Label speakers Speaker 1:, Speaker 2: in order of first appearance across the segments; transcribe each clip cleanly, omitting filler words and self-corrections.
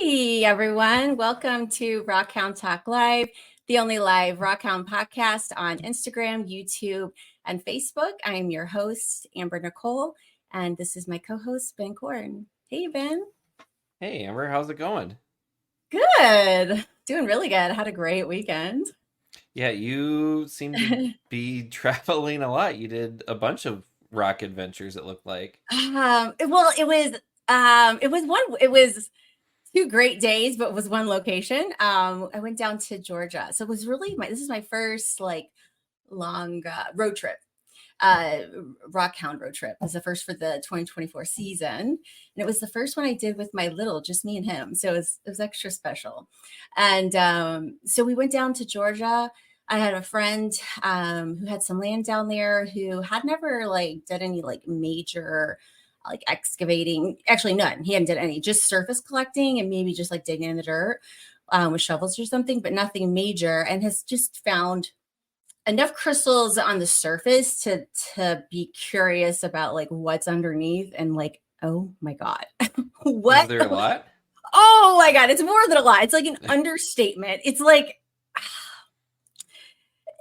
Speaker 1: Hey everyone, welcome to Rockhound Talk Live, the only live Rockhound podcast on Instagram, YouTube, and Facebook. I am your host, Amber Nicole, and this is my co-host, Ben Corn. Hey, Ben.
Speaker 2: Hey, Amber, how's it going?
Speaker 1: Good. Doing really good. I had a great weekend.
Speaker 2: Yeah, you seem to be traveling a lot. You did a bunch of rock adventures, it looked like.
Speaker 1: It was 2 great days, but it was one location. I went down to Georgia. So it was really this is my first long road trip. uh Rockhound road trip. It was the first for the 2024 season, and it was the first one I did with my little, just me and him, so it was extra special. And so we went down to Georgia. I had a friend who had some land down there, who had never did any major excavating. Actually, none. He hadn't did any, just surface collecting and maybe just digging in the dirt with shovels or something, but nothing major, and has just found enough crystals on the surface to be curious about what's underneath. And oh my god,
Speaker 2: Was
Speaker 1: what?
Speaker 2: there a lot?
Speaker 1: Oh my god, it's more than a lot. It's like an understatement. It's like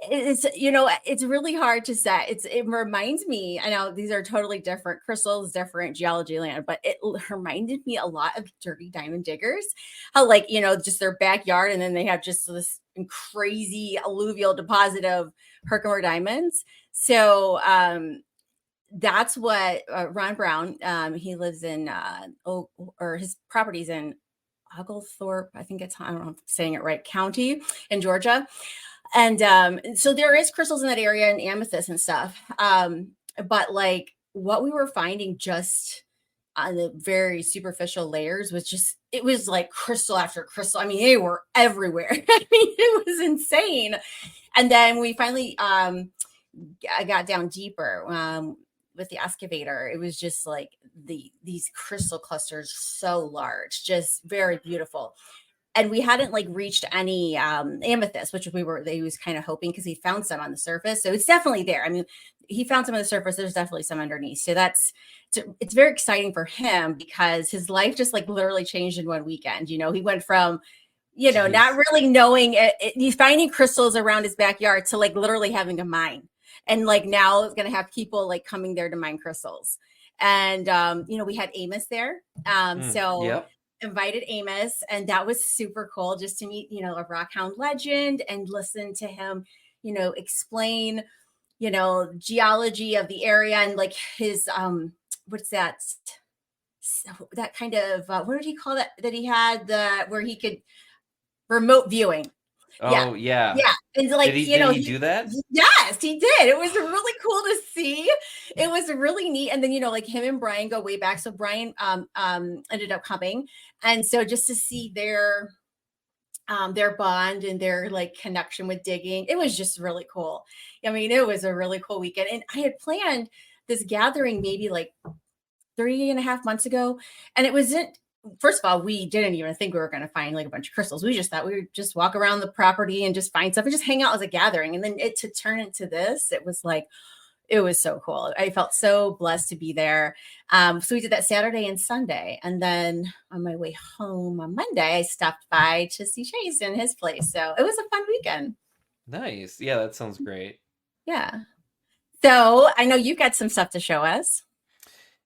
Speaker 1: it's really hard to say. It reminds me, I know these are totally different crystals, different geology land, but it reminded me a lot of dirty diamond diggers. How just their backyard, and then they have just this crazy alluvial deposit of Herkimer diamonds. So that's what Ron Brown, he lives in or his property's in Oglethorpe, I think I don't know if I'm saying it right, county in Georgia. And so there is crystals in that area and amethyst and stuff. But what we were finding just on the very superficial layers it was like crystal after crystal. I mean, they were everywhere. I mean, it was insane. And then we finally I got down deeper with the excavator. It was just these crystal clusters, so large, just very beautiful. And we hadn't reached any amethyst, which he was kind of hoping, because he found some on the surface. So it's definitely there. I mean, he found some on the surface. There's definitely some underneath. So it's very exciting for him, because his life just literally changed in one weekend. He went from, not
Speaker 2: Jeez.
Speaker 1: really knowing he's finding crystals around his backyard, to literally having a mine. And now it's going to have people coming there to mine crystals. And, we had Amos there. So
Speaker 2: Yep.
Speaker 1: invited Amos, and that was super cool, just to meet, a Rockhound legend, and listen to him, explain, geology of the area, and his, what's that kind of, what did he call that he had, where he could remote viewing. Yeah.
Speaker 2: Oh, yeah.
Speaker 1: Yeah. And
Speaker 2: Did he do that?
Speaker 1: yes, he did. It was really cool to see. It was really neat. And then, him and Brian go way back. So Brian ended up coming. And so just to see their bond and their connection with digging, it was just really cool. I mean, it was a really cool weekend. And I had planned this gathering maybe 3.5 months ago. And it wasn't, first of all, we didn't even think we were going to find a bunch of crystals. We just thought we would just walk around the property and just find stuff and just hang out as a gathering. And then to turn into this, it was so cool. I felt so blessed to be there. So we did that Saturday and Sunday. And then on my way home on Monday, I stopped by to see Chase in his place. So it was a fun weekend.
Speaker 2: Nice. Yeah, that sounds great.
Speaker 1: Yeah. So I know you got some stuff to show us.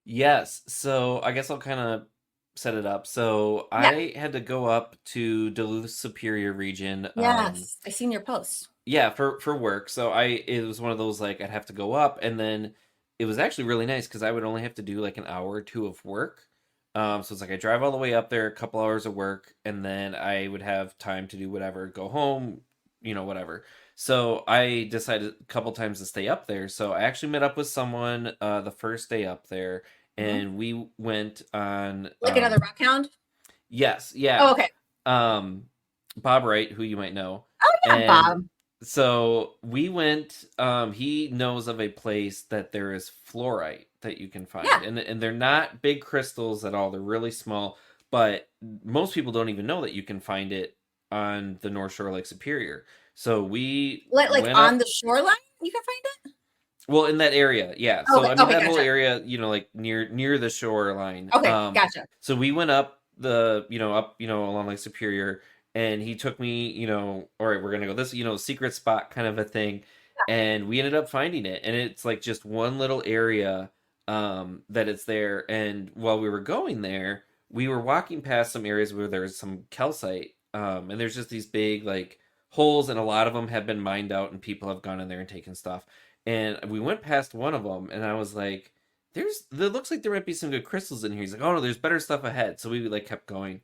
Speaker 2: Yes. So I guess I'll kind of set it up. So
Speaker 1: Yeah.
Speaker 2: I had to go up to Duluth Superior region.
Speaker 1: Yes. I seen your post.
Speaker 2: Yeah, for work. So it was one of those, I'd have to go up, and then it was actually really nice because I would only have to do an hour or two of work. So it's I drive all the way up there, a couple hours of work, and then I would have time to do whatever, go home, whatever. So I decided a couple times to stay up there. So I actually met up with someone the first day up there,
Speaker 1: Mhm.
Speaker 2: and we went on
Speaker 1: Another rock hound.
Speaker 2: yes,
Speaker 1: Oh,
Speaker 2: yeah.
Speaker 1: okay.
Speaker 2: Um Bob Wright, who you might know.
Speaker 1: Oh yeah,
Speaker 2: And
Speaker 1: Bob.
Speaker 2: so we went, he knows of a place that there is fluorite that you can find.
Speaker 1: Yeah.
Speaker 2: And they're not big crystals at all. They're really small, but most people don't even know that you can find it on the North Shore of Lake Superior. So we went
Speaker 1: On
Speaker 2: up,
Speaker 1: the shoreline, you can find it.
Speaker 2: well, in that area, yeah. So
Speaker 1: Okay.
Speaker 2: I mean
Speaker 1: Okay.
Speaker 2: that whole
Speaker 1: Gotcha.
Speaker 2: area, near the shoreline.
Speaker 1: Okay. Gotcha.
Speaker 2: So we went up the up along Lake Superior, and he took me, all right, we're gonna go this secret spot kind of a thing, and we ended up finding it, and it's like just one little area that it's there. And while we were going there, we were walking past some areas where there's some calcite, and there's just these big like holes, and a lot of them have been mined out, and people have gone in there and taken stuff. And we went past one of them, and I was like, there looks like there might be some good crystals in here. He's like, oh no, there's better stuff ahead. So we like kept going,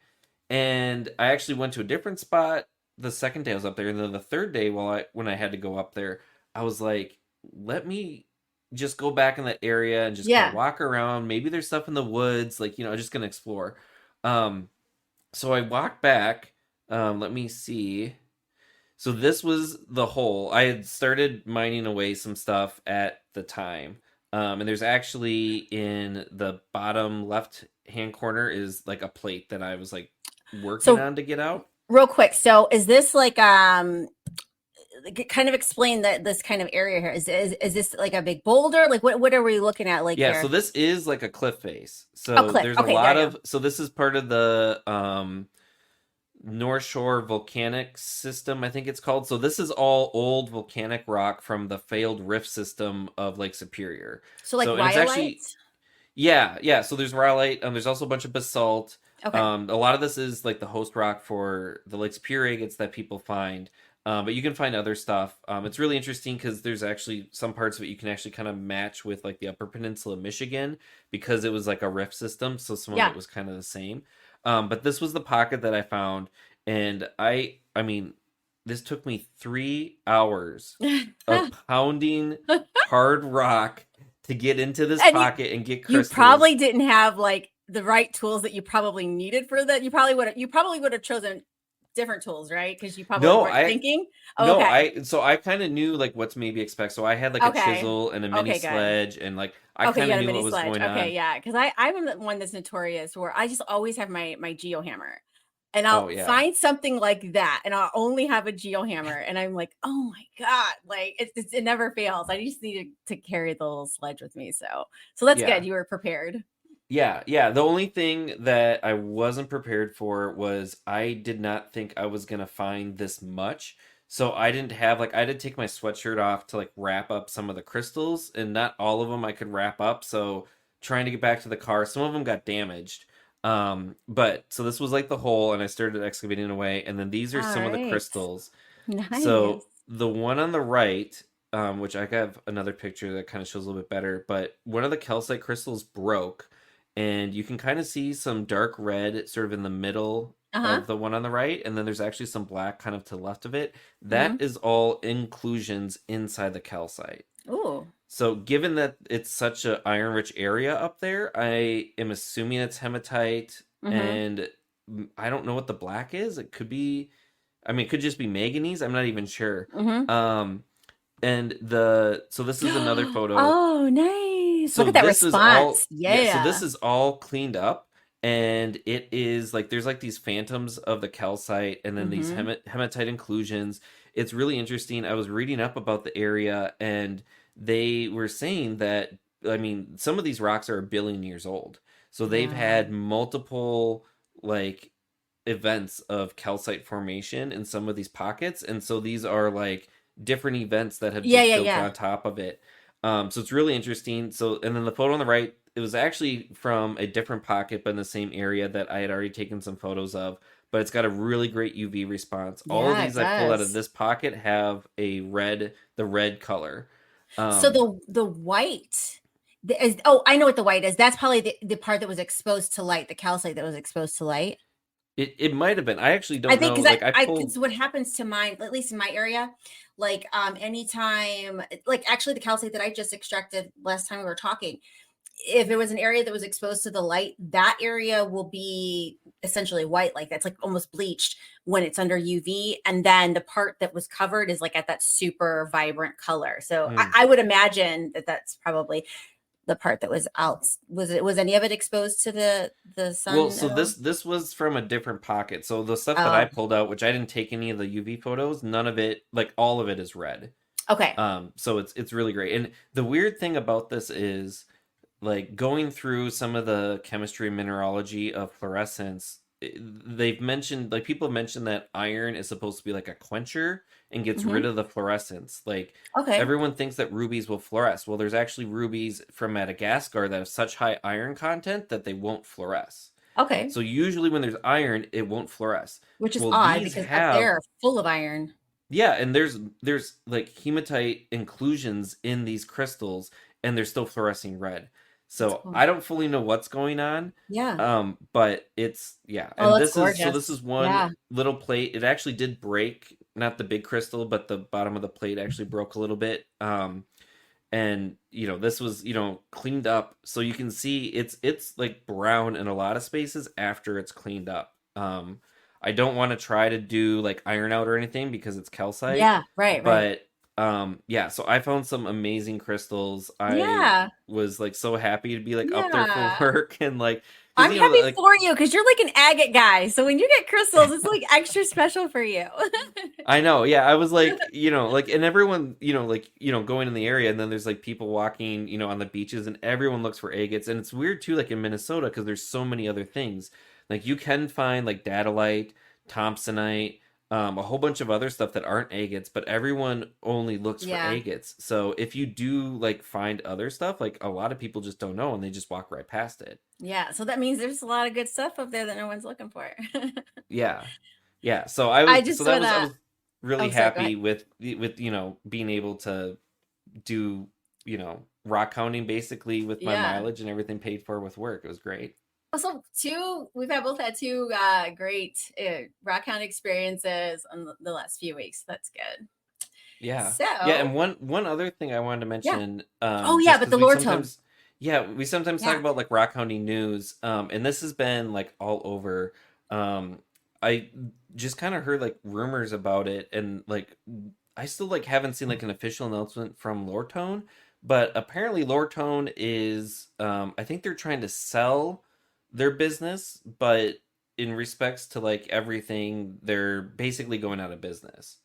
Speaker 2: and I actually went to a different spot the second day I was up there, and then the third day, when I had to go up there, I was like, let me just go back in that area and just kind of
Speaker 1: Yeah.
Speaker 2: walk around. Maybe there's stuff in the woods, like I'm just gonna explore. Um, so I walked back. Let me see. So this was the hole. I had started mining away some stuff at the time. And there's actually in the bottom left hand corner is like a plate that I was like working
Speaker 1: So
Speaker 2: on to get out.
Speaker 1: real quick, so is this like kind of explain that this kind of area here is this like a big boulder? Like what are we looking at like
Speaker 2: Yeah,
Speaker 1: here?
Speaker 2: so this is like a cliff face.
Speaker 1: Oh,
Speaker 2: So
Speaker 1: cliff.
Speaker 2: there's a
Speaker 1: Okay, there
Speaker 2: lot
Speaker 1: you go.
Speaker 2: of so this is part of the North Shore volcanic system, I think it's called. So this is all old volcanic rock from the failed rift system of Lake Superior.
Speaker 1: So like
Speaker 2: So and it's
Speaker 1: rhyolite?
Speaker 2: actually yeah. So there's rhyolite. There's also a bunch of basalt.
Speaker 1: Okay.
Speaker 2: A lot of this is like the host rock for the Lake Superior agates that people find. But you can find other stuff. It's really interesting because there's actually some parts of it you can actually kind of match with like the Upper Peninsula of Michigan because it was like a rift system. So some of
Speaker 1: Yeah.
Speaker 2: it was kind of the same. But this was the pocket that I found, and I mean, this took me 3 hours of pounding hard rock to get into this
Speaker 1: And
Speaker 2: pocket and get
Speaker 1: you
Speaker 2: crystals.
Speaker 1: probably didn't have like the right tools that you probably needed for that. You probably would have chosen different tools, right? Because you probably
Speaker 2: No,
Speaker 1: weren't
Speaker 2: I
Speaker 1: thinking. Oh,
Speaker 2: no,
Speaker 1: okay.
Speaker 2: I kind of knew like what to maybe expect. So I had like a
Speaker 1: Okay.
Speaker 2: chisel and a mini
Speaker 1: Okay, good.
Speaker 2: sledge, and like I
Speaker 1: Okay, you
Speaker 2: kind of
Speaker 1: got a
Speaker 2: knew
Speaker 1: mini
Speaker 2: what was
Speaker 1: sledge.
Speaker 2: going
Speaker 1: Okay,
Speaker 2: on.
Speaker 1: yeah, because I'm the one that's notorious where I just always have my geo hammer, and I'll
Speaker 2: Oh yeah.
Speaker 1: find something like that, and I'll only have a geo hammer, and I'm like, oh my god, like it never fails. I just need to carry the little sledge with me, so that's good.
Speaker 2: Yeah.
Speaker 1: You were prepared.
Speaker 2: Yeah. The only thing that I wasn't prepared for was I did not think I was gonna find this much. So I didn't have like I had to take my sweatshirt off to like wrap up some of the crystals, and not all of them I could wrap up. So trying to get back to the car, some of them got damaged. But so this was like the hole, and I started excavating away, and then these are
Speaker 1: All
Speaker 2: some of the
Speaker 1: right,
Speaker 2: crystals.
Speaker 1: nice.
Speaker 2: So the one on the right, which I have another picture that kind of shows a little bit better, but one of the calcite crystals broke, and you can kind of see some dark red sort of in the middle
Speaker 1: Uh huh.
Speaker 2: of the one on the right, and then there's actually some black kind of to the left of it. That
Speaker 1: Mm-hmm.
Speaker 2: is all inclusions inside the calcite.
Speaker 1: Ooh.
Speaker 2: So, given that it's such a iron-rich area up there, I am assuming it's hematite,
Speaker 1: Mm-hmm.
Speaker 2: and I don't know what the black is. It could be, I mean, it could just be manganese. I'm not even sure.
Speaker 1: Mm-hmm.
Speaker 2: Um, so this is another photo.
Speaker 1: Oh, nice. Look
Speaker 2: So
Speaker 1: at that
Speaker 2: this is all,
Speaker 1: response.
Speaker 2: yeah, so this
Speaker 1: Yeah.
Speaker 2: is all cleaned up, and it is like there's like these phantoms of the calcite, and then these
Speaker 1: Mm-hmm.
Speaker 2: hematite inclusions. It's really interesting. I was reading up about the area, and they were saying that, I mean, some of these rocks are 1 billion years old. So they've
Speaker 1: Wow.
Speaker 2: had multiple like events of calcite formation in some of these pockets, and so these are like different events that have
Speaker 1: Yeah,
Speaker 2: just
Speaker 1: yeah,
Speaker 2: built
Speaker 1: yeah.
Speaker 2: on top of it. So it's really interesting. So, and then the photo on the right, it was actually from a different pocket, but in the same area that I had already taken some photos of. But it's got a really great UV response. All of
Speaker 1: Yeah, it
Speaker 2: these I pulled out of
Speaker 1: does.
Speaker 2: this pocket have the red color.
Speaker 1: So
Speaker 2: Um,
Speaker 1: the white is, oh, I know what the white is. That's probably the part that was exposed to light, the calcite that was exposed to light.
Speaker 2: it might have been. I actually
Speaker 1: I
Speaker 2: don't
Speaker 1: think
Speaker 2: know.
Speaker 1: because
Speaker 2: Like I
Speaker 1: because
Speaker 2: pulled.
Speaker 1: what happens to mine, at least in my area, like anytime, like actually the calcite that I just extracted last time we were talking, if it was an area that was exposed to the light, that area will be essentially white, like that's like almost bleached when it's under UV. And then the part that was covered is like at that super vibrant color. So I,
Speaker 2: Hmm.
Speaker 1: I would imagine that that's probably the part that was out. Was any of it exposed to the
Speaker 2: Well,
Speaker 1: sun
Speaker 2: so
Speaker 1: at all?
Speaker 2: this was from a different pocket. So the stuff that I
Speaker 1: Oh,
Speaker 2: pulled out, which I didn't take any of the UV photos, none of it, like all of it is red.
Speaker 1: okay.
Speaker 2: So it's really great. And the weird thing about this is like going through some of the chemistry and mineralogy of fluorescence, they've mentioned, like, people have mentioned that iron is supposed to be like a quencher and gets rid
Speaker 1: Hmm.
Speaker 2: of the fluorescence. Like,
Speaker 1: Okay.
Speaker 2: everyone thinks that rubies will fluoresce. Well, there's actually rubies from Madagascar that have such high iron content that they won't fluoresce.
Speaker 1: Okay.
Speaker 2: So usually when there's iron, it won't fluoresce.
Speaker 1: Which is
Speaker 2: Well,
Speaker 1: odd
Speaker 2: these
Speaker 1: because up
Speaker 2: have,
Speaker 1: there are full of iron.
Speaker 2: yeah, and there's like hematite inclusions in these crystals, and they're still fluorescing red.
Speaker 1: That's
Speaker 2: So
Speaker 1: cool.
Speaker 2: I don't fully know what's going on.
Speaker 1: Yeah.
Speaker 2: But it's, yeah,
Speaker 1: Oh,
Speaker 2: and
Speaker 1: that's
Speaker 2: this is
Speaker 1: gorgeous.
Speaker 2: one
Speaker 1: Yeah.
Speaker 2: little plate. It actually did break, not the big crystal, but the bottom of the plate actually broke a little bit. And this was cleaned up, so you can see it's like brown in a lot of spaces after it's cleaned up. I don't want to try to do like iron out or anything because it's calcite,
Speaker 1: Yeah. Right. Right.
Speaker 2: but yeah, so I found some amazing crystals. I
Speaker 1: Yeah.
Speaker 2: was like so happy to be like up there for
Speaker 1: Yeah.
Speaker 2: work, and like, because
Speaker 1: I'm happy
Speaker 2: like,
Speaker 1: for you because you're like an agate guy. So when you get crystals, it's like extra special for you.
Speaker 2: I know, yeah. I was like, like, and everyone, like, going in the area, and then there's like people walking, on the beaches, and everyone looks for agates. And it's weird too, like in Minnesota, because there's so many other things. Like, you can find like dadolite, thompsonite, a whole bunch of other stuff that aren't agates, but everyone only looks for
Speaker 1: Yeah.
Speaker 2: agates. So if you do like find other stuff, like, a lot of people just don't know, and they just walk right past it.
Speaker 1: Yeah. So that means there's a lot of good stuff up there that no one's looking for.
Speaker 2: Yeah. Yeah, so I
Speaker 1: I
Speaker 2: was so
Speaker 1: just
Speaker 2: that
Speaker 1: want
Speaker 2: was I
Speaker 1: to,
Speaker 2: was really
Speaker 1: oh, sorry, go ahead.
Speaker 2: happy with being able to do, rock hounding basically with my
Speaker 1: Yeah.
Speaker 2: mileage and everything paid for with work. It was great.
Speaker 1: Also, we've had both had two great Rockhound experiences in the last few weeks. That's good.
Speaker 2: Yeah. Yeah, and
Speaker 1: So,
Speaker 2: one other thing I wanted to
Speaker 1: yeah.
Speaker 2: mention,
Speaker 1: Oh, yeah,
Speaker 2: just
Speaker 1: but
Speaker 2: because
Speaker 1: the lore tone.
Speaker 2: we sometimes talk
Speaker 1: Yeah.
Speaker 2: about like rock hounding news, and this has been like all over. I just kind of heard like rumors about it, and like, I still like haven't seen like an official announcement from Lortone, but apparently Lortone is, I think they're trying to sell their business, but in respects to like everything, they're basically going out of business,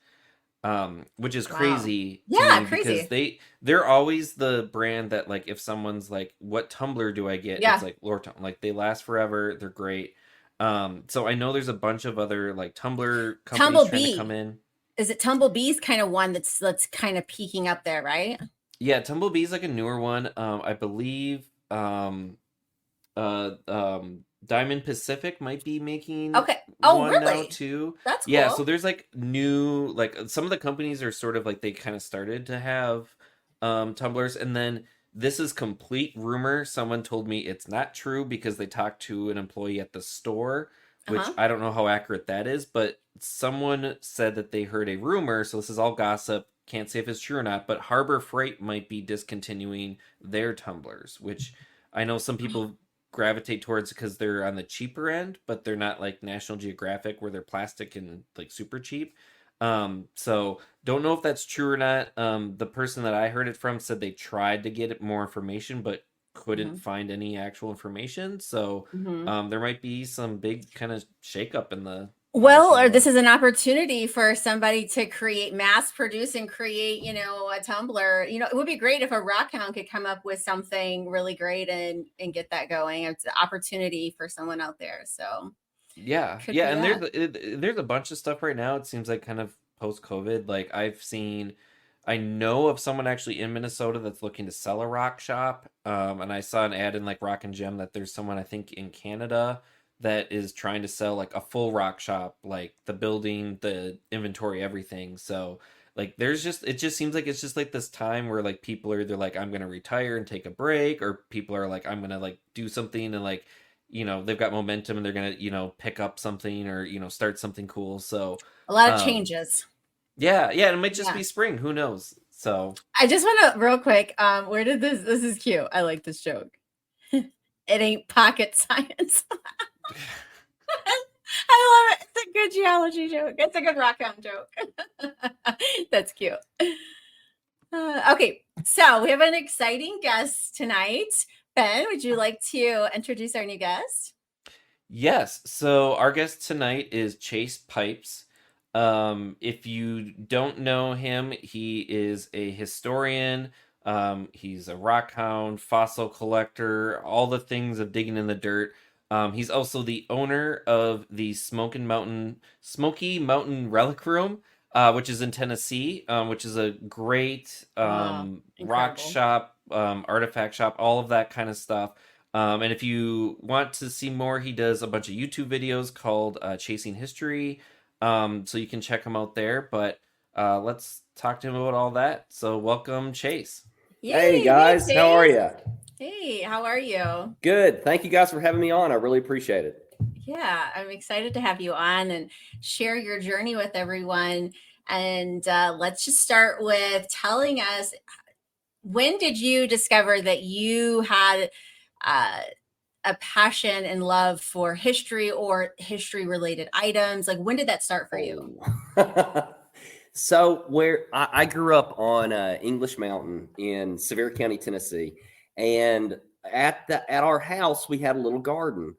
Speaker 2: which is
Speaker 1: Wow.
Speaker 2: crazy to
Speaker 1: Yeah,
Speaker 2: me because
Speaker 1: crazy.
Speaker 2: they're always the brand that, like, if someone's like, what tumbler do I get, it's
Speaker 1: Yeah.
Speaker 2: like Lorton. Like, they last forever, they're great. So I know there's a bunch of other like tumbler companies trying to come
Speaker 1: Tumblebee.
Speaker 2: in.
Speaker 1: Is it Tumblebee's kind of one that's kind of peeking up there, right?
Speaker 2: Yeah, Tumblebee's like a newer one. I believe Diamond Pacific might be making
Speaker 1: Okay. Oh,
Speaker 2: one now
Speaker 1: really?
Speaker 2: too.
Speaker 1: That's
Speaker 2: Yeah, so
Speaker 1: cool.
Speaker 2: there's like new, like, some of the companies are sort of like, they kind of started to have tumblers, and then this is complete rumor. Someone told me it's not true because they talked to an employee at the store, which
Speaker 1: Uh-huh.
Speaker 2: I don't know how accurate that is, but someone said that they heard a rumor, so this is all gossip. Can't say if it's true or not, but Harbor Freight might be discontinuing their tumblers, which I know some people gravitate towards because they're on the cheaper end, but they're not like National Geographic where they're plastic and like super cheap. So don't know if that's true or not. The person that I heard it from said they tried to get more information, but couldn't
Speaker 1: Hmm.
Speaker 2: find any actual information. So
Speaker 1: Hmm.
Speaker 2: there might be some big kind of shakeup in the
Speaker 1: Well,
Speaker 2: publishing
Speaker 1: or this
Speaker 2: world.
Speaker 1: is an opportunity for somebody to create, mass produce and create, a tumbler. It would be great if a rockhound could come up with something really great and get that going. It's an opportunity for someone out there. So
Speaker 2: Yeah,
Speaker 1: could
Speaker 2: yeah,
Speaker 1: be
Speaker 2: and
Speaker 1: that.
Speaker 2: there's a bunch of stuff right now. It seems like kind of post COVID. Like, I know of someone actually in Minnesota that's looking to sell a rock shop. And I saw an ad in like Rock and Gem that there's someone, I think, in Canada that is trying to sell like a full rock shop, like the building, the inventory, everything. So like, it just seems like it's just like this time where like people are either like, I'm gonna retire and take a break, or people are like, I'm gonna like do something, and like, they've got momentum, and they're gonna, pick up something, or start something cool. So
Speaker 1: A lot of
Speaker 2: um
Speaker 1: changes.
Speaker 2: yeah, yeah, it might just
Speaker 1: Yeah.
Speaker 2: be spring, who knows. So
Speaker 1: I just want to real quick. Where did this is cute. I like this joke. It ain't pocket science. I love it. It's a good geology joke. It's a good rockhound joke. That's cute. Okay, so we have an exciting guest tonight. Ben, would you like to introduce our new guest?
Speaker 2: yes, so our guest tonight is Chase Pipes. If you don't know him, he is a historian. He's a rock hound, fossil collector, all the things of digging in the dirt. He's also the owner of the Smoky Mountain Relic Room, which is in Tennessee, which is a great
Speaker 1: Wow,
Speaker 2: rock
Speaker 1: incredible.
Speaker 2: shop, artifact shop, all of that kind of stuff. And if you want to see more, he does a bunch of YouTube videos called Chasing History. So you can check him out there. But let's talk to him about all that. So welcome, Chase.
Speaker 3: Hey
Speaker 1: Yay! Hey,
Speaker 3: guys, how are
Speaker 1: Chase.
Speaker 3: you?
Speaker 1: Hey, how are you?
Speaker 3: Good. Thank you guys for having me on. I really appreciate it.
Speaker 1: Yeah, I'm excited to have you on and share your journey with everyone. And let's just start with telling us, when did you discover that you had uh, a passion and love for history or history related items? Like, when did that start for you?
Speaker 3: Oh. So where I grew up on English Mountain in Sevier County, Tennessee, and at our house we had a little garden.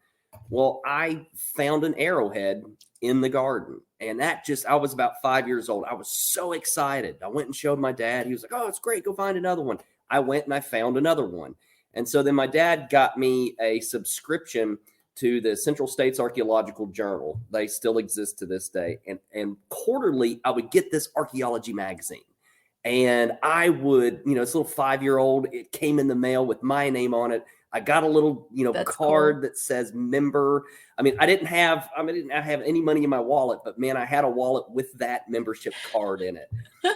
Speaker 3: Well, I found an arrowhead in the garden, and I was about 5 years old. I was so excited. I went and showed my dad. He was like, "Oh, it's great. Go find another one." I went and I found another one, and so then my dad got me a subscription to the Central States Archaeological Journal. They still exist to this day. And quarterly, I would get this archaeology magazine. And I would, this little 5 year old, it came in the mail with my name on it. I got a little,
Speaker 1: That's
Speaker 3: card
Speaker 1: cool.
Speaker 3: that says member. I didn't have any money in my wallet, but man, I had a wallet with that membership card in it.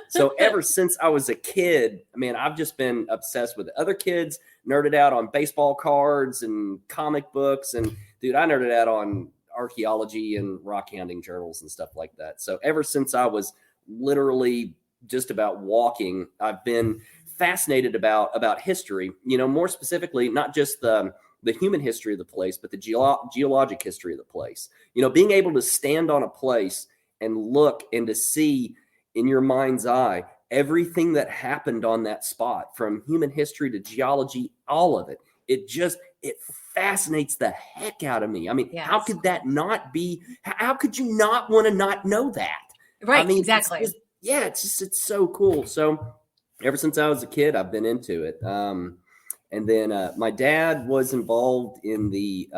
Speaker 3: So ever since I was a kid, man, I've just been obsessed with it. Other kids nerded out on baseball cards and comic books, and dude, I nerded out on archaeology and rock hounding journals and stuff like that. So ever since I was literally just about walking, I've been fascinated about history. More specifically, not just the human history of the place, but the geologic history of the place. Being able to stand on a place and look and to see in your mind's eye everything that happened on that spot, from human history to geology, all of it. It fascinates the heck out of me.
Speaker 1: Yeah,
Speaker 3: How
Speaker 1: it's
Speaker 3: could
Speaker 1: cool.
Speaker 3: that not be? How could you not want to not know that?
Speaker 1: Right,
Speaker 3: It's
Speaker 1: exactly.
Speaker 3: just, yeah, it's so cool. So ever since I was a kid, I've been into it. And then my dad was involved in the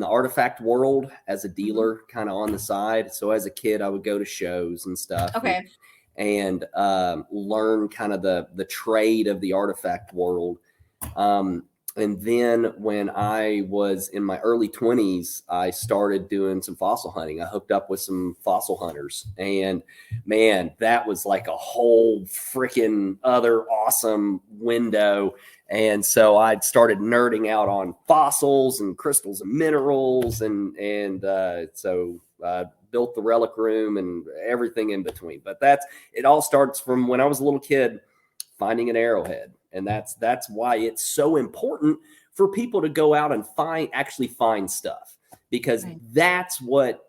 Speaker 3: artifact world as a
Speaker 1: Mhm.
Speaker 3: dealer, kind of on the side. So as a kid, I would go to shows and stuff,
Speaker 1: Okay.
Speaker 3: and learn kind of the trade of the artifact world. Um, and then when I was in my early 20s, I started doing some fossil hunting. I hooked up with some fossil hunters, and man, that was like a whole freaking other awesome window. And so I started nerding out on fossils and crystals and minerals, and built the relic room and everything in between. But it all starts from when I was a little kid finding an arrowhead. And that's why it's so important for people to go out and actually find stuff, because
Speaker 1: Right.
Speaker 3: that's what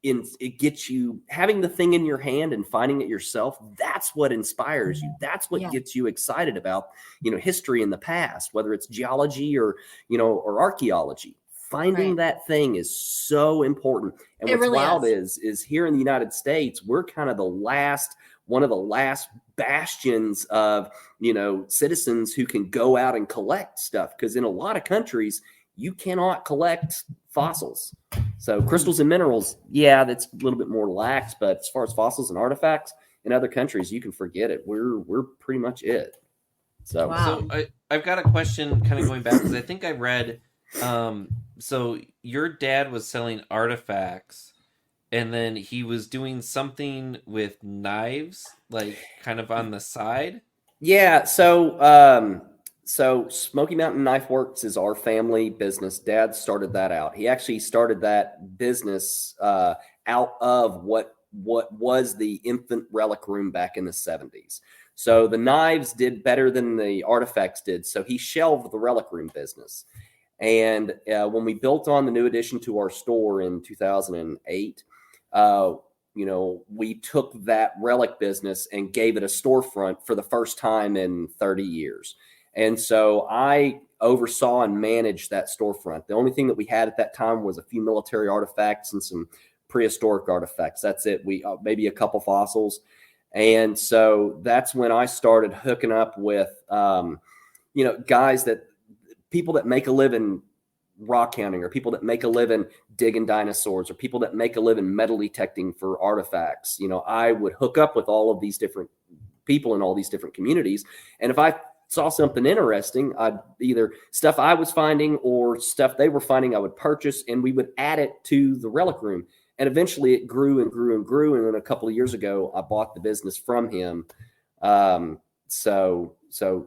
Speaker 3: it gets you. Having the thing in your hand and finding it yourself, that's what inspires you. That's what
Speaker 1: Yeah.
Speaker 3: gets you excited about history in the past, whether it's geology or archaeology. Finding
Speaker 1: Right.
Speaker 3: that thing is so important. And
Speaker 1: It
Speaker 3: what's
Speaker 1: really
Speaker 3: wild
Speaker 1: is.
Speaker 3: is here in the United States, we're kind of one of the last bastions of citizens who can go out and collect stuff, because in a lot of countries you cannot collect fossils. So crystals and minerals, yeah, that's a little bit more lax, but as far as fossils and artifacts in other countries, you can forget it. We're pretty much it. So
Speaker 2: So
Speaker 1: Wow.
Speaker 2: I've got a question kind of going back because I think I read so your dad was selling artifacts and then he was doing something with knives like kind of on the side.
Speaker 3: yeah, so Smoky Mountain Knife Works is our family business. Dad started that out. He actually started that business out of what was the infant relic room back in the 70s. So the knives did better than the artifacts did. So he shelved the relic room business. And when we built on the new addition to our store in 2008, we took that relic business and gave it a storefront for the first time in 30 years. And so I oversaw and managed that storefront. The only thing that we had at that time was a few military artifacts and some prehistoric artifacts. That's it. We maybe a couple fossils. And so that's when I started hooking up with, guys, that people that make a living rockhounding, or people that make a living digging dinosaurs, or people that make a living metal detecting for artifacts. I would hook up with all of these different people in all these different communities. And if I saw something interesting, I'd either stuff I was finding or stuff they were finding, I would purchase, and we would add it to the relic room. And eventually it grew and grew and grew. And then a couple of years ago, I bought the business from him. So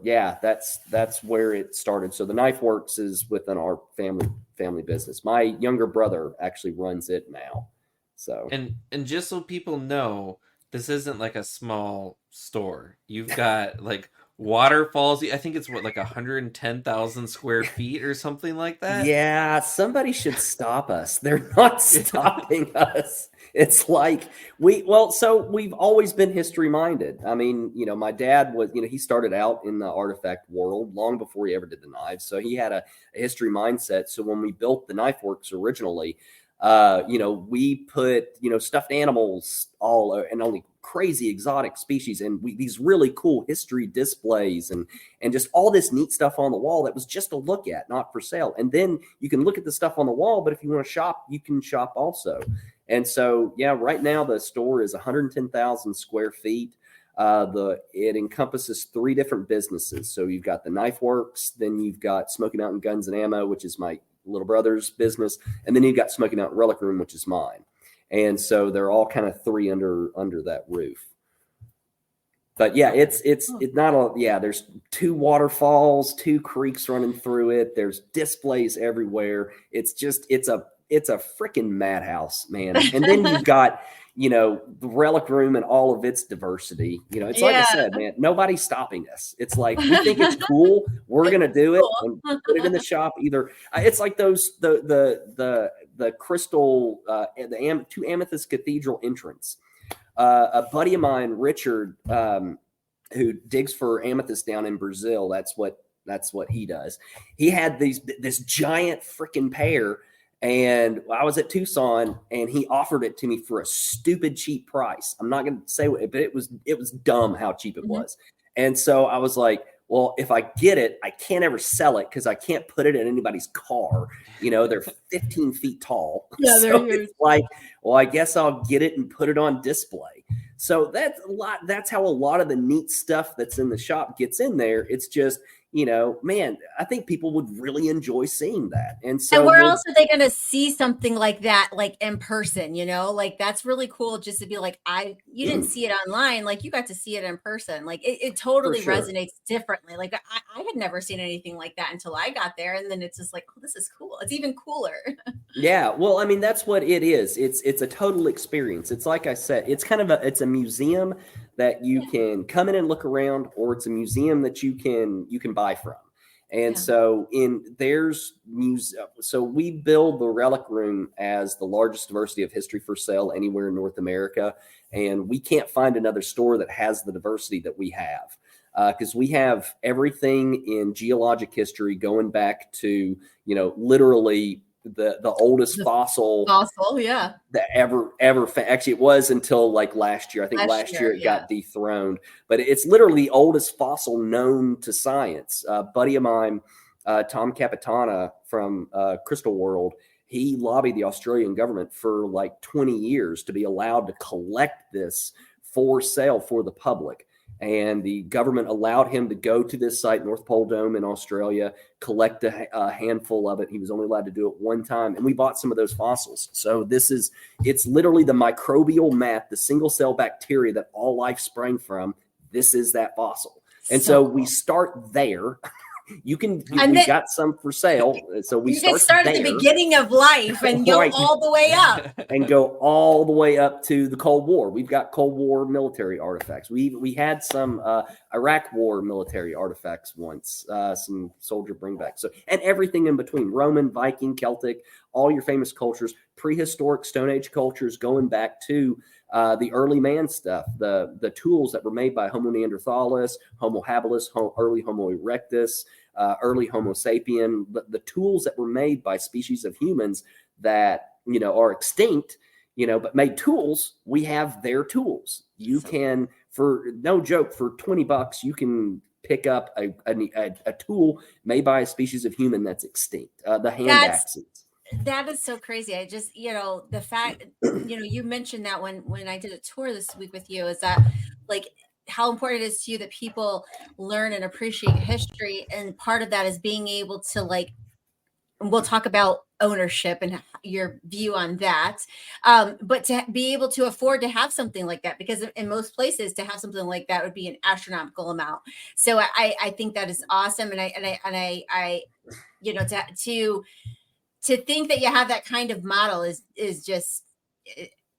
Speaker 3: yeah, that's where it started. So the Knife Works is within our family business. My younger brother actually runs it now. So
Speaker 2: And just so people know, this isn't like a small store. You've got like waterfalls. I think it's like 110,000 square feet or something like that.
Speaker 3: yeah, somebody should stop us. They're not stopping us. It's like so we've always been history minded. I mean, my dad was, he started out in the artifact world long before he ever did the knives. So he had a history mindset. So when we built the Knife Works originally, we put, stuffed animals and only crazy exotic species, and these really cool history displays and just all this neat stuff on the wall that was just to look at, not for sale. And then you can look at the stuff on the wall, but if you want to shop, you can shop also. And so, yeah, right now the store is 110,000 square feet. It encompasses 3 different businesses. So you've got the Knife Works, then you've got Smoky Mountain Guns and Ammo, which is my little brother's business, and then you've got Smoky Mountain Relic Room, which is mine. And so they're all kind of 3 under that roof. But yeah, it's not all. Yeah, there's 2 waterfalls, 2 creeks running through it. There's displays everywhere. It's a freaking madhouse, man. And then you've got the Relic Room and all of its diversity. It's like I said, man, nobody's stopping us. It's like, we think it's cool, we're gonna do it and put it in the shop. Either it's like those the crystal the 2 Amethyst Cathedral entrance. A buddy of mine, Richard, who digs for amethyst down in Brazil, that's what he does. He had this giant freaking pair. And I was at Tucson, and he offered it to me for a stupid cheap price. I'm not going to say what, but it was dumb how cheap it was. And so I was like, well, if I get it, I can't ever sell it because I can't put it in anybody's car. They're 15 feet tall.
Speaker 1: Yeah,
Speaker 3: so it's like, well, I guess I'll get it and put it on display. So that's a lot. That's how a lot of the neat stuff that's in the shop gets in there. It's just, man, I think people would really enjoy seeing that. And so,
Speaker 1: and where else are they going to see something like that, like in person? Like that's really cool, just to be like, you didn't see it online, like you got to see it in person. Like it totally resonates differently. Like I had never seen anything like that until I got there, and then it's just like, oh, this is cool. It's even cooler.
Speaker 3: Yeah, well, I mean, that's what it is. It's a total experience. It's like I said, it's kind of it's a museum that you can come in and look around, or it's a museum that you can buy from. And so so we build the Relic Room as the largest diversity of history for sale anywhere in North America. And we can't find another store that has the diversity that we have. Because we have everything in geologic history going back to, literally the oldest fossil that ever actually, it was until like last year. I think last year it got dethroned, but it's literally the oldest fossil known to science. Buddy of mine, Tom Capitana from Crystal World, he lobbied the Australian government for like 20 years to be allowed to collect this for sale for the public. And the government allowed him to go to this site, North Pole Dome in Australia, collect a handful of it. He was only allowed to do it one time. And we bought some of those fossils. So it's literally the microbial mat, the single cell bacteria that all life sprang from. This is that fossil. And so we start there. We got some for sale. So we
Speaker 1: start at the beginning of life and go all the way up.
Speaker 3: And go all the way up to the Cold War. We've got Cold War military artifacts. We had some Iraq War military artifacts once, some soldier bringbacks. So, and everything in between, Roman, Viking, Celtic, all your famous cultures, prehistoric Stone Age cultures going back to the early man stuff, the tools that were made by Homo neanderthalis, Homo habilis, early Homo erectus, early Homo sapien, the tools that were made by species of humans that, are extinct, but made tools. We have their tools. You can, for no joke, for $20, you can pick up a tool made by a species of human that's extinct. The hand axes.
Speaker 1: That is so crazy. I just, the fact, you mentioned that when I did a tour this week with you, is that like how important it is to you that people learn and appreciate history. And part of that is being able to like, we'll talk about ownership and your view on that. But to be able to afford to have something like that, because in most places to have something like that would be an astronomical amount. So I think that is awesome. And I to think that you have that kind of model is just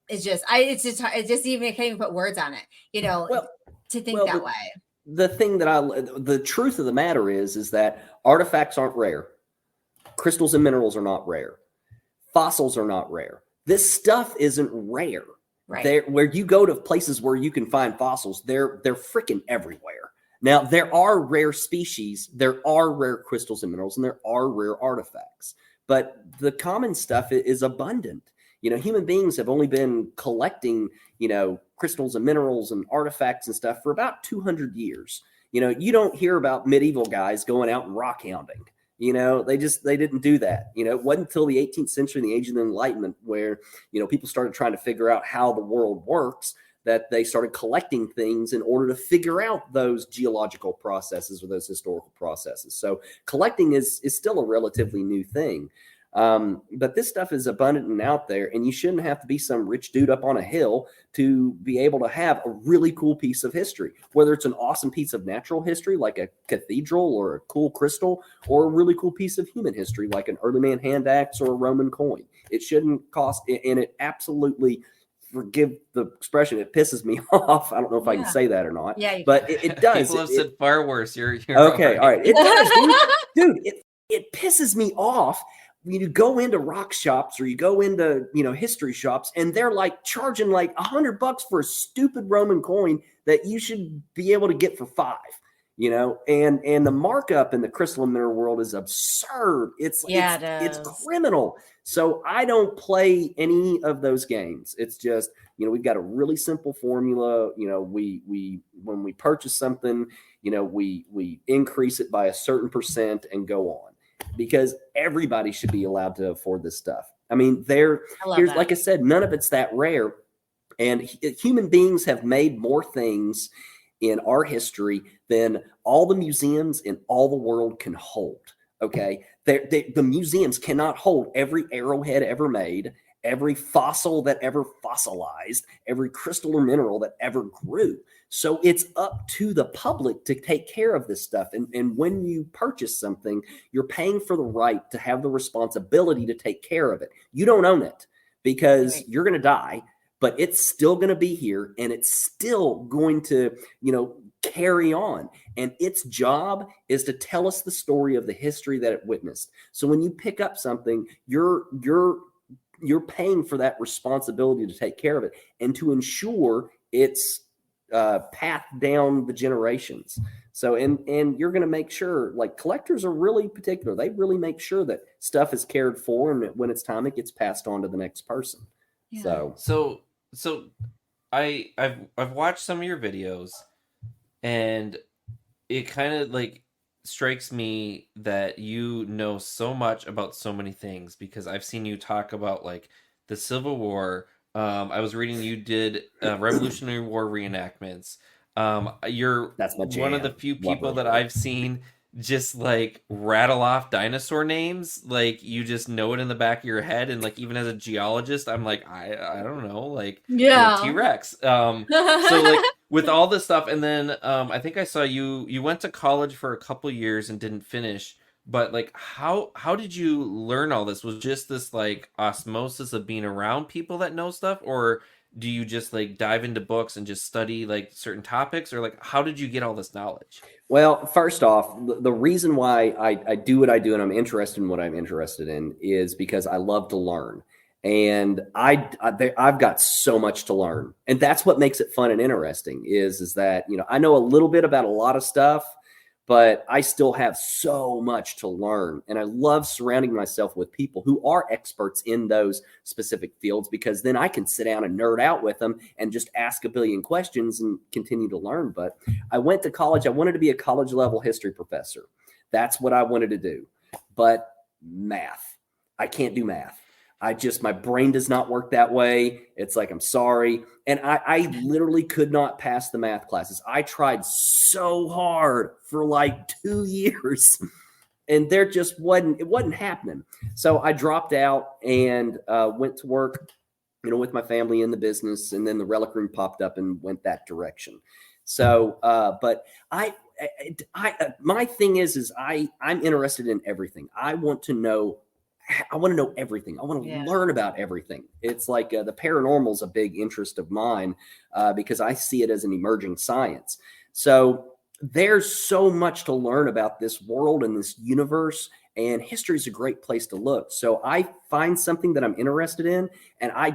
Speaker 1: I can't even put words on it, to think that way.
Speaker 3: The thing the truth of the matter is that artifacts aren't rare. Crystals and minerals are not rare. Fossils are not rare. This stuff isn't rare. Right. Where you go to places where you can find fossils, they're freaking everywhere. Now, there are rare species, there are rare crystals and minerals, and there are rare artifacts. But the common stuff is abundant. Human beings have only been collecting, crystals and minerals and artifacts and stuff for about 200 years. You don't hear about medieval guys going out and rockhounding. They didn't do that. It wasn't until the 18th century, the age of the Enlightenment, where, people started trying to figure out how the world works, that they started collecting things in order to figure out those geological processes or those historical processes. So collecting is still a relatively new thing. But this stuff is abundant and out there, and you shouldn't have to be some rich dude up on a hill to be able to have a really cool piece of history, whether it's an awesome piece of natural history like a cathedral or a cool crystal, or a really cool piece of human history like an early man hand axe or a Roman coin. It shouldn't cost, and it absolutely, forgive the expression, it pisses me off. I don't know if I can say that or not.
Speaker 1: Yeah,
Speaker 3: but it does.
Speaker 2: People have said far worse. You're
Speaker 3: okay. All right. It does, dude. It pisses me off. You go into rock shops or you go into, history shops, and they're like charging like $100 for a stupid Roman coin that you should be able to get for $5, and the markup in the crystal and mineral world is absurd. It's criminal. So I don't play any of those games. It's just, we've got a really simple formula. We when we purchase something, we increase it by a certain percent and go on, because everybody should be allowed to afford this stuff. I mean, like I said, none of it's that rare. And human beings have made more things in our history than all the museums in all the world can hold. Okay. The museums cannot hold every arrowhead ever made, every fossil that ever fossilized, every crystal or mineral that ever grew. So it's up to the public to take care of this stuff. And when you purchase something, you're paying for the right to have the responsibility to take care of it. You don't own it because you're going to die, but it's still going to be here, and it's still going to, carry on. And its job is to tell us the story of the history that it witnessed. So when you pick up something, you're paying for that responsibility to take care of it and to ensure it's path down the generations. So, and you're going to make sure, like, collectors are really particular. They really make sure that stuff is cared for, and when it's time, it gets passed on to the next person. Yeah.
Speaker 2: So I've watched some of your videos, and it kind of like strikes me that you know so much about so many things, because I've seen you talk about like the Civil War. I was reading you did Revolutionary War reenactments. That's my jam. One of the few people that I've seen just like rattle off dinosaur names, like you just know it in the back of your head, and like even as a geologist, I'm like I don't know, like T-Rex. So like with all this stuff, and then I think I saw you went to college for a couple years and didn't finish. But like, how did you learn all this? Was just this like osmosis of being around people that know stuff, or do you just like dive into books and just study like certain topics, or like how did you get all this knowledge?
Speaker 3: Well, first off, the reason why I do what I do and I'm interested in what I'm interested in is because I love to learn, and I've got so much to learn, and that's what makes it fun and interesting. Is that I know a little bit about a lot of stuff. but I still have so much to learn. And I love surrounding myself with people who are experts in those specific fields, because then I can sit down and nerd out with them and just ask a billion questions and continue to learn. But I went to college. I wanted to be a college level history professor. That's what I wanted to do. But math, I can't do math. My brain does not work that way. It's like, I'm sorry. And I literally could not pass the math classes. I tried so hard for like 2 years and it wasn't happening. So I dropped out and went to work, with my family in the business. And then the Relic Room popped up and went that direction. So, but my thing is I'm interested in everything. I want to know everything. I want to learn about everything. It's like the paranormal is a big interest of mine because I see it as an emerging science. So there's so much to learn about this world and this universe, and history is a great place to look. So I find something that I'm interested in, and I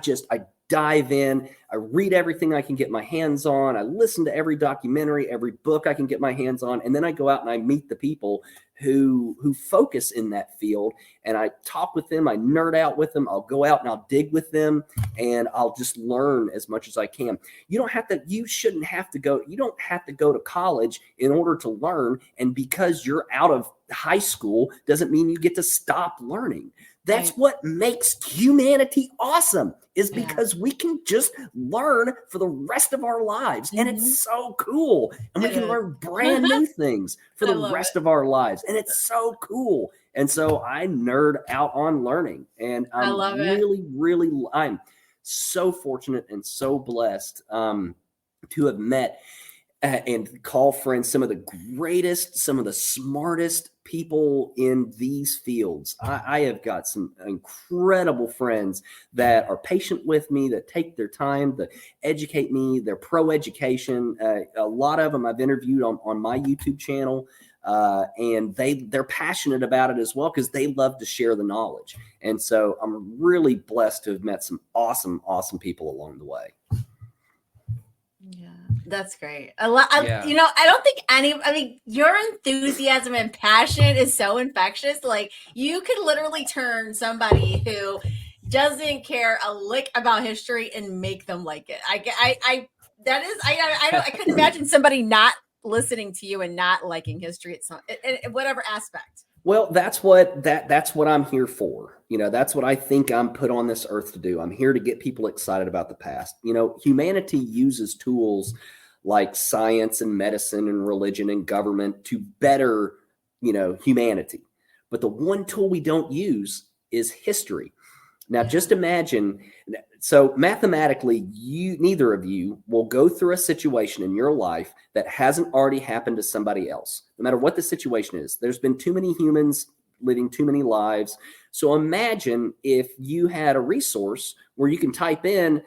Speaker 3: dive in. I read everything I can get my hands on. I listen to every documentary, every book I can get my hands on. And then I go out and I meet the people who focus in that field, and I talk with them. I nerd out with them. I'll go out and I'll dig with them, and I'll just learn as much as I can. You don't have to go to college in order to learn. And because you're out of high school doesn't mean you get to stop learning. That's what makes humanity awesome, is because we can just learn for the rest of our lives. And it's so cool. And we can learn brand new things for the rest of our lives. And it's so cool. And so I nerd out on learning. And I'm I'm so fortunate and so blessed to have met and call friends some of the greatest, some of the smartest people in these fields. I have got some incredible friends that are patient with me, that take their time to educate me. They're pro-education. A lot of them I've interviewed on my YouTube channel, and they're passionate about it as well because they love to share the knowledge. And so I'm really blessed to have met some awesome, awesome people along the way.
Speaker 1: Yeah, that's great. I don't think your enthusiasm and passion is so infectious. Like, you could literally turn somebody who doesn't care a lick about history and make them like it. I couldn't imagine somebody not listening to you and not liking history at whatever aspect.
Speaker 3: Well, that's what I'm here for. That's what I think I'm put on this earth to do. I'm here to get people excited about the past. Humanity uses tools like science and medicine and religion and government to better, humanity. But the one tool we don't use is history. Now, just imagine. So mathematically, neither of you will go through a situation in your life that hasn't already happened to somebody else, no matter what the situation is. There's been too many humans living too many lives. So imagine if you had a resource where you can type in,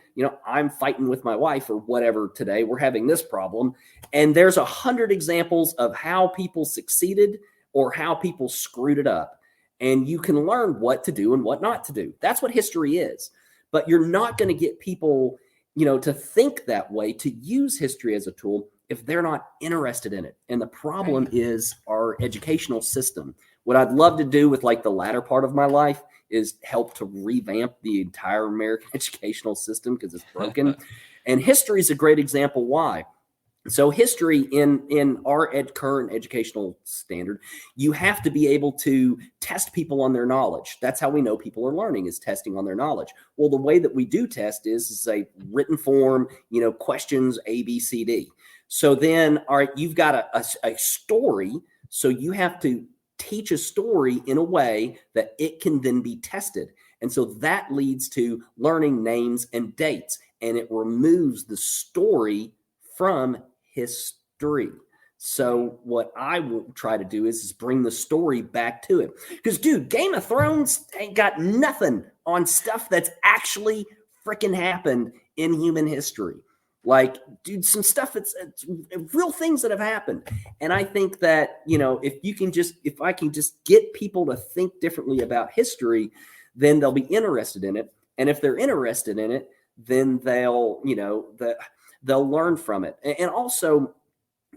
Speaker 3: I'm fighting with my wife or whatever today, we're having this problem. And there's 100 examples of how people succeeded or how people screwed it up. And you can learn what to do and what not to do. That's what history is. But you're not going to get people, to think that way, to use history as a tool if they're not interested in it. And the problem is our educational system. What I'd love to do with the latter part of my life is help to revamp the entire American educational system because it's broken. And history is a great example why. So history in our current educational standard, you have to be able to test people on their knowledge. That's how we know people are learning, is testing on their knowledge. Well, the way that we do test is a written form, questions A, B, C, D. So then, all right, you've got a story. So you have to teach a story in a way that it can then be tested. And so that leads to learning names and dates, and it removes the story from history. So what I will try to do is bring the story back to it. Because, dude, Game of Thrones ain't got nothing on stuff that's actually freaking happened in human history. Dude, some stuff it's real things that have happened. And I think that, if I can just get people to think differently about history, then they'll be interested in it. And if they're interested in it, then they'll learn from it. And also,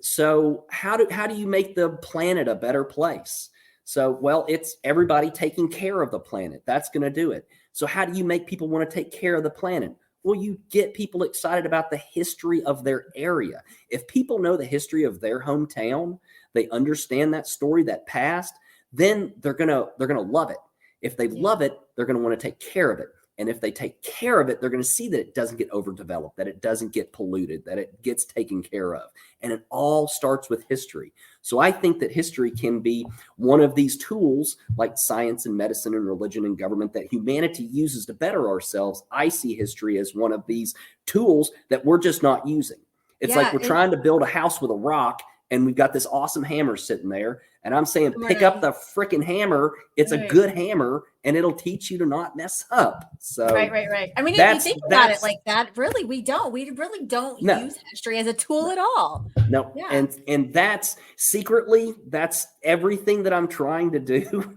Speaker 3: So how do you make the planet a better place? So, well, it's everybody taking care of the planet. That's going to do it. So how do you make people want to take care of the planet? Well, you get people excited about the history of their area. If people know the history of their hometown, they understand that story, that past, then they're going to love it. If they love it, they're going to want to take care of it. And if they take care of it, they're going to see that it doesn't get overdeveloped, that it doesn't get polluted, that it gets taken care of. And it all starts with history. So I think that history can be one of these tools, like science and medicine and religion and government, that humanity uses to better ourselves. I see history as one of these tools that we're just not using. It's like we're trying to build a house with a rock, and we've got this awesome hammer sitting there. And I'm saying, pick up the freaking hammer. It's a good hammer, and it'll teach you to not mess up. So
Speaker 1: right. I mean, if you think about it like that, really, we really don't use history as a tool at all.
Speaker 3: No. Yeah. And that's secretly, that's everything that I'm trying to do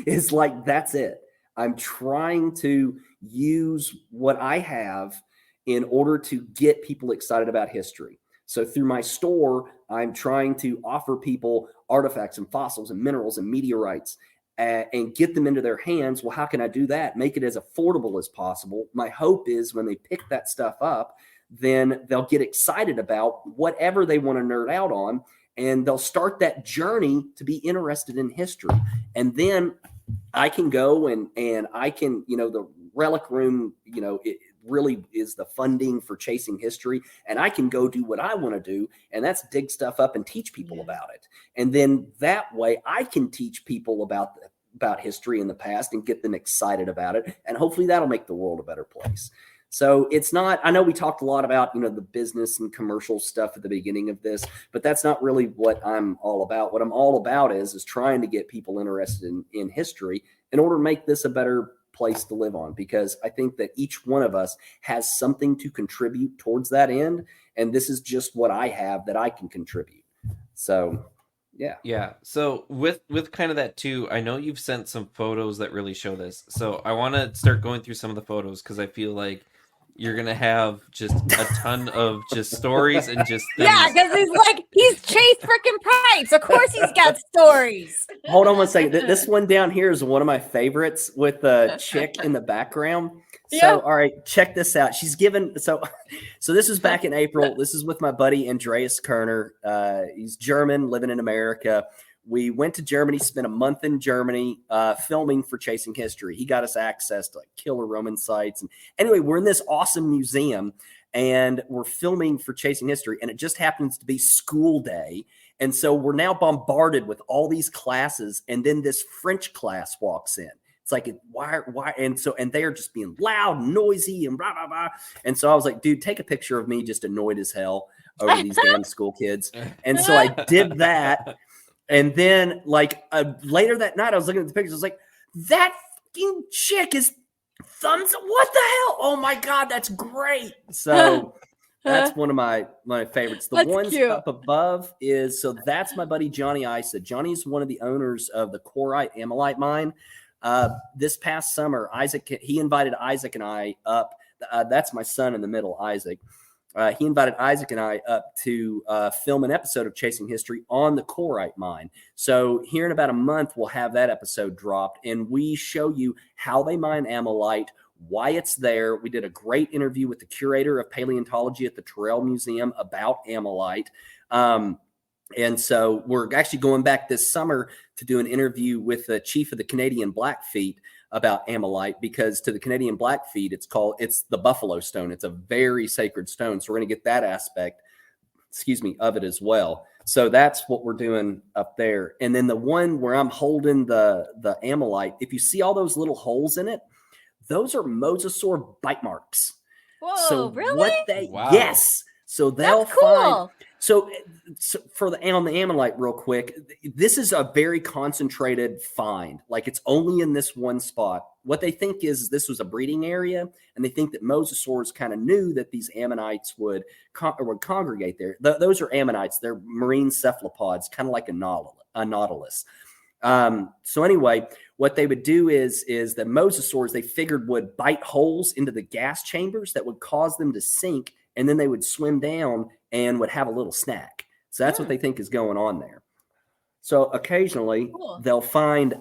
Speaker 3: is like, that's it. I'm trying to use what I have in order to get people excited about history. So through my store, I'm trying to offer people artifacts and fossils and minerals and meteorites and get them into their hands. Well, how can I do that? Make it as affordable as possible. My hope is when they pick that stuff up, then they'll get excited about whatever they want to nerd out on, and they'll start that journey to be interested in history. And then I can go and I can, the Relic Room, it really is the funding for chasing history, and I can go do what I want to do, and that's dig stuff up and teach people about it. And then that way I can teach people about history in the past and get them excited about it, and hopefully that'll make the world a better place. So it's not, I know we talked a lot about, the business and commercial stuff at the beginning of this, but that's not really what I'm all about. What I'm all about is trying to get people interested in history in order to make this a better place to live on, because I think that each one of us has something to contribute towards that end. And this is just what I have that I can contribute. So, yeah.
Speaker 2: Yeah. So with kind of that too, I know you've sent some photos that really show this. So I want to start going through some of the photos, because I feel like you're going to have just a ton of just stories and just things.
Speaker 1: Yeah, because he's chased freaking pipes. Of course he's got stories.
Speaker 3: Hold on one second. This one down here is one of my favorites with a chick in the background. So, all right, check this out. She's given, so this is back in April. This is with my buddy, Andreas Kerner. He's German, living in America. We went to Germany, spent a month in Germany filming for Chasing History. He got us access to killer Roman sites. And anyway, we're in this awesome museum, and we're filming for Chasing History, and it just happens to be school day. And so we're now bombarded with all these classes, and then this French class walks in. It's like, why? And they are just being loud and noisy and blah, blah, blah. And so I was like, dude, take a picture of me just annoyed as hell over these damn school kids. And so I did that. And then later that night, I was looking at the pictures. I was like, that fucking chick is thumbs up. What the hell? Oh my God, that's great. So that's one of my favorites. The ones cute. Up above that's my buddy, Johnny Isa. Johnny's one of the owners of the Quarite Ammonite mine. This past summer, he invited Isaac and I up. That's my son in the middle, Isaac. He invited Isaac and I up to film an episode of Chasing History on the Quarite mine. So here in about a month, we'll have that episode dropped, and we show you how they mine ammonite, why it's there. We did a great interview with the curator of paleontology at the Terrell Museum about ammonite. And so we're actually going back this summer to do an interview with the chief of the Canadian Blackfeet about ammonite, because to the Canadian Blackfeet, it's the buffalo stone. It's a very sacred stone. So we're going to get that aspect, of it as well. So that's what we're doing up there. And then the one where I'm holding the ammonite, if you see all those little holes in it, those are mosasaur bite marks.
Speaker 1: Whoa,
Speaker 3: so
Speaker 1: really?
Speaker 3: Yes. So they'll
Speaker 1: That's cool.
Speaker 3: find. So on the ammonite, real quick, this is a very concentrated find. Like, it's only in this one spot. What they think is this was a breeding area, and they think that mosasaurs kind of knew that these ammonites would congregate there. Those are ammonites. They're marine cephalopods, kind of like a nautilus. So anyway, what they would do is that mosasaurs, they figured, would bite holes into the gas chambers that would cause them to sink, and then they would swim down and would have a little snack. So that's what they think is going on there. So occasionally
Speaker 1: Cool.
Speaker 3: they'll find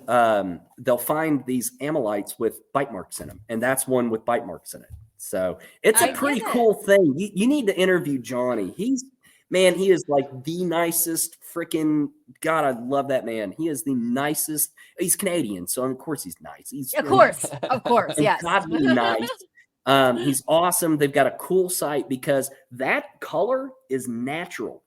Speaker 3: these amylites with bite marks in them, and that's one with bite marks in it. So it's a
Speaker 1: I
Speaker 3: pretty
Speaker 1: get it.
Speaker 3: cool thing. You need to interview Johnny. He is like the nicest freaking God. I love that man. He is the nicest. He's Canadian, so of course he's nice. He's
Speaker 1: Of course, yes.
Speaker 3: godly nice. He's awesome. They've got a cool site because that color is natural.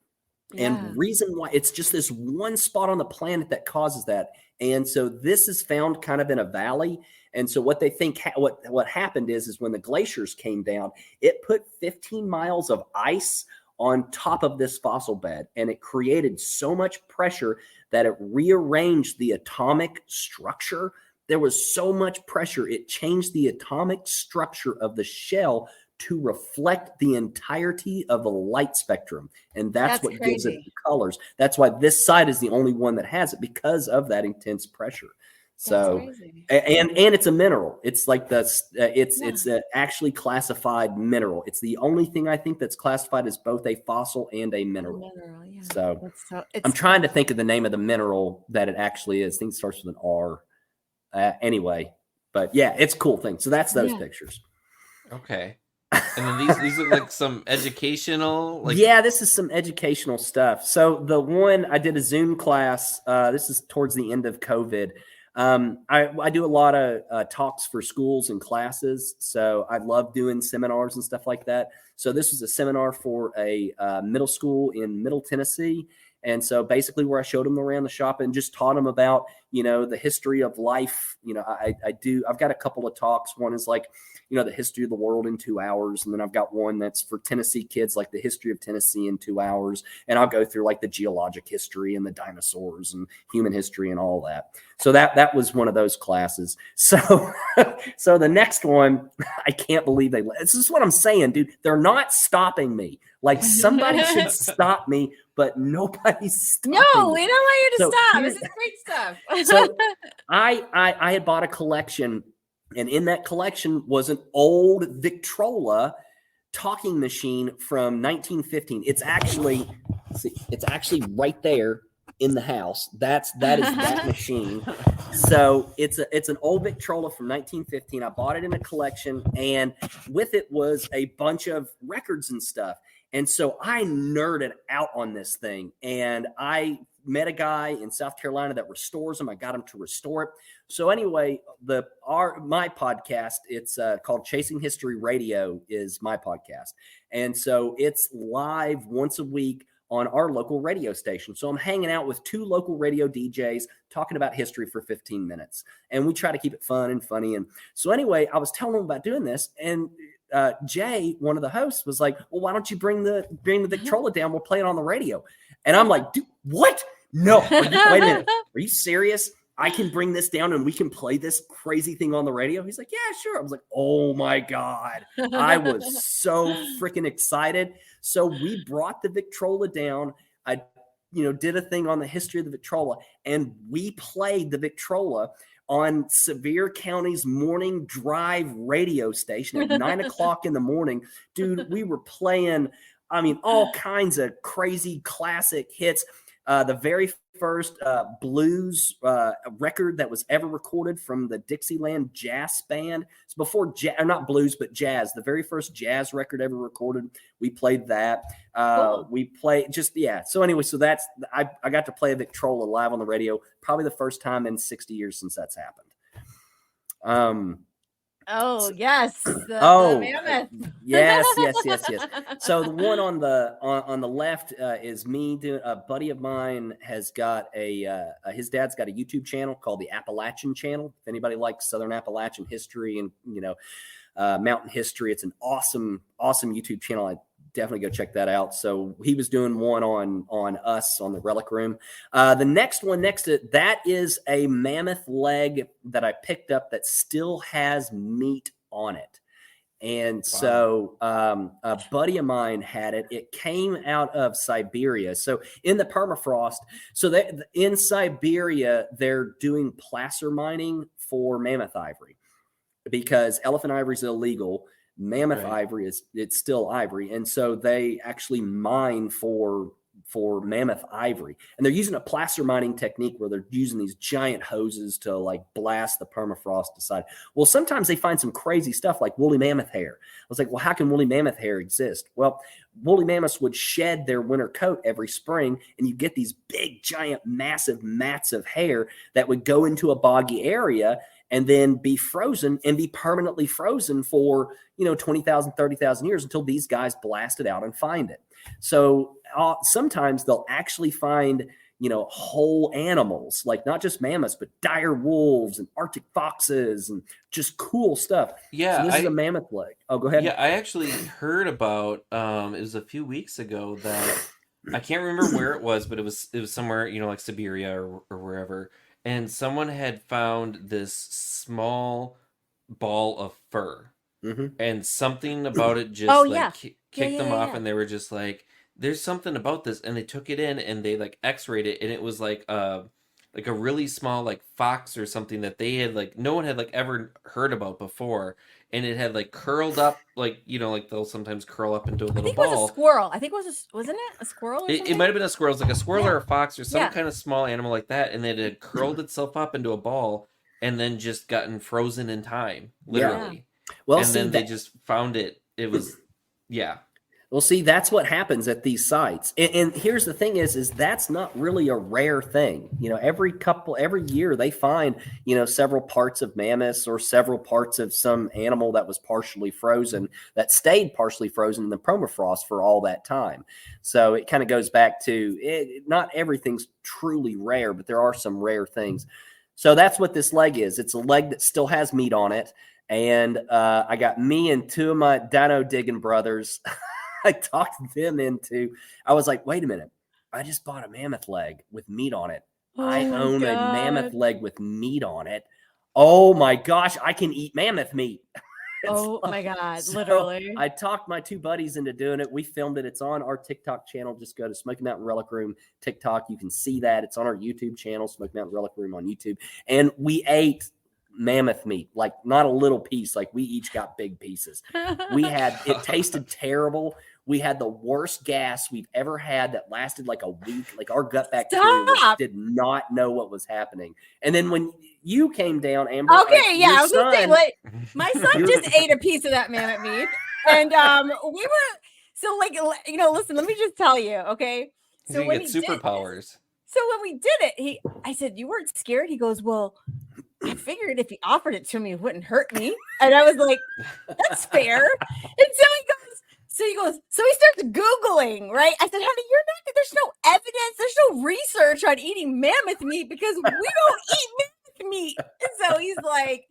Speaker 1: Yeah.
Speaker 3: And reason why it's just this one spot on the planet that causes that. And so this is found kind of in a valley. And so what they think, what happened is when the glaciers came down, it put 15 miles of ice on top of this fossil bed. And it created so much pressure that it rearranged the atomic structure. There was so much pressure. It changed the atomic structure of the shell to reflect the entirety of the light spectrum. And that's what gives it the colors. That's why this side is the only one that has it, because of that intense pressure. So, and it's a mineral. It's like it's an actually classified mineral. It's the only thing I think that's classified as both a fossil and a mineral.
Speaker 1: Yeah.
Speaker 3: So I'm trying to think of the name of the mineral that it actually is. I think it starts with an R. Anyway, but yeah, it's a cool thing. So that's those pictures.
Speaker 2: Okay. And then these are like some educational,
Speaker 3: this is some educational stuff. So the one I did a Zoom class. This is towards the end of COVID. I do a lot of talks for schools and classes. So I love doing seminars and stuff like that. So this was a seminar for a middle school in Middle Tennessee. And so basically where I showed them around the shop and just taught them about, the history of life. I've got a couple of talks. One is like, the history of the world in 2 hours. And then I've got one that's for Tennessee kids, like the history of Tennessee in 2 hours. And I'll go through like the geologic history and the dinosaurs and human history and all that. So that was one of those classes. So, so the next one, I can't believe this is what I'm saying, dude. They're not stopping me. Like somebody should stop me, but nobody's stopping me.
Speaker 1: No, we don't want you to stop. This is great stuff.
Speaker 3: So I had bought a collection, and in that collection was an old Victrola talking machine from 1915. It's actually right there in the house. That is that machine. So it's an old Victrola from 1915. I bought it in a collection, and with it was a bunch of records and stuff. And so I nerded out on this thing, and I met a guy in South Carolina that restores them. I got him to restore it. So anyway, my podcast, it's called Chasing History Radio, is my podcast. And so it's live once a week on our local radio station. So I'm hanging out with 2 local radio DJs talking about history for 15 minutes. And we try to keep it fun and funny. And so anyway, I was telling them about doing this, and Jay, one of the hosts, was like, well, why don't you bring the Victrola down? We'll play it on the radio. And I'm like, dude, what? No, wait a minute. Are you serious? I can bring this down and we can play this crazy thing on the radio? He's like, yeah, sure. I was like, oh my God. I was so freaking excited. So we brought the Victrola down. I, did a thing on the history of the Victrola, and we played the Victrola on Sevier County's morning drive radio station at 9 o'clock in the morning. Dude, we were playing, all kinds of crazy classic hits. The very first blues record that was ever recorded from the Dixieland Jazz Band. It's before not blues, but jazz. The very first jazz record ever recorded. We played that.
Speaker 1: Cool.
Speaker 3: We played So anyway, so that's I got to play a Victrola live on the radio. Probably the first time in 60 years since that's happened.
Speaker 1: Oh yes. The mammoth.
Speaker 3: yes. So the one on the left is me doing. A buddy of mine has got his dad's got a YouTube channel called the Appalachian Channel. If anybody likes Southern Appalachian history and mountain history, it's an awesome YouTube channel. I definitely go check that out. So he was doing one on us on the Relic Room. The next one next to it, that is a mammoth leg that I picked up that still has meat on it. And so a buddy of mine had it. It came out of Siberia. So in the permafrost, in Siberia, they're doing placer mining for mammoth ivory because elephant ivory is illegal. Mammoth ivory it's still ivory. And so they actually mine for for mammoth ivory. And they're using a placer mining technique where they're using these giant hoses to like blast the permafrost aside. Well, sometimes they find some crazy stuff like woolly mammoth hair. I was like, well, how can woolly mammoth hair exist? Well, woolly mammoths would shed their winter coat every spring, and you get these big, giant, massive mats of hair that would go into a boggy area and then be frozen and be permanently frozen for, 20,000, 30,000 years until these guys blast it out and find it. So sometimes they'll actually find, whole animals, like not just mammoths, but dire wolves and Arctic foxes and just cool stuff.
Speaker 2: Yeah.
Speaker 3: So this is a mammoth leg. Oh, go ahead.
Speaker 2: Yeah, I actually heard about, it was a few weeks ago that I can't remember where it was, but it was somewhere, like Siberia or wherever. And someone had found this small ball of fur, and something about it just kicked them off, and they were just like, "There's something about this," and they took it in and they like X-rayed it, and it was like a really small like fox or something that they had like no one had like ever heard about before, and it had like curled up like like they'll sometimes curl up into a little ball.
Speaker 1: It was a squirrel. I think it was wasn't it a squirrel? Or
Speaker 2: it might have been a squirrel. It was like a squirrel or a fox or some
Speaker 1: Yeah.
Speaker 2: kind of small animal like that, and it had curled itself up into a ball and then just gotten frozen in time, literally.
Speaker 3: Well,
Speaker 2: and then they just found it. It was,
Speaker 3: Well, see, that's what happens at these sites. And here's the thing is that's not really a rare thing. Every year they find, several parts of mammoths or several parts of some animal that was partially frozen, that stayed partially frozen in the permafrost for all that time. So it kind of goes back to not everything's truly rare, but there are some rare things. So that's what this leg is. It's a leg that still has meat on it. And I got me and two of my dino digging brothers. I talked them into, I was like, wait a minute. I just bought a mammoth leg with meat on it. I own a mammoth leg with meat on it. Oh my gosh, I can eat mammoth meat.
Speaker 1: Oh my God, literally.
Speaker 3: I talked my two buddies into doing it. We filmed it. It's on our TikTok channel. Just go to Smoky Mountain Relic Room TikTok. You can see that. It's on our YouTube channel, Smoky Mountain Relic Room on YouTube. And we ate mammoth meat, like not a little piece, like we each got big pieces. It tasted terrible. We had the worst gas we've ever had that lasted like a week. Like our gut bacteria did not know what was happening. And then when you came down, Amber,
Speaker 1: I was gonna say, like, my son just ate a piece of that mammoth meat, and we were so like, listen, let me just tell you, okay?
Speaker 2: So when he superpowers.
Speaker 1: So when we did it, I said, "You weren't scared?" He goes, "Well, I figured if he offered it to me, it wouldn't hurt me." And I was like, "That's fair." And so he starts Googling, right? I said, "Honey, there's no evidence, there's no research on eating mammoth meat because we don't eat mammoth meat." And so he's like,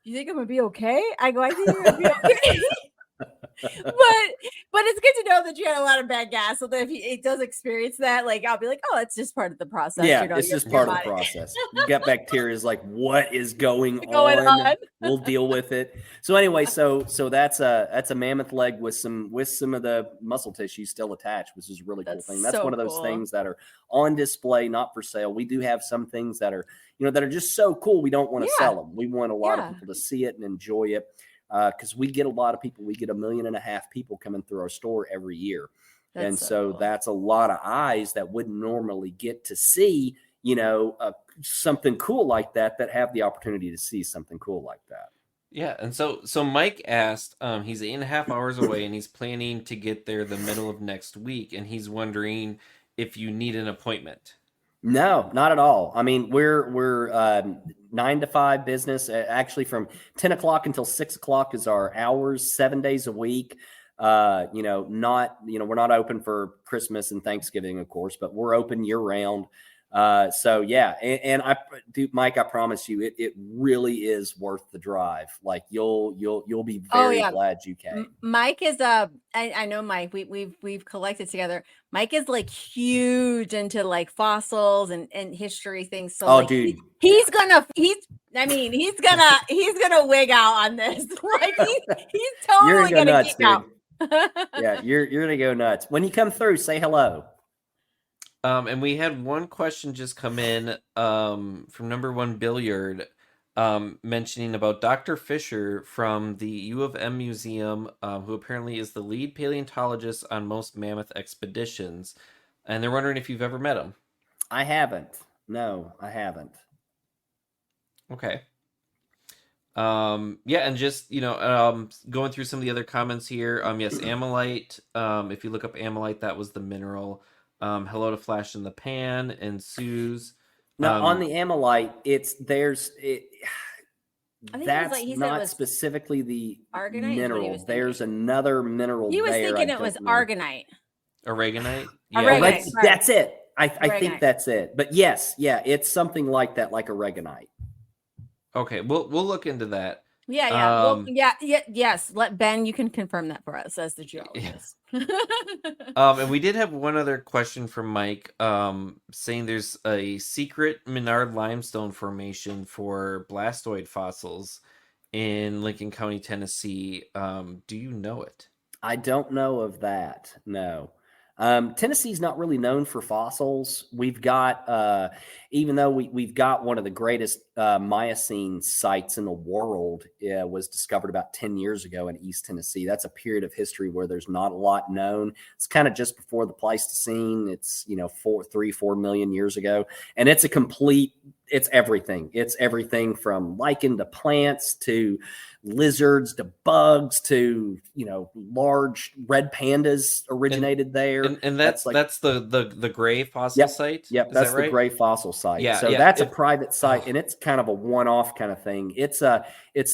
Speaker 1: "You think I'm gonna be okay?" I go, "I think you're gonna be okay." but it's good to know that you had a lot of bad gas, so that if he does experience that, like I'll be like, "Oh, it's just part of the process."
Speaker 3: Yeah, it's just part of the process. Gut bacteria is like, what is going on? We'll deal with it. So anyway, so that's a mammoth leg with some of the muscle tissue still attached, which is a really cool thing. That's one of those things that are on display, not for sale. We do have some things that are that are just so cool. We don't want to sell them. We want a lot of people to see it and enjoy it. Because we get a lot of people. We get 1.5 million people coming through our store every year. That's cool. That's a lot of eyes that wouldn't normally get to see, something cool like that have the opportunity to see something cool like that.
Speaker 2: Yeah. And so Mike asked, he's 8.5 hours away and he's planning to get there the middle of next week. And he's wondering if you need an appointment.
Speaker 3: No, not at all. I mean, we're 9 to 5 business. Actually, from 10 o'clock until 6 o'clock is our hours, 7 days a week. We're not open for Christmas and Thanksgiving, of course, but we're open year round. So yeah, and Mike, I promise you, it really is worth the drive. Like you'll be very glad you came.
Speaker 1: Mike is I know Mike. We've collected together. Mike is like huge into like fossils and history things. So dude, he's gonna wig out on this. Like he's totally gonna
Speaker 3: nuts,
Speaker 1: geek out.
Speaker 3: Yeah, you're gonna go nuts. When you come through, say hello.
Speaker 2: And we had one question just come in from number 1 Billiard mentioning about Dr. Fisher from the U of M Museum, who apparently is the lead paleontologist on most mammoth expeditions. and they're wondering if you've ever met him.
Speaker 3: I haven't. No, I haven't.
Speaker 2: Okay. Yeah, and just, going through some of the other comments here. Yes, amylite. If you look up amylite, that was the mineral. Hello to Flash in the Pan and Sue's.
Speaker 3: Now on the amylite,
Speaker 1: I think
Speaker 3: that's
Speaker 1: he said it
Speaker 3: not
Speaker 1: was
Speaker 3: specifically the
Speaker 1: argonite is what he
Speaker 3: mineral.
Speaker 1: was
Speaker 3: There's
Speaker 1: thinking.
Speaker 3: another mineral.
Speaker 1: He was
Speaker 3: there.
Speaker 1: thinking it was argonite.
Speaker 2: Aragonite?
Speaker 1: Aragonite.
Speaker 3: Oh, that's it. I
Speaker 1: Aragonite.
Speaker 3: think that's it. But yes, it's something like that, like aragonite.
Speaker 2: Okay, we'll look into that.
Speaker 1: Yeah. Yes. Let Ben. You can confirm that for us as the geologist.
Speaker 2: And we did have one other question from Mike, saying there's a secret Menard limestone formation for blastoid fossils in Lincoln County, Tennessee. Do you know it?
Speaker 3: I don't know of that. No. Tennessee's not really known for fossils. We've got, even though we've got one of the greatest Miocene sites in the world, was discovered about 10 years ago in East Tennessee. That's a period of history where there's not a lot known. It's kind of just before the Pleistocene. It's 4 million years ago, and it's it's everything. It's everything from lichen to plants to lizards to bugs to large red pandas originated there,
Speaker 2: and that's the gray fossil site.
Speaker 3: Yep, that's the gray fossil site.
Speaker 2: Yeah,
Speaker 3: so that's a private site, and it's kind of a one-off kind of thing. It's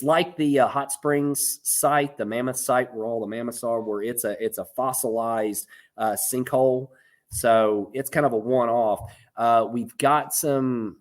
Speaker 3: like the hot springs site, the mammoth site where all the mammoths are, where it's a fossilized sinkhole. So it's kind of a one-off. We've got some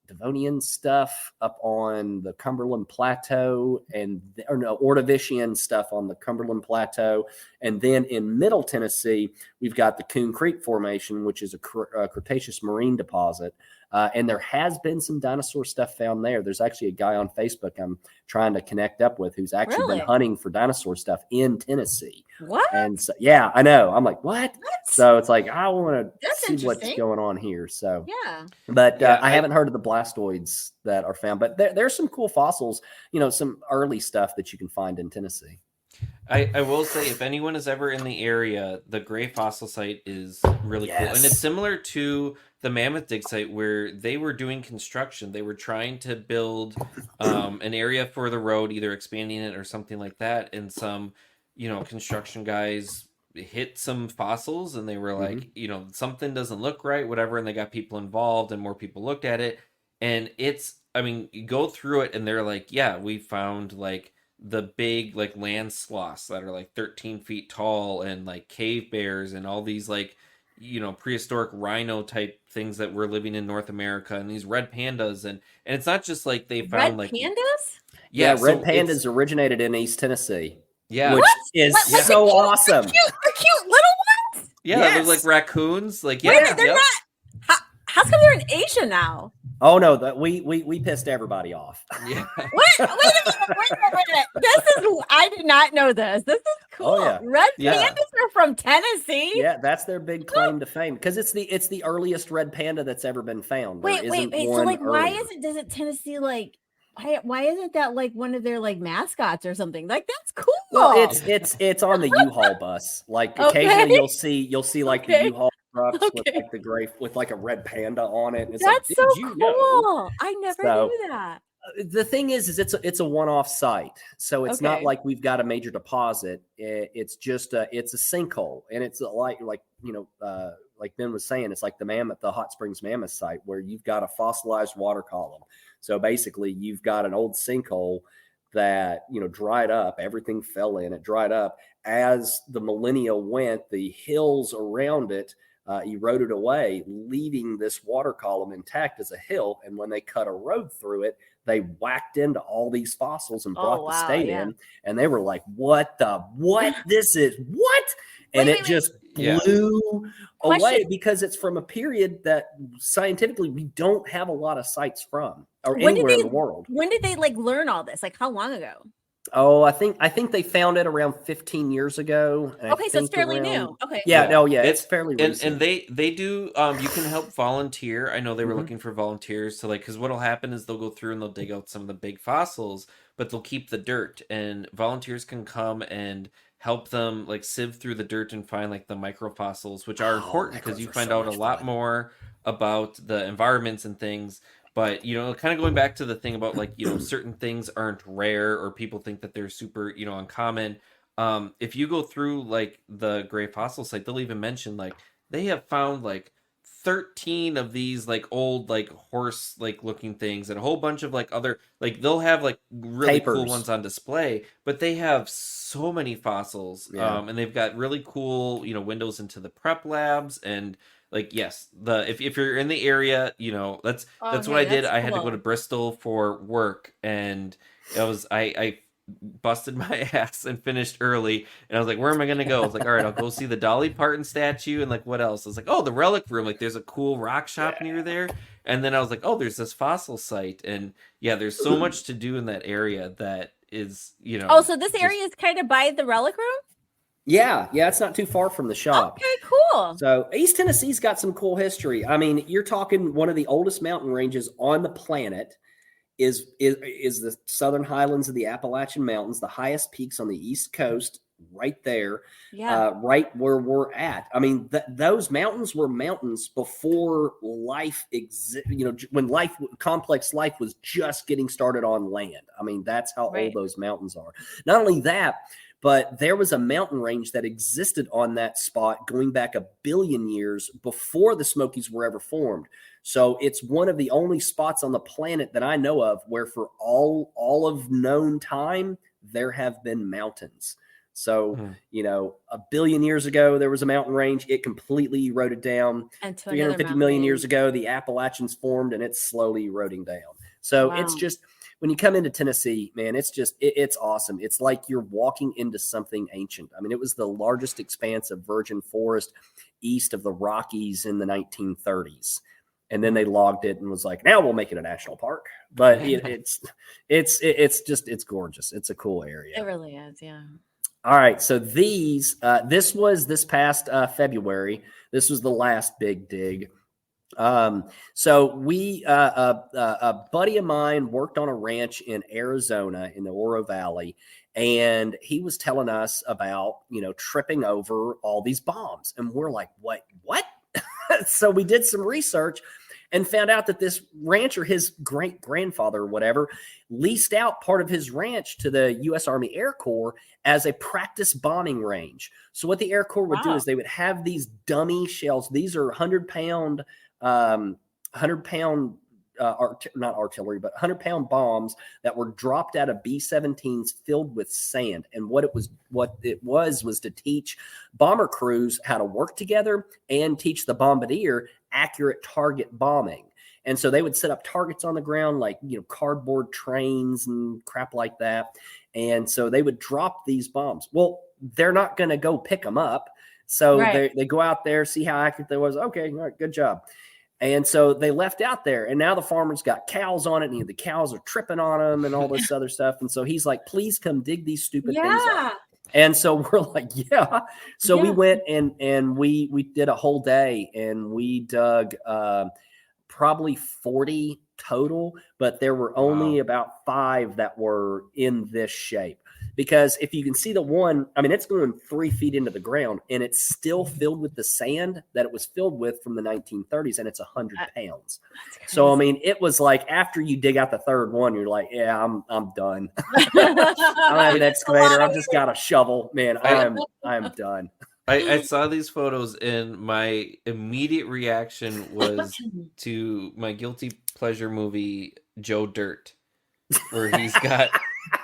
Speaker 3: Devonian stuff up on the Cumberland Plateau, Ordovician stuff on the Cumberland Plateau. And then in Middle Tennessee, we've got the Coon Creek Formation, which is a Cretaceous marine deposit. And there has been some dinosaur stuff found there. There's actually a guy on Facebook I'm trying to connect up with who's actually been hunting for dinosaur stuff in Tennessee.
Speaker 1: What?
Speaker 3: And so, yeah, I know. I'm like, what? So it's like, I want to see what's going on here. So,
Speaker 1: yeah.
Speaker 3: But I haven't heard of the blastoids that are found. But there's some cool fossils, some early stuff that you can find in Tennessee.
Speaker 2: I will say, if anyone is ever in the area, the Gray Fossil Site is really cool. And it's similar to the Mammoth Dig Site, where they were doing construction. They were trying to build an area for the road, either expanding it or something like that. And some, construction guys hit some fossils, and they were like, something doesn't look right, whatever. And they got people involved, and more people looked at it. And you go through it, and they're like, yeah, we found the big land sloths that are 13 feet tall, and cave bears, and all these prehistoric rhino type things that were living in North America, and these red pandas, and it's not just they found
Speaker 1: red pandas.
Speaker 3: Yeah, red pandas originated in East Tennessee.
Speaker 2: Yeah,
Speaker 3: which is so awesome.
Speaker 1: They're cute little ones.
Speaker 2: Yeah, they're like raccoons. Wait,
Speaker 1: they're not. How come they're in Asia now?
Speaker 3: Oh no, that we pissed everybody off.
Speaker 2: Yeah.
Speaker 1: Wait a minute. I did not know this. This is cool.
Speaker 3: Oh, yeah.
Speaker 1: Red pandas are from Tennessee.
Speaker 3: Yeah, that's their big claim to fame, because it's the earliest red panda that's ever been found.
Speaker 1: Wait. So why doesn't Tennessee why isn't that one of their mascots or something? That's cool.
Speaker 3: Well, it's on the U-Haul bus. Occasionally you'll see the U-Haul trucks with the gray with a red panda on it. It's
Speaker 1: that's so cool.
Speaker 3: Know?
Speaker 1: I never knew that.
Speaker 3: The thing is it's a one-off site, so it's not like we've got a major deposit. It's just it's a sinkhole, and it's like Ben was saying, it's like the Hot Springs Mammoth site, where you've got a fossilized water column. So basically, you've got an old sinkhole that dried up. Everything fell in. It dried up as the millennia went. The hills around it eroded away, leaving this water column intact as a hill. And when they cut a road through it, they whacked into all these fossils and brought the state in. And they were like, what? This is what? And it just blew away, because it's from a period that scientifically we don't have a lot of sites from, or anywhere in the world.
Speaker 1: When did they learn all this? How long ago?
Speaker 3: Oh, I think they found it around 15 years ago.
Speaker 1: Okay, so it's fairly new. Okay.
Speaker 3: Yeah, it's fairly recent.
Speaker 2: And they do, you can help volunteer. I know they were looking for volunteers to because what'll happen is they'll go through and they'll dig out some of the big fossils, but they'll keep the dirt, and volunteers can come and help them like sieve through the dirt and find like the microfossils, which are important because
Speaker 3: Micros
Speaker 2: you
Speaker 3: are
Speaker 2: find
Speaker 3: so
Speaker 2: out a
Speaker 3: much
Speaker 2: lot
Speaker 3: fun.
Speaker 2: more about the environments and things. But kind of going back to the thing about like certain things aren't rare or people think that they're super uncommon. If you go through like the Gray Fossil site, they'll even mention like they have found like 13 of these like old like horse like looking things and a whole bunch of like other like they'll have like really cool
Speaker 3: Papers.
Speaker 2: ones on display, but they have so many fossils.
Speaker 3: Yeah.
Speaker 2: And they've got really cool windows into the prep labs. And like yes, the if you're in the area, that's what
Speaker 1: Okay,
Speaker 2: I did.
Speaker 1: that's
Speaker 2: I had to go to
Speaker 1: cool.
Speaker 2: Bristol for work, and I busted my ass and finished early. And I was like, where am I gonna go? I was like, all right, I'll go see the Dolly Parton statue and like what else? I was like, oh, the relic room. Like there's a cool rock shop near there. And then I was like, oh, there's this fossil site. And yeah, there's so much to do in that area that is,
Speaker 1: Oh, so this
Speaker 2: just
Speaker 1: area is kind of by the relic room?
Speaker 3: Yeah, it's not too far from the shop.
Speaker 1: Okay, cool.
Speaker 3: So East Tennessee's got some cool history. I mean, you're talking one of the oldest mountain ranges on the planet is the Southern Highlands of the Appalachian Mountains, the highest peaks on the East Coast, right there,
Speaker 1: Yeah.
Speaker 3: right where we're at. I mean, those mountains were mountains before life when complex life was just getting started on land. I mean, that's how old
Speaker 1: Right.
Speaker 3: those mountains are. Not only that, but there was a mountain range that existed on that spot going back 1 billion years before the Smokies were ever formed. So it's one of the only spots on the planet that I know of where for all of known time, there have been mountains. So, 1 billion years ago, there was a mountain range. It completely eroded down.
Speaker 1: And to another
Speaker 3: 350 million
Speaker 1: mountain.
Speaker 3: years ago, the Appalachians formed and it's slowly eroding down. So it's
Speaker 1: Wow.
Speaker 3: just, when you come into Tennessee, man, it's just, it's awesome. It's like you're walking into something ancient. I mean, it was the largest expanse of virgin forest east of the Rockies in the 1930s. And then they logged it and was like, now we'll make it a national park. But it's gorgeous. It's a cool area.
Speaker 1: It really is, yeah.
Speaker 3: All right. So this was this past February. This was the last big dig. So we, a buddy of mine worked on a ranch in Arizona in the Oro Valley, and he was telling us about, tripping over all these bombs. And we're like, what? So we did some research and found out that this rancher, his great grandfather or whatever, leased out part of his ranch to the U.S. Army Air Corps as a practice bombing range. So what the Air Corps would do is they would have these dummy shells. These are 100-pound, not artillery, but 100-pound bombs that were dropped out of B-17s filled with sand. And what it was to teach bomber crews how to work together and teach the bombardier accurate target bombing. And so they would set up targets on the ground, like, cardboard trains and crap like that. And so they would drop these bombs. Well, they're not going to go pick them up. So they go out there, see how accurate they was. Okay, all right, good job. And so they left out there, and now the farmer's got cows on it, and the cows are tripping on them and all this other stuff. And so he's like, please come dig these stupid things up. And so we're like, yeah. So we went and we did a whole day, and we dug probably 40 total, but there were only about 5 that were in this shape. Because if you can see the one, I mean, it's going 3 feet into the ground, and it's still filled with the sand that it was filled with from the 1930s, and it's 100 pounds. So, I mean, it was like after you dig out the third one, you're like, yeah, I'm done. I don't have an excavator. I've just got a shovel. Man, I'm done.
Speaker 2: I saw these photos, and my immediate reaction was to my guilty pleasure movie, Joe Dirt, where he's got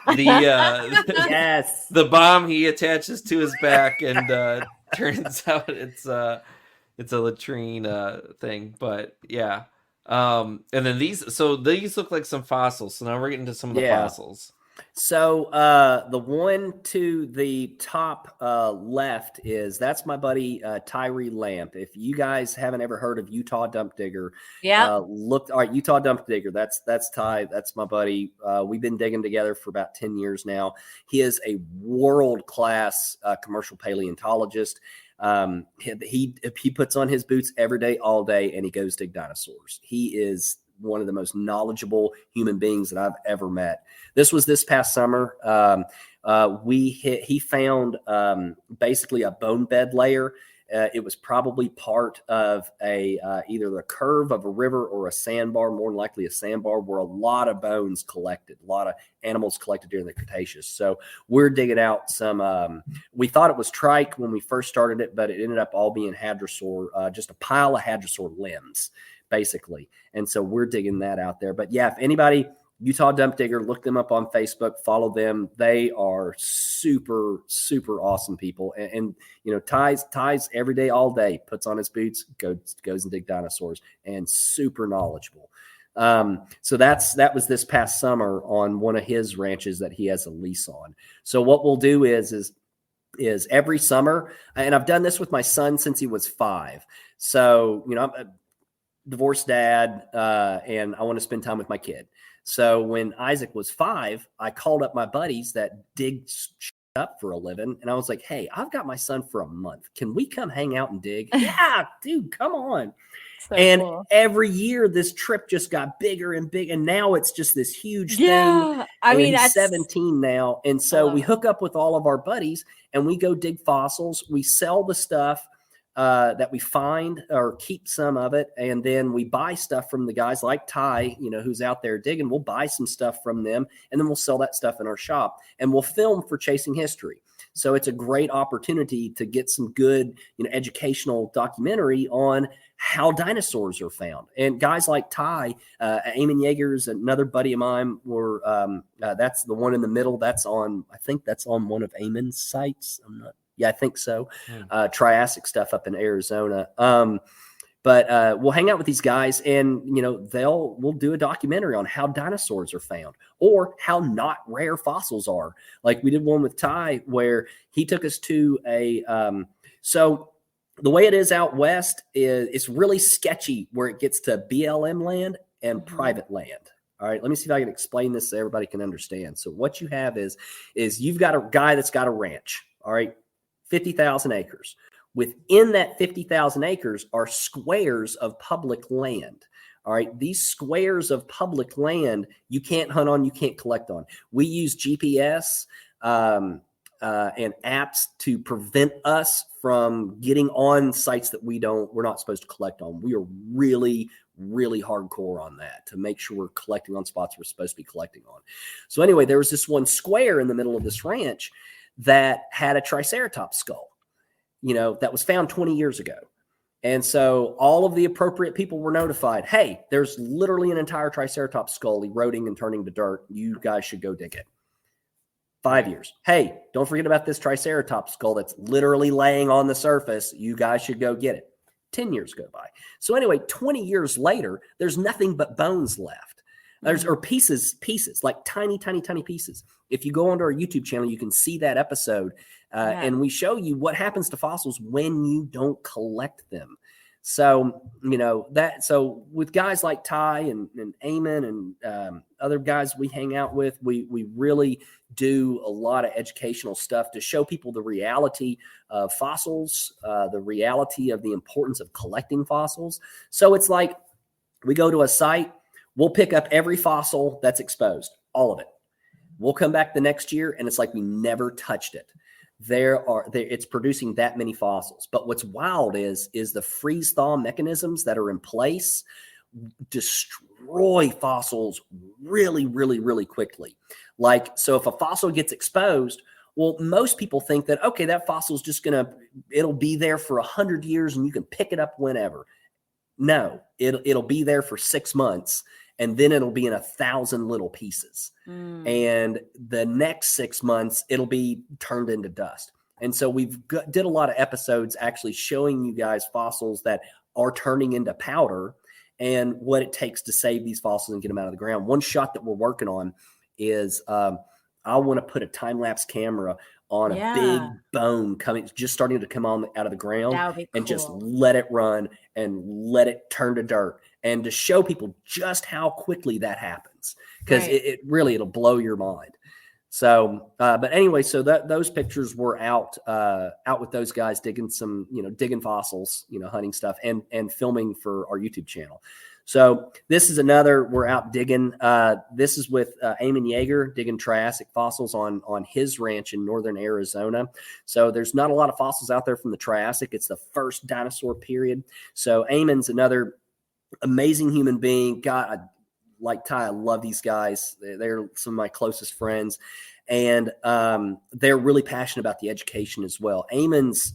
Speaker 2: the bomb he attaches to his back, and turns out it's a latrine thing. But yeah, and then these look like some fossils. So now we're getting to some of the fossils.
Speaker 3: So the one to the top left that's my buddy Tyree Lamp. If you guys haven't ever heard of Utah Dump Digger, all right, Utah Dump Digger. That's Ty. That's my buddy. We've been digging together for about 10 years now. He is a world-class commercial paleontologist. He puts on his boots every day, all day, and he goes dig dinosaurs. He is one of the most knowledgeable human beings that I've ever met. This was this past summer. He found basically a bone bed layer. It was probably part of either the curve of a river or a sandbar, more than likely a sandbar, where a lot of bones collected, a lot of animals collected during the Cretaceous. So we're digging out some, we thought it was trike when we first started it, but it ended up all being hadrosaur, just a pile of hadrosaur limbs, basically. And so we're digging that out there. But yeah, if anybody, Utah Dump Digger, look them up on Facebook, follow them. They are super, super awesome people. And you know, Ty's every day, all day, puts on his boots, goes and dig dinosaurs, and super knowledgeable. So that was this past summer on one of his ranches that he has a lease on. So what we'll do is every summer, and I've done this with my son since he was 5. So, you know, I'm a divorced dad, and I want to spend time with my kid. So when Isaac was 5, I called up my buddies that dig up for a living. And I was like, hey, I've got my son for a month. Can we come hang out and dig? Yeah, dude, come on. So cool. Every year this trip just got bigger and big. And now it's just this huge thing. I mean, he's 17 now. And so we hook up with all of our buddies and we go dig fossils. We sell the stuff that we find, or keep some of it, and then we buy stuff from the guys like Ty, you know, who's out there digging. We'll buy some stuff from them, and then we'll sell that stuff in our shop, and we'll film for Chasing History. So it's a great opportunity to get some good, you know, educational documentary on how dinosaurs are found. And guys like Ty, Eamon Yeager's another buddy of mine, were that's the one in the middle. That's on, I think that's on one of Eamon's sites. Yeah, I think so. Triassic stuff up in Arizona. But we'll hang out with these guys, and you know, we'll do a documentary on how dinosaurs are found or how not rare fossils are. Like we did one with Ty where he took us to so the way it is out west is it's really sketchy where it gets to BLM land and private land. All right, let me see if I can explain this so everybody can understand. So what you have is you've got a guy that's got a ranch. All right. 50,000 acres. Within that 50,000 acres are squares of public land. All right. These squares of public land, you can't hunt on, you can't collect on. We use GPS and apps to prevent us from getting on sites that we're not supposed to collect on. We are really, really hardcore on that to make sure we're collecting on spots we're supposed to be collecting on. So anyway, there was this one square in the middle of this ranch that had a Triceratops skull, you know, that was found 20 years ago. And so all of the appropriate people were notified, hey, there's literally an entire Triceratops skull eroding and turning to dirt. You guys should go dig it. 5 years. Hey, don't forget about this Triceratops skull that's literally laying on the surface. You guys should go get it. 10 years go by. So anyway, 20 years later, there's nothing but bones left. Or pieces, like tiny, tiny, tiny pieces. If you go onto our YouTube channel, you can see that episode, and we show you what happens to fossils when you don't collect them. So, you know, so with guys like Ty and Eamon and other guys we hang out with, we really do a lot of educational stuff to show people the reality of fossils, the reality of the importance of collecting fossils. So it's like we go to a site, we'll pick up every fossil that's exposed, all of it. We'll come back the next year, and it's like we never touched it. It's producing that many fossils. But what's wild is the freeze thaw mechanisms that are in place destroy fossils really, really, really quickly. Like, so if a fossil gets exposed, well, most people think that, okay, that fossil is just it'll be there for 100 years and you can pick it up whenever. No, it'll be there for 6 months. And then it'll be in 1,000 little pieces. And the next 6 months, it'll be turned into dust. And so did a lot of episodes actually showing you guys fossils that are turning into powder and what it takes to save these fossils and get them out of the ground. One shot that we're working on is I want to put a time-lapse camera on a big bone just starting to come on out of the ground. That would be cool. And just let it run and let it turn to dirt, and to show people just how quickly that happens, because it'll blow your mind. So, but anyway, so those pictures were out with those guys digging fossils, hunting stuff and filming for our YouTube channel. So this is another, we're out digging. This is with Eamon Yeager, digging Triassic fossils on his ranch in northern Arizona. So there's not a lot of fossils out there from the Triassic. It's the first dinosaur period. So Eamon's another amazing human being. God, like Ty, I love these guys. They're some of my closest friends. And they're really passionate about the education as well. Eamon's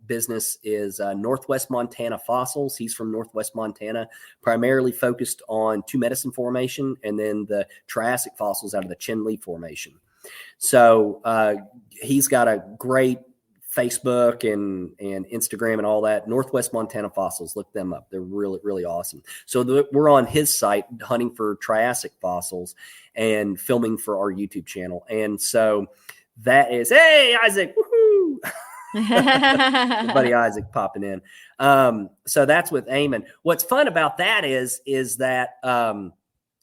Speaker 3: business is Northwest Montana Fossils. He's from Northwest Montana, primarily focused on Two Medicine Formation and then the Triassic fossils out of the Chinle Formation. So he's got a great Facebook and Instagram and all that. Northwest Montana Fossils, look them up. They're really, really awesome. So we're on his site hunting for Triassic fossils and filming for our YouTube channel. And so that is, hey, Isaac, woohoo! Buddy Isaac popping in. So that's with Eamon. What's fun about that is that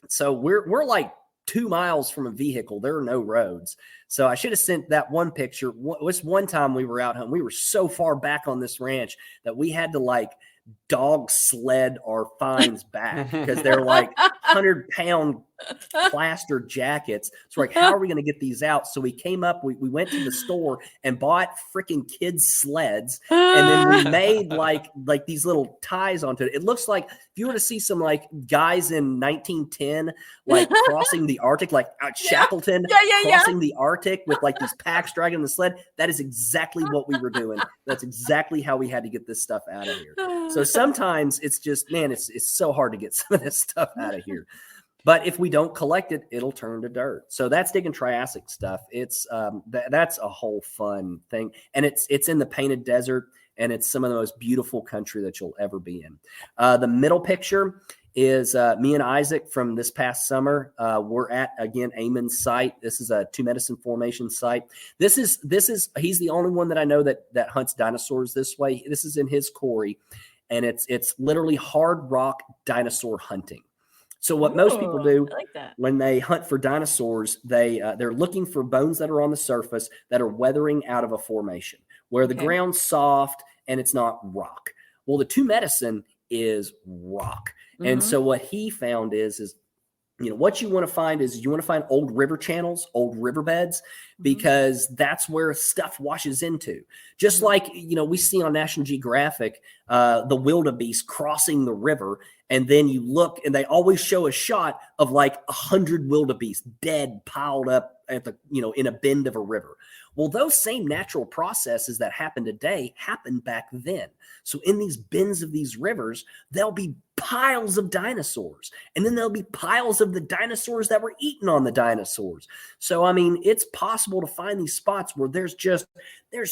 Speaker 3: so we're like 2 miles from a vehicle. There are no roads. So I should have sent that one picture. One time we were out hunting. We were so far back on this ranch that we had to like dog sled our finds back because they're like 100-pound plaster jackets. So like, how are we going to get these out? So we came up, we went to the store and bought freaking kids sleds. And then we made like these little ties onto it. It looks like if you were to see some like guys in 1910, like crossing the Arctic, like out Shackleton crossing the Arctic with like these packs dragging the sled. That is exactly what we were doing. That's exactly how we had to get this stuff out of here. So sometimes it's just, man, it's so hard to get some of this stuff out of here. But if we don't collect it, it'll turn to dirt. So that's digging Triassic stuff. It's that's a whole fun thing. And it's in the Painted Desert, and it's some of the most beautiful country that you'll ever be in. The middle picture is me and Isaac from this past summer. We're at, again, Eamon's site. This is a Two Medicine Formation site. This is he's the only one that I know that hunts dinosaurs this way. This is in his quarry, and it's literally hard rock dinosaur hunting. So what most people do when they hunt for dinosaurs, they're looking for bones that are on the surface that are weathering out of a formation where the ground's soft and it's not rock. Well, the Two Medicine is rock. Mm-hmm. And so what he found is what you want to find is you want to find old river channels, old riverbeds, because that's where stuff washes into. Just like, we see on National Geographic, the wildebeest crossing the river. And then you look and they always show a shot of like 100 wildebeest dead piled up at the, in a bend of a river. Well, those same natural processes that happen today happened back then. So in these bends of these rivers, there'll be piles of dinosaurs. And then there'll be piles of the dinosaurs that were eaten on the dinosaurs. So, I mean, it's possible to find these spots where there's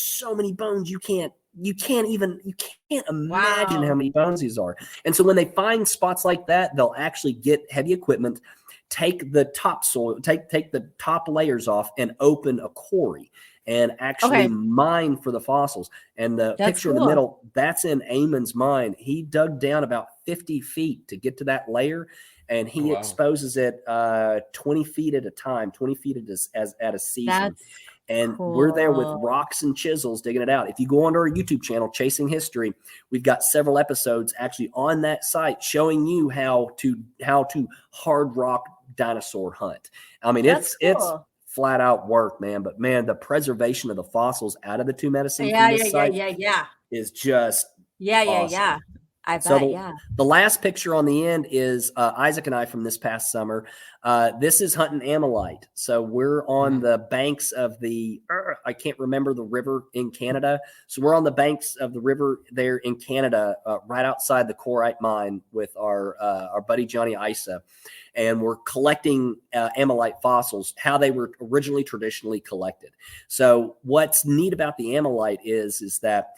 Speaker 3: so many bones you can't imagine how many bones these are. And so when they find spots like that, they'll actually get heavy equipment, take the topsoil, take the top layers off and open a quarry and actually mine for the fossils. And the picture in the middle, that's in Eamon's mine. He dug down about 50 feet to get to that layer, and he exposes it 20 feet at a time, 20 feet at a season. And we're there with rocks and chisels digging it out. If you go onto our YouTube channel, Chasing History, we've got several episodes actually on that site showing you how to hard rock dinosaur hunt. I mean, it's flat out work, man. But man, the preservation of the fossils out of the Two Medicine is just awesome.
Speaker 1: I bet,
Speaker 3: The last picture on the end is Isaac and I from this past summer. This is hunting ammonite. So we're on the banks of the, I can't remember the river in Canada. So we're on the banks of the river there in Canada, right outside the Corite mine with our buddy Johnny Isa. And we're collecting ammonite fossils, how they were originally traditionally collected. So what's neat about the ammonite is that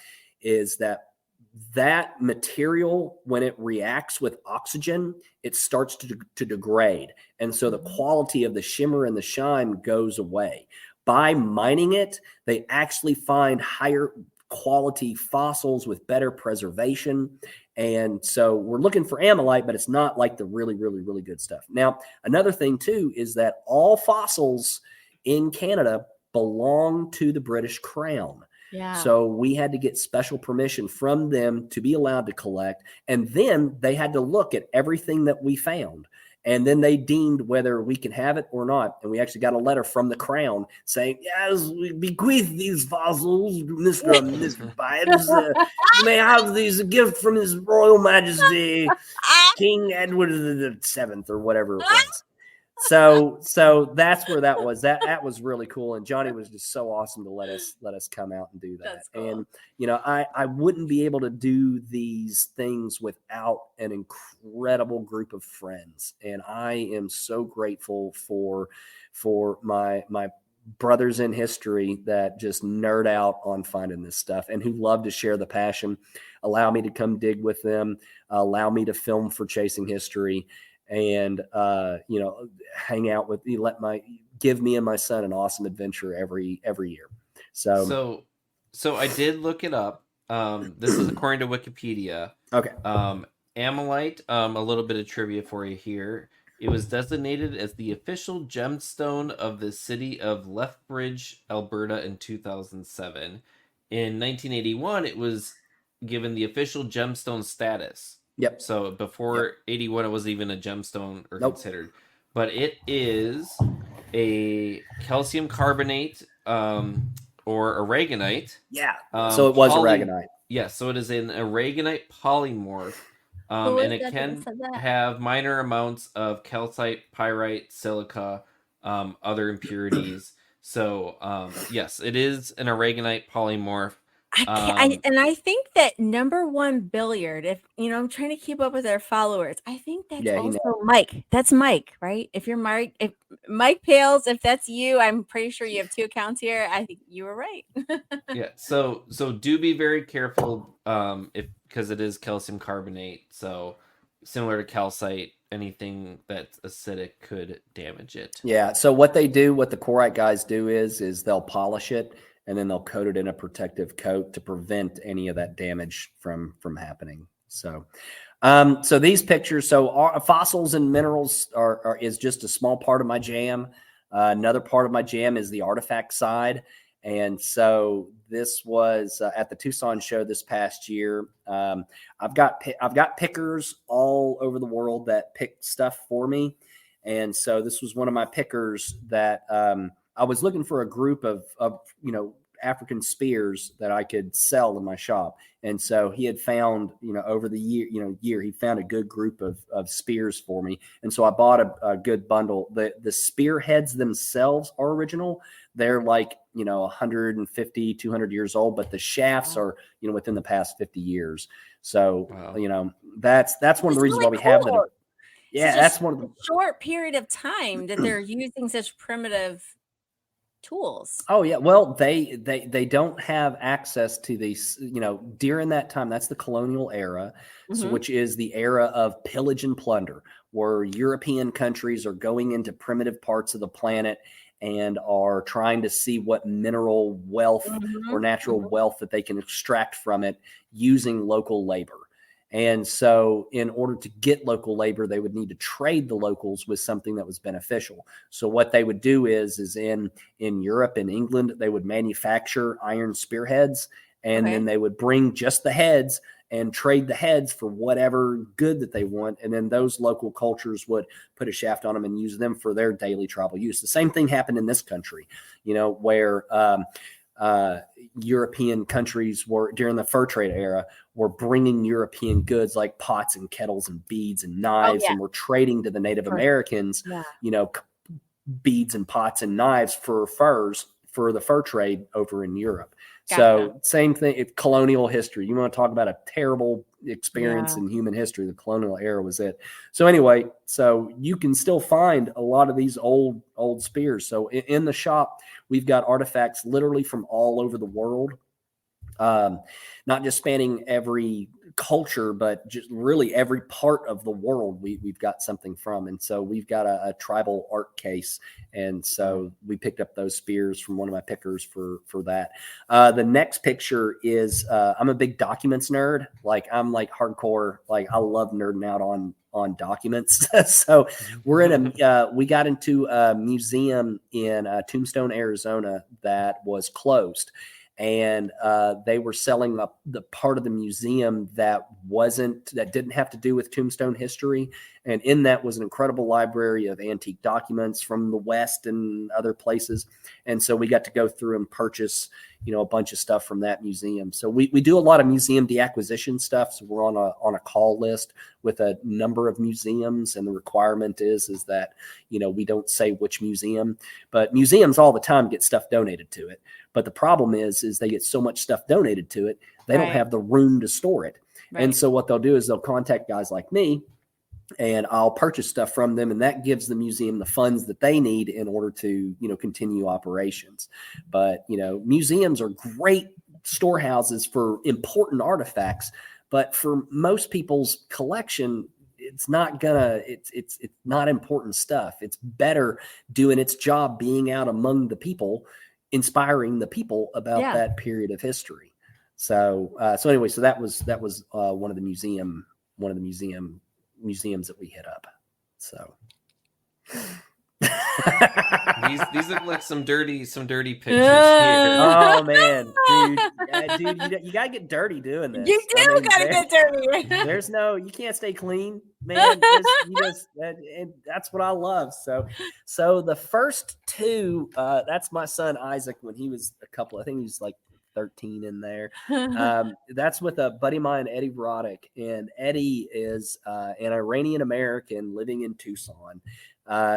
Speaker 3: material, when it reacts with oxygen, it starts to degrade. And so the quality of the shimmer and the shine goes away. By mining it, they actually find higher quality fossils with better preservation. And so we're looking for ammonite, but it's not like the really, really, really good stuff. Now, another thing too is that all fossils in Canada belong to the British Crown.
Speaker 1: Yeah.
Speaker 3: So we had to get special permission from them to be allowed to collect. And then they had to look at everything that we found. And then they deemed whether we can have it or not. And we actually got a letter from the Crown saying, yes, we bequeath these fossils, Mr. and Mrs. Bibbs. You may have these, a gift from His Royal Majesty, King Edward the Seventh, or whatever it was. So that's where that was. That was really cool. And Johnny was just so awesome to let us come out and do that.
Speaker 1: That's cool.
Speaker 3: And I wouldn't be able to do these things without an incredible group of friends. And I am so grateful for my brothers in history that just nerd out on finding this stuff and who love to share the passion, allow me to come dig with them, allow me to film for Chasing History, and hang out with give me and my son an awesome adventure every year. So
Speaker 2: I did look it up. This is according to Wikipedia.
Speaker 3: Okay.
Speaker 2: Ammolite, a little bit of trivia for you here. It was designated as the official gemstone of the city of Lethbridge, Alberta in 2007. In 1981, it was given the official gemstone status.
Speaker 3: Yep.
Speaker 2: So before 81, it wasn't even a gemstone or considered. But it is a calcium carbonate or aragonite.
Speaker 3: Yeah. So it was aragonite.
Speaker 2: Yes. So it is an aragonite polymorph. And it can have minor amounts of calcite, pyrite, silica, other impurities. So yes, it is an aragonite polymorph.
Speaker 1: I think that number one billiard, if I'm trying to keep up with our followers, I think that's also Mike. That's Mike, right? If you're Mike, if Mike Pales, if that's you, I'm pretty sure you have 2 accounts here. I think you were right.
Speaker 2: Yeah. So do be very careful, because it is calcium carbonate. So similar to calcite, anything that's acidic could damage it.
Speaker 3: Yeah. So what the Corite guys do is they'll polish it, and then they'll coat it in a protective coat to prevent any of that damage from happening. So these pictures, fossils and minerals is just a small part of my jam. Another part of my jam is the artifact side. And so this was at the Tucson show this past year. I've got pickers all over the world that pick stuff for me. And so this was one of my pickers that I was looking for a group of African spears that I could sell in my shop. And so he had found, over the year, he found a good group of spears for me. And so I bought a good bundle. The spearheads themselves are original. They're like, 150, 200 years old, but the shafts are, within the past 50 years. So,
Speaker 2: wow.
Speaker 3: That's one of the reasons why we have them. Yeah, that's one of the
Speaker 1: short period of time that they're using such primitive tools.
Speaker 3: Oh yeah, well they don't have access to these, during that time. That's the colonial era, so which is the era of pillage and plunder, where European countries are going into primitive parts of the planet and are trying to see what mineral wealth or natural wealth that they can extract from it using local labor. And so in order to get local labor, they would need to trade the locals with something that was beneficial. So what they would do is in Europe and England, they would manufacture iron spearheads, and then they would bring just the heads and trade the heads for whatever good that they want. And then those local cultures would put a shaft on them and use them for their daily tribal use. The same thing happened in this country, where European countries were, during the fur trade era, were bringing European goods like pots and kettles and beads and knives, and were trading to the Native Americans, beads and pots and knives for furs for the fur trade over in Europe. Gotcha. So same thing. It's colonial history. You want to talk about a terrible experience in human history? The colonial era was it. So anyway, so you can still find a lot of these old spears. So in the shop, we've got artifacts literally from all over the world, not just spanning every culture, but just really every part of the world we've got something from. And so we've got a tribal art case. And so we picked up those spears from one of my pickers for that. The next picture is, I'm a big documents nerd. Like I'm like hardcore, like I love nerding out on documents. So we're in we got into a museum in Tombstone, Arizona that was closed. and they were selling up the part of the museum that didn't have to do with tombstone history. And in that was an incredible library of antique documents from the West and other places. And so we got to go through and purchase, a bunch of stuff from that museum. So we do a lot of museum deacquisition stuff. So we're on a call list with a number of museums, and the requirement is that, we don't say which museum, but museums all the time get stuff donated to it. But the problem is they get so much stuff donated to it, they don't have the room to store it. Right. And so what they'll do is they'll contact guys like me, and I'll purchase stuff from them, and that gives the museum the funds that they need in order to, continue operations. But, museums are great storehouses for important artifacts, but for most people's collection, it's not important stuff. It's better doing its job, being out among the people, inspiring the people about that period of history. So anyway, so that was one of the museums that we hit up. So
Speaker 2: these look like some dirty pictures here.
Speaker 3: Oh man, dude, you gotta get dirty doing this.
Speaker 1: You do gotta get dirty.
Speaker 3: There's you can't stay clean, man. And that's what I love. So the first two, that's my son Isaac when he was I think he was like 13 in there. That's with a buddy of mine, Eddie Roddick. And Eddie is an Iranian American living in Tucson.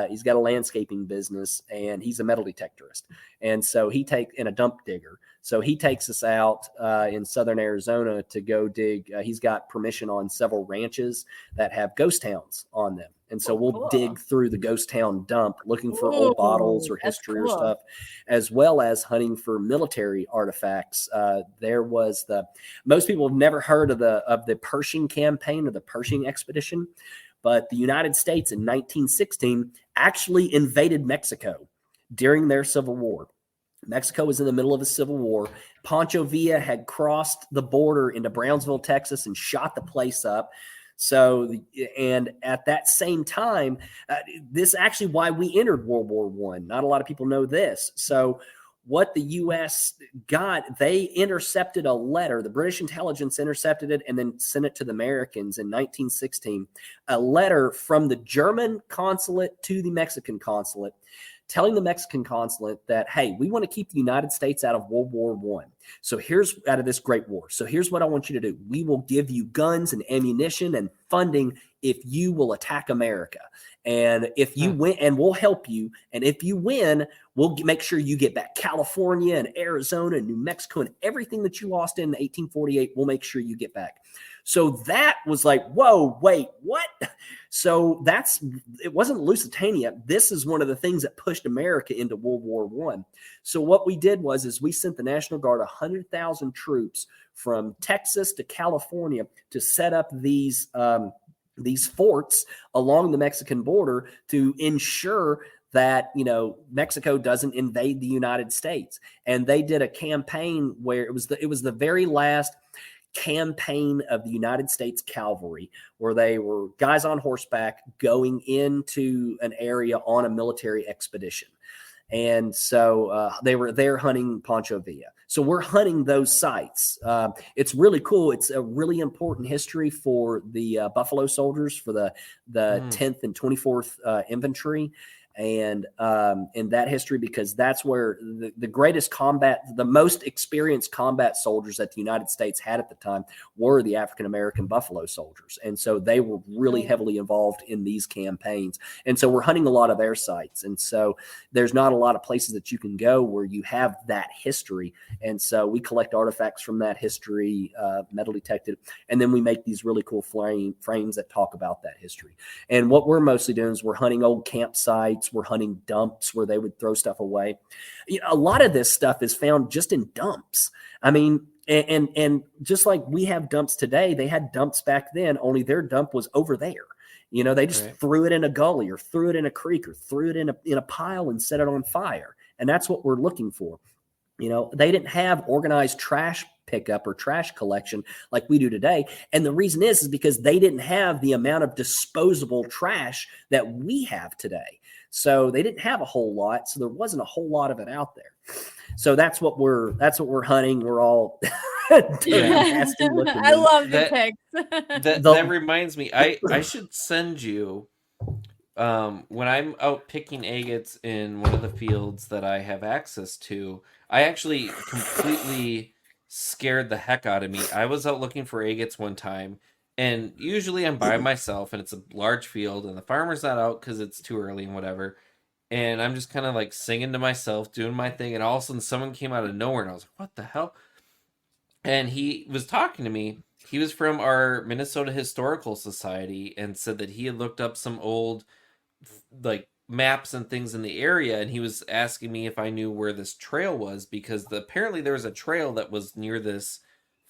Speaker 3: He's got a landscaping business, and he's a metal detectorist. And so and a dump digger. So he takes us out in southern Arizona to go dig. He's got permission on several ranches that have ghost towns on them. And so we'll dig through the ghost town dump looking for old bottles or history or stuff, as well as hunting for military artifacts. There was most people have never heard of the Pershing campaign or the Pershing expedition, but the United States in 1916 actually invaded Mexico during their Civil War. Mexico was in the middle of a civil war. Pancho Villa had crossed the border into Brownsville, Texas, and shot the place up. So, and at that same time, this is actually why we entered World War I. Not a lot of people know this. So what the U.S. got, they intercepted a letter. The British intelligence intercepted it and then sent it to the Americans in 1916, a letter from the German consulate to the Mexican consulate, telling the Mexican consulate that, hey, we want to keep the United States out of World War I. So out of this great war. So here's what I want you to do. We will give you guns and ammunition and funding if you will attack America. And if you win, and we'll help you. And if you win, we'll make sure you get back California and Arizona and New Mexico and everything that you lost in 1848. We'll make sure you get back. So that was like, whoa, wait, what? So it wasn't Lusitania. This is one of the things that pushed America into World War I. So what we did was we sent the National Guard 100,000 troops from Texas to California to set up these forts along the Mexican border to ensure that, Mexico doesn't invade the United States. And they did a campaign where it was the very last campaign of the United States Cavalry, where they were guys on horseback going into an area on a military expedition. And so they were there hunting Pancho Villa. So we're hunting those sites. It's really cool. It's a really important history for the Buffalo Soldiers, for the 10th and 24th Infantry. And in that history, because that's where the greatest combat, the most experienced combat soldiers that the United States had at the time were the African-American Buffalo Soldiers. And so they were really heavily involved in these campaigns. And so we're hunting a lot of their sites. And so there's not a lot of places that you can go where you have that history. And so we collect artifacts from that history, metal detected, and then we make these really cool frames that talk about that history. And what we're mostly doing is we're hunting old campsites. We're hunting dumps where they would throw stuff away. A lot of this stuff is found just in dumps. I mean, and just like we have dumps today, they had dumps back then, only their dump was over there. They just threw it in a gully or threw it in a creek or threw it in a pile and set it on fire. And that's what we're looking for. They didn't have organized trash pickup or trash collection like we do today. And the reason is because they didn't have the amount of disposable trash that we have today. So they didn't have a whole lot. So there wasn't a whole lot of it out there. So that's what we're hunting. We're all dirty, nasty looking.
Speaker 1: I love the pics.
Speaker 2: That reminds me, I should send you when I'm out picking agates in one of the fields that I have access to. I actually completely scared the heck out of me. I was out looking for agates one time, and usually I'm by myself and it's a large field and the farmer's not out because it's too early and whatever. And I'm just kind of like singing to myself, doing my thing, and all of a sudden someone came out of nowhere and I was like, what the hell? And he was talking to me. He was from our Minnesota Historical Society and said that he had looked up some old like maps and things in the area, and he was asking me if I knew where this trail was, because apparently there was a trail that was near this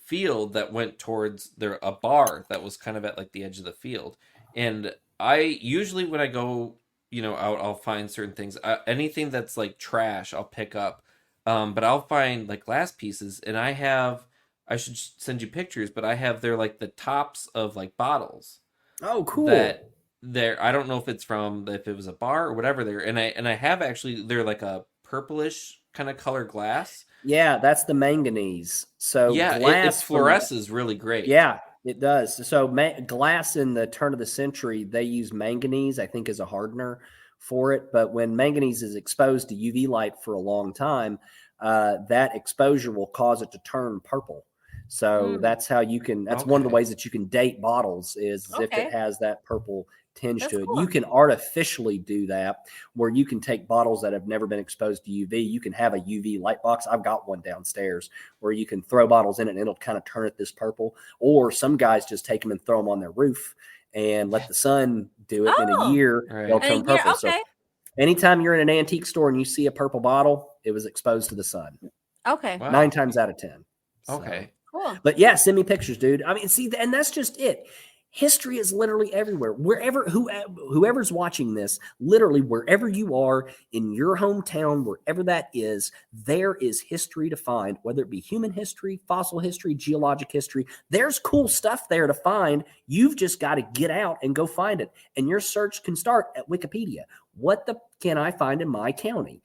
Speaker 2: field that went towards a bar that was kind of at like the edge of the field. And I usually, when I go out, I'll find certain things. Anything that's like trash I'll pick up, but I'll find like glass pieces, and I should send you pictures, but I have they're like the tops of like bottles.
Speaker 3: Oh, cool.
Speaker 2: That I don't know if it was a bar or whatever there. And I have actually, they're like a purplish kind of color glass.
Speaker 3: Yeah, that's the manganese. So
Speaker 2: yeah,
Speaker 3: glass
Speaker 2: it fluoresces really great.
Speaker 3: Yeah, it does. So glass in the turn of the century, they use manganese, I think, as a hardener for it. But when manganese is exposed to UV light for a long time, that exposure will cause it to turn purple. So that's how you can, that's one of the ways that you can date bottles is if it has that purple tinge to it. Cool. You can artificially do that where you can take bottles that have never been exposed to UV. You can have a UV light box. I've got one downstairs where you can throw bottles in it and it'll kind of turn it this purple. Or some guys just take them and throw them on their roof and let the sun do it. In a year, they'll turn purple. So anytime you're in an antique store and you see a purple bottle, it was exposed to the sun.
Speaker 1: Okay.
Speaker 2: Wow.
Speaker 3: 9 times out of 10.
Speaker 2: Okay.
Speaker 1: Cool.
Speaker 3: But yeah, send me pictures, dude. I mean, see, and that's just it. History is literally everywhere. Whoever's watching this, literally wherever you are in your hometown, wherever that is, there is history to find, whether it be human history, fossil history, geologic history. There's cool stuff there to find. You've just got to get out and go find it. And your search can start at Wikipedia. What can I find in my county?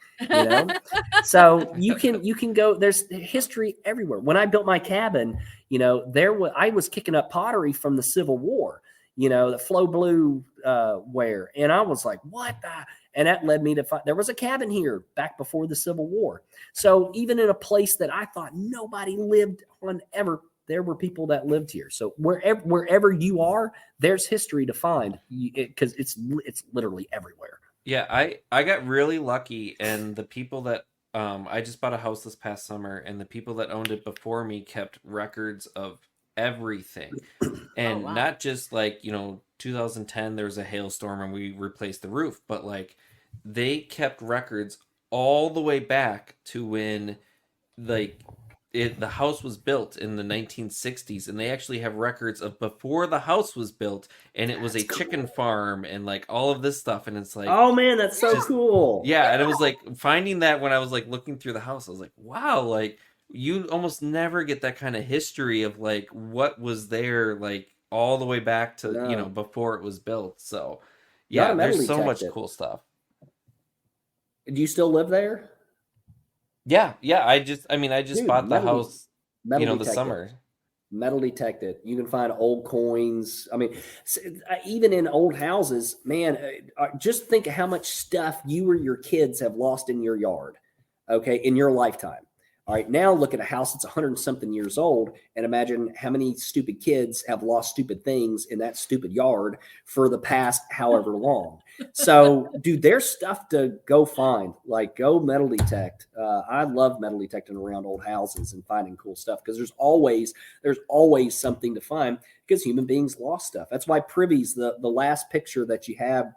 Speaker 3: So you can go, there's history everywhere. When I built my cabin, I was kicking up pottery from the Civil War, the Flow Blue ware. And I was like, what the? And that led me to find, there was a cabin here back before the Civil War. So even in a place that I thought nobody lived on ever, there were people that lived here. So wherever you are, there's history to find because it's literally everywhere.
Speaker 2: Yeah, I got really lucky, and the people that I just bought a house this past summer, and the people that owned it before me kept records of everything. And not just like, 2010 there was a hailstorm and we replaced the roof, but like they kept records all the way back to when like the house was built in the 1960s, and they actually have records of before the house was built, and it was a chicken farm and like all of this stuff. And it's like,
Speaker 3: oh man, that's so cool.
Speaker 2: Yeah. And it was like finding that when I was like looking through the house, I was like, wow, like you almost never get that kind of history of like what was there, like all the way back to, before it was built. So yeah, there's so much cool stuff.
Speaker 3: Do you still live there?
Speaker 2: Yeah. I just bought the house, the summer.
Speaker 3: Metal detected. You can find old coins. I mean, even in old houses, man, just think of how much stuff you or your kids have lost in your yard, in your lifetime. All right, now look at a house that's 100 and something years old and imagine how many stupid kids have lost stupid things in that stupid yard for the past however long. So, dude, there's stuff to go find. Like, go metal detect. I love metal detecting around old houses and finding cool stuff because there's always something to find because human beings lost stuff. That's why privies, the last picture that you have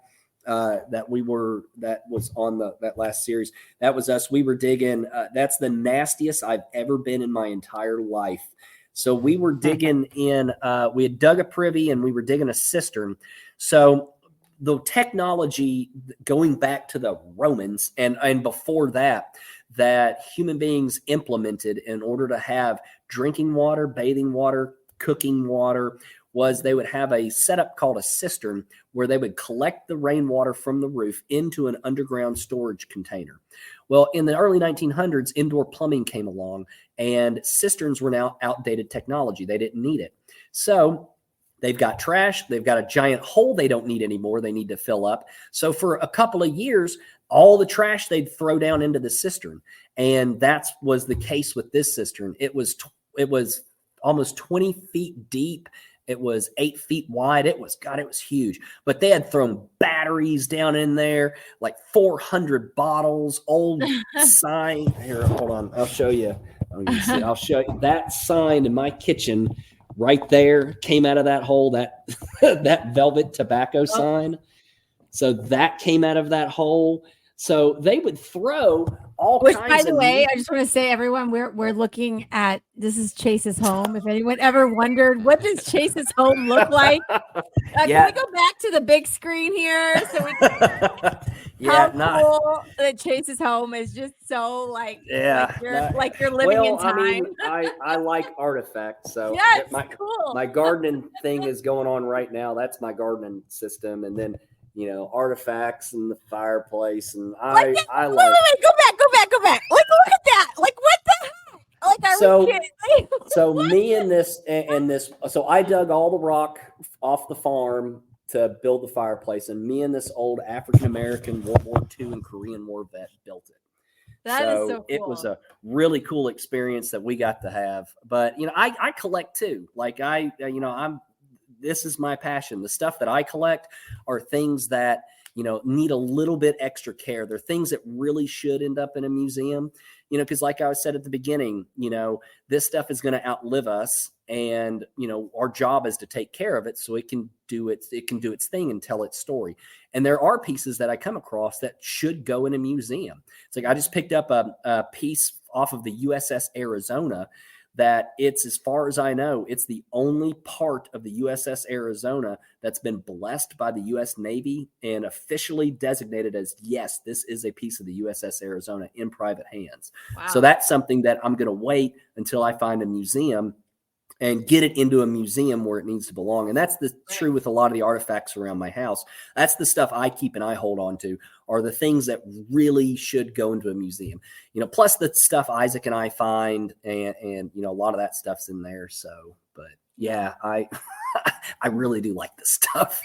Speaker 3: that was on that last series. That was us. We were digging. That's the nastiest I've ever been in my entire life. So we were digging in, we had dug a privy and we were digging a cistern. So the technology going back to the Romans and before that human beings implemented in order to have drinking water, bathing water, cooking water, was they would have a setup called a cistern where they would collect the rainwater from the roof into an underground storage container. Well, in the early 1900s, indoor plumbing came along, and cisterns were now outdated technology. They didn't need it. So they've got trash. They've got a giant hole they don't need anymore. They need to fill up. So for a couple of years, all the trash they'd throw down into the cistern. And that was the case with this cistern. It was almost 20 feet deep. It was 8 feet wide. It was huge. But they had thrown batteries down in there, like 400 bottles, old sign. Here, hold on. I'll show you. I'll show you that sign in my kitchen right there came out of that hole, that that velvet tobacco sign. So that came out of that hole. So they would throw all kinds of.
Speaker 4: By the way, I just want to say, everyone, we're looking at, this is Chase's home. If anyone ever wondered, what does Chase's home look like? Can we go back to the big screen here so we can? Cool that Chase's home is just so like you're living in time.
Speaker 3: I mean, I like artifacts, so
Speaker 4: yes, cool.
Speaker 3: My gardening thing is going on right now. That's my gardening system, and then artifacts and the fireplace, and I
Speaker 4: wait,
Speaker 3: like.
Speaker 4: Wait, go back. Like, look at that. Like, what the heck? Like, are we kidding?
Speaker 3: So me and this. So I dug all the rock off the farm to build the fireplace, and me and this old African American World War II and Korean War vet built it.
Speaker 4: That is so cool.
Speaker 3: It was a really cool experience that we got to have. But I collect too. Like this is my passion. The stuff that I collect are things that, need a little bit extra care. They're things that really should end up in a museum, because like I said at the beginning, this stuff is going to outlive us, and, our job is to take care of it so it can do its thing and tell its story. And there are pieces that I come across that should go in a museum. It's like, I just picked up a piece off of the USS Arizona that it's, as far as I know, it's the only part of the USS Arizona that's been blessed by the U.S. Navy and officially designated as, yes, this is a piece of the USS Arizona in private hands. Wow. So that's something that I'm going to wait until I find a museum and get it into a museum where it needs to belong. And that's true with a lot of the artifacts around my house. That's the stuff I keep and I hold on to, are the things that really should go into a museum. Plus the stuff Isaac and I find, and a lot of that stuff's in there. So, but yeah, I really do like this stuff.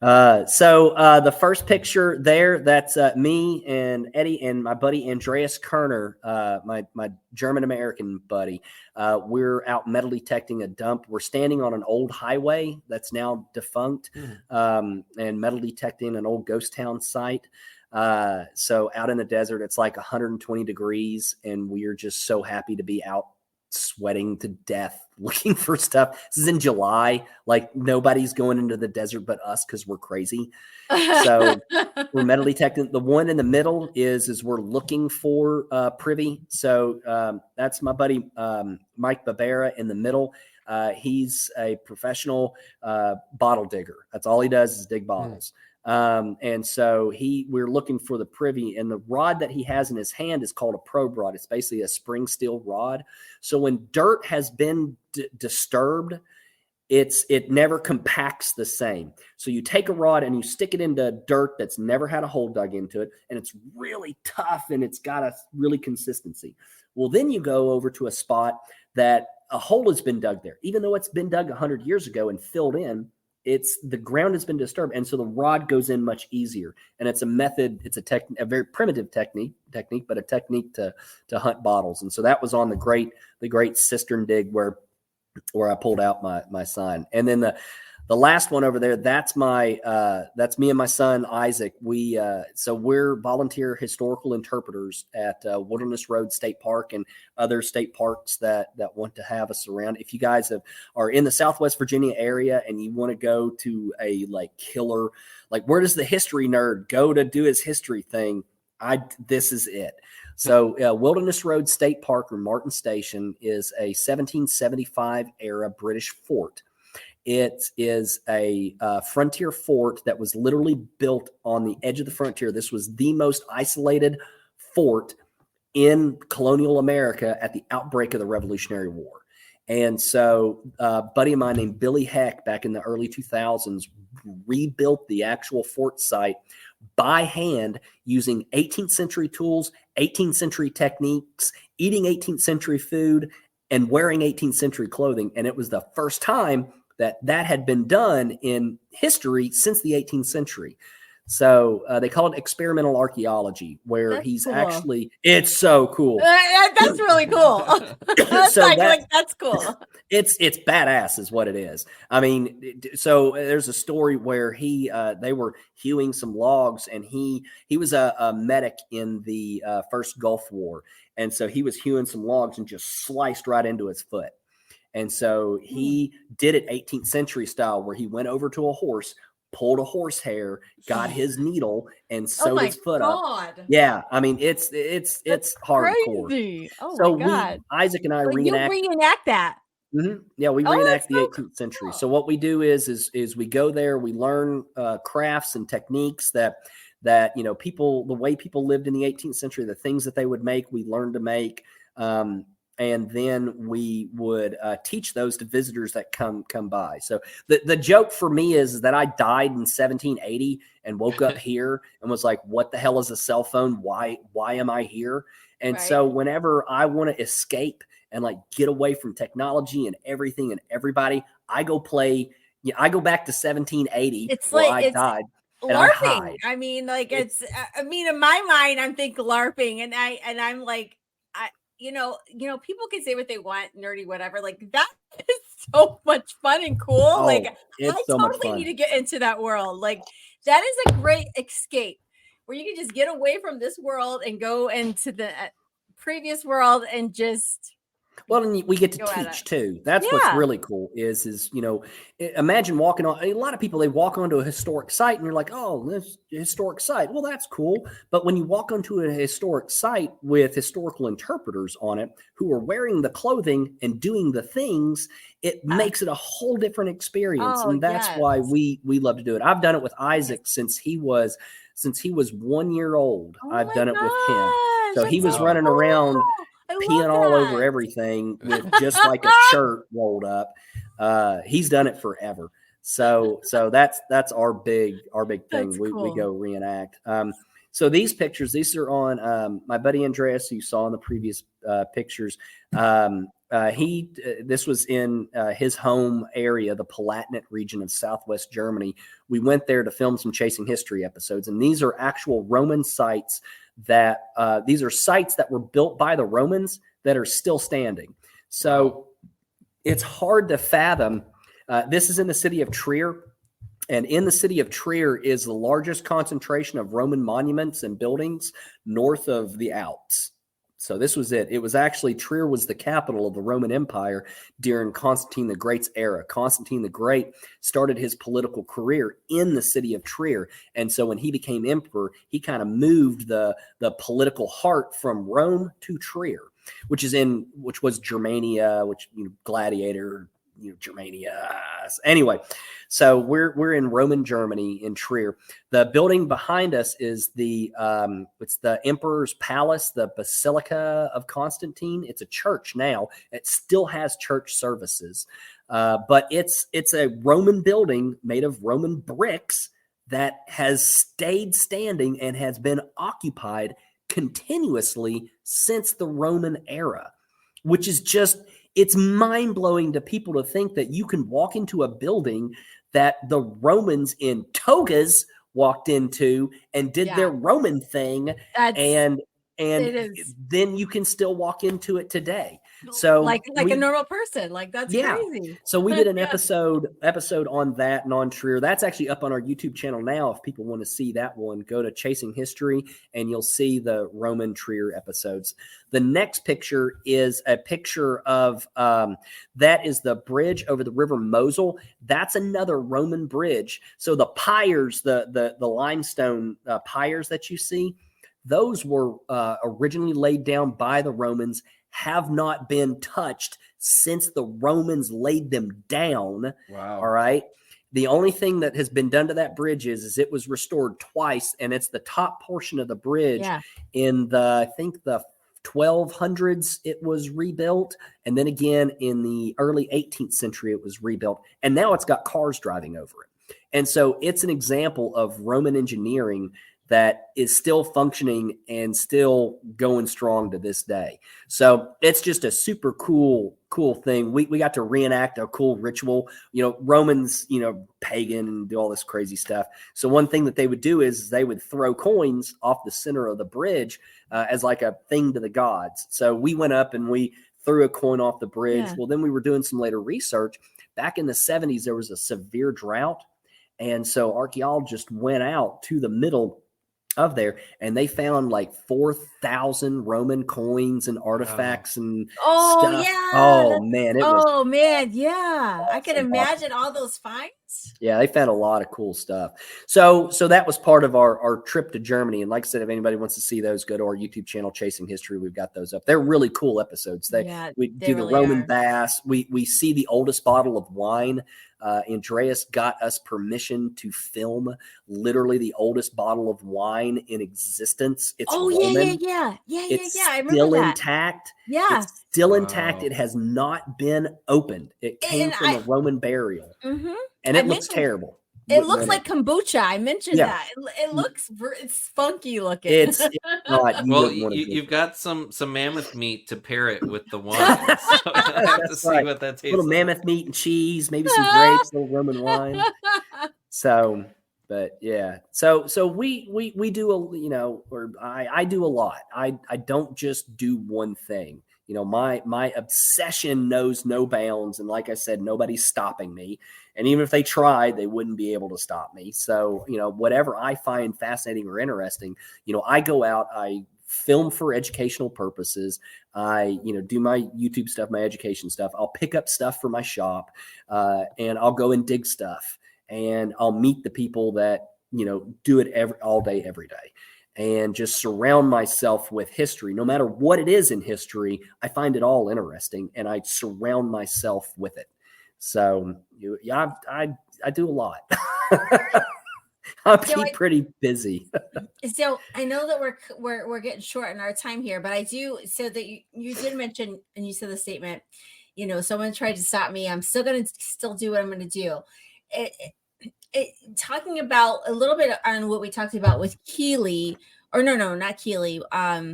Speaker 3: So the first picture there, that's me and Eddie and my buddy Andreas Kerner, my German-American buddy. We're out metal detecting a dump. We're standing on an old highway that's now defunct, and metal detecting an old ghost town site. So out in the desert, it's like 120 degrees, and we're just so happy to be out sweating to death looking for stuff. This is in July. Like, nobody's going into the desert but us because we're crazy. So we're metal detecting. The one in the middle is we're looking for privy. So that's my buddy Mike Barbera in the middle. He's a professional bottle digger. That's all he does is dig bottles. And so we're looking for the privy, and the rod that he has in his hand is called a probe rod. It's basically a spring steel rod. So when dirt has been disturbed, it never compacts the same. So you take a rod and you stick it into dirt that's never had a hole dug into it, and it's really tough and it's got a really consistency. Well, then you go over to a spot that a hole has been dug there, even though it's been dug 100 years ago and filled in. The ground has been disturbed, and so the rod goes in much easier. And it's a method. It's a very primitive technique, but a technique to hunt bottles. And so that was on the great cistern dig where I pulled out my sign. And then the last one over there, that's me and my son Isaac. We're volunteer historical interpreters at Wilderness Road State Park and other state parks that want to have us around. If you guys are in the Southwest Virginia area and you want to go to a killer, where does the history nerd go to do his history thing? This is it. So Wilderness Road State Park, or Martin Station, is a 1775 era British fort. It is a frontier fort that was literally built on the edge of the frontier. This was the most isolated fort in colonial America at the outbreak of the Revolutionary War. And so a buddy of mine named Billy Heck back in the early 2000s rebuilt the actual fort site by hand using 18th century tools, 18th century techniques, eating 18th century food, and wearing 18th century clothing. And it was the first time that had been done in history since the 18th century. So they call it experimental archaeology, where
Speaker 4: That's
Speaker 3: he's
Speaker 4: cool.
Speaker 3: actually, it's so cool.
Speaker 1: That's really cool. That's
Speaker 3: So
Speaker 1: that's cool.
Speaker 3: It's badass is what it is. I mean, so there's a story where they were hewing some logs, and he was a medic in the first Gulf War. And so he was hewing some logs and just sliced right into his foot. And so he did it 18th century style, where he went over to a horse, pulled a horsehair, got his needle, and sewed his foot up. Yeah, I mean, it's hardcore.
Speaker 4: Crazy. Oh
Speaker 3: So
Speaker 4: my God.
Speaker 3: Isaac and I
Speaker 4: So you reenact that.
Speaker 3: Yeah, we reenact the
Speaker 4: so
Speaker 3: 18th century.
Speaker 4: cool.
Speaker 3: So what we do is we go there, we learn crafts and techniques that people, the way people lived in the 18th century, the things that they would make, we learned to make. And then we would teach those to visitors that come by. So the joke for me is that I died in 1780 and woke up here and was like, what the hell is a cell phone? Why am I here? And so whenever I want to escape and like get away from technology and everything and everybody, I go play. I go back to 1780.
Speaker 1: It's
Speaker 3: where
Speaker 1: like
Speaker 3: I
Speaker 1: it's
Speaker 3: died.
Speaker 1: LARPing. I mean, like I mean, in my mind, I'm thinking LARPing, and I'm like, people can say what they want, nerdy, whatever. Like that is so much fun and cool. Like I totally need to get into that world. Like that is a great escape where you can just get away from this world and go into the previous world and just.
Speaker 3: Well, and we get to teach too. That's what's really cool is imagine walking on, a lot of people, they walk onto a historic site and you're like, oh, this historic site. Well, that's cool. But when you walk onto a historic site with historical interpreters on it who are wearing the clothing and doing the things, it makes it a whole different experience. And that's why we love to do it. I've done it with Isaac since he was 1 year old. I've done it with him. So he was running around peeing all over everything with just like a shirt rolled up. He's done it forever. So that's our big thing. We go reenact. So these pictures, these are on my buddy Andreas, who you saw in the previous pictures. This was in his home area, the Palatinate region of Southwest Germany. We went there to film some Chasing History episodes, and these are actual Roman sites that these are sites that were built by the Romans that are still standing. So it's hard to fathom. This is in the city of Trier. And in the city of Trier is the largest concentration of Roman monuments and buildings north of the Alps. So this was it. It was actually, Trier was the capital of the Roman Empire during Constantine the Great's era. Constantine the Great started his political career in the city of Trier. And so when he became emperor, he kind of moved the political heart from Rome to Trier, which was Germania, Gladiator, Germania. Anyway, so we're in Roman Germany in Trier. The building behind us is it's the Emperor's Palace, the Basilica of Constantine. It's a church now. It still has church services, but it's a Roman building made of Roman bricks that has stayed standing and has been occupied continuously since the Roman era, which is just, it's mind-blowing to people to think that you can walk into a building that the Romans in togas walked into and did their Roman thing, and then you can still walk into it today. So
Speaker 1: like a normal person, like that's crazy.
Speaker 3: So we did an episode on that and on Trier. That's actually up on our YouTube channel now. If people want to see that one, go to Chasing History and you'll see the Roman Trier episodes. The next picture is a picture of that is the bridge over the River Mosel. That's another Roman bridge. So the piers, the limestone piers that you see, those were originally laid down by the Romans, have not been touched since the Romans laid them down.
Speaker 2: Wow.
Speaker 3: All right. The only thing that has been done to that bridge is it was restored twice, and it's the top portion of the bridge in I think the 1200s, it was rebuilt. And then again, in the early 18th century, it was rebuilt. And now it's got cars driving over it. And so it's an example of Roman engineering that is still functioning and still going strong to this day. So it's just a super cool thing. We got to reenact a cool ritual. Romans, pagan and do all this crazy stuff. So one thing that they would do is they would throw coins off the center of the bridge as like a thing to the gods. So we went up and we threw a coin off the bridge. Yeah. Well, then we were doing some later research. Back in the 70s, there was a severe drought. And so archaeologists went out to the middle of there, and they found like 4,000 Roman coins and artifacts and stuff.
Speaker 1: Yeah.
Speaker 3: Oh man.
Speaker 1: Yeah. I can imagine all those finds.
Speaker 3: Yeah, they found a lot of cool stuff. So that was part of our trip to Germany. And like I said, if anybody wants to see those, go to our YouTube channel, Chasing History. We've got those up. They're really cool episodes. We do the Roman baths. We see the oldest bottle of wine. Andreas got us permission to film literally the oldest bottle of wine in existence. It's Roman.
Speaker 1: Yeah.
Speaker 3: It's
Speaker 1: I remember
Speaker 3: still
Speaker 1: that.
Speaker 3: intact.
Speaker 1: Yeah.
Speaker 3: It's still intact. It has not been opened. It came from a Roman burial.
Speaker 1: Mm-hmm.
Speaker 3: And it looks terrible.
Speaker 1: It looks like kombucha. I mentioned that. It's funky looking.
Speaker 3: It's not.
Speaker 2: Well, you've got some mammoth meat to pair it with the wine. So I have to see what that tastes
Speaker 3: little
Speaker 2: like.
Speaker 3: Mammoth meat and cheese, maybe some grapes, little Roman wine. So, but yeah. So we do I do a lot. I don't just do one thing. My obsession knows no bounds. And like I said, nobody's stopping me. And even if they tried, they wouldn't be able to stop me. So, whatever I find fascinating or interesting, I go out, I film for educational purposes. I, do my YouTube stuff, my education stuff. I'll pick up stuff for my shop and I'll go and dig stuff. And I'll meet the people that, do it all day, every day. And just surround myself with history. No matter what it is in history, I find it all interesting, and I surround myself with it. So I do a lot. I'm pretty busy.
Speaker 1: So I know that we're getting short in our time here, but I do. So that you did mention, and you said the statement, someone tried to stop me. I'm still going to do what I'm going to do. Talking about a little bit on what we talked about with Keely, or no, not Keely. Our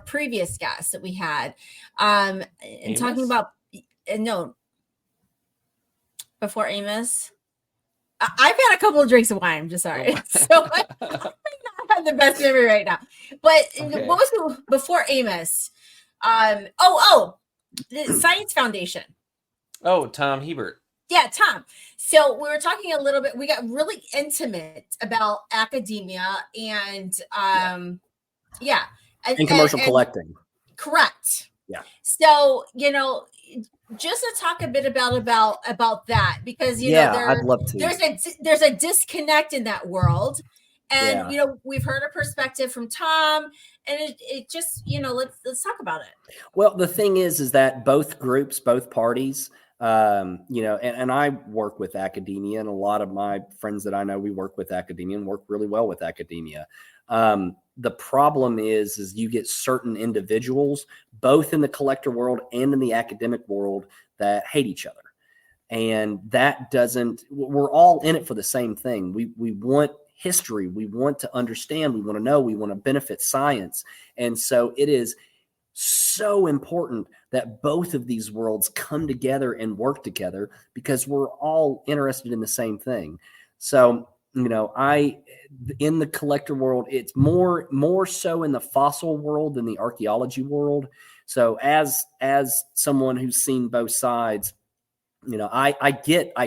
Speaker 1: previous guest that we had, and Amos? Talking about before Amos. I've had a couple of drinks of wine. I'm just sorry. So I might not have the best memory right now. But okay. What was before Amos? The Science Foundation.
Speaker 2: Oh, Tom Hebert.
Speaker 1: Yeah, Tom. So we were talking a little bit. We got really intimate about academia and
Speaker 3: and commercial collecting.
Speaker 1: Correct.
Speaker 3: Yeah.
Speaker 1: So just to talk a bit about that, because
Speaker 3: I'd love to.
Speaker 1: There's a disconnect in that world, and we've heard a perspective from Tom, and it just let's talk about it.
Speaker 3: Well, the thing is that both groups, both parties, and I work with academia, and a lot of my friends that I know, we work with academia and work really well with academia. The problem is you get certain individuals, both in the collector world and in the academic world, that hate each other. And we're all in it for the same thing. We want history. We want to understand. We want to know. We want to benefit science. And so it is so important that both of these worlds come together and work together, because we're all interested in the same thing. So, in the collector world, it's more so in the fossil world than the archaeology world. So as someone who's seen both sides, I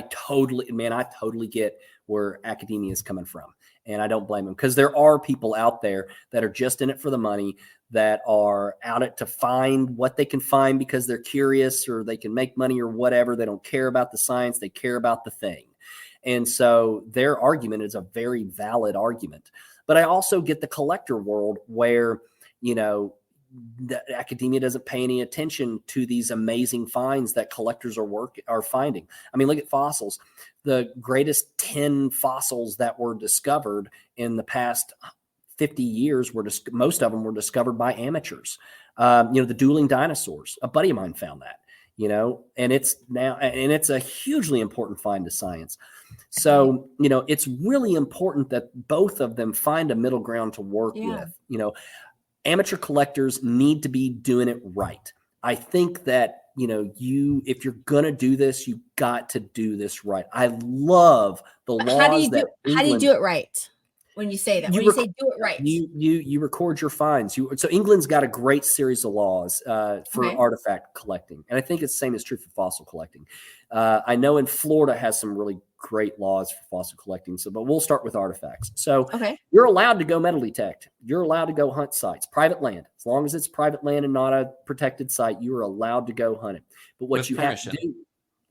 Speaker 3: totally get where academia is coming from. And I don't blame them, because there are people out there that are just in it for the money, that are out to find what they can find because they're curious, or they can make money or whatever. They don't care about the science. They care about the thing. And so their argument is a very valid argument. But I also get the collector world where, the academia doesn't pay any attention to these amazing finds that collectors are finding. I mean, look at fossils. The greatest 10 fossils that were discovered in the past 50 years most of them were discovered by amateurs. The dueling dinosaurs, a buddy of mine found that, and it's a hugely important find to science. So, it's really important that both of them find a middle ground to work with. Amateur collectors need to be doing it right. I think that, if you're going to do this, you got to do this right. I love the laws
Speaker 1: how do you do it right? When you say that, when you say do it right,
Speaker 3: you record your finds. So England's got a great series of laws for artifact collecting, and I think it's the same is true for fossil collecting. I know in Florida has some really great laws for fossil collecting. But we'll start with artifacts. So you're allowed to go metal detect. You're allowed to go hunt sites, private land. As long as it's private land and not a protected site, you are allowed to go hunt it. But what you have to do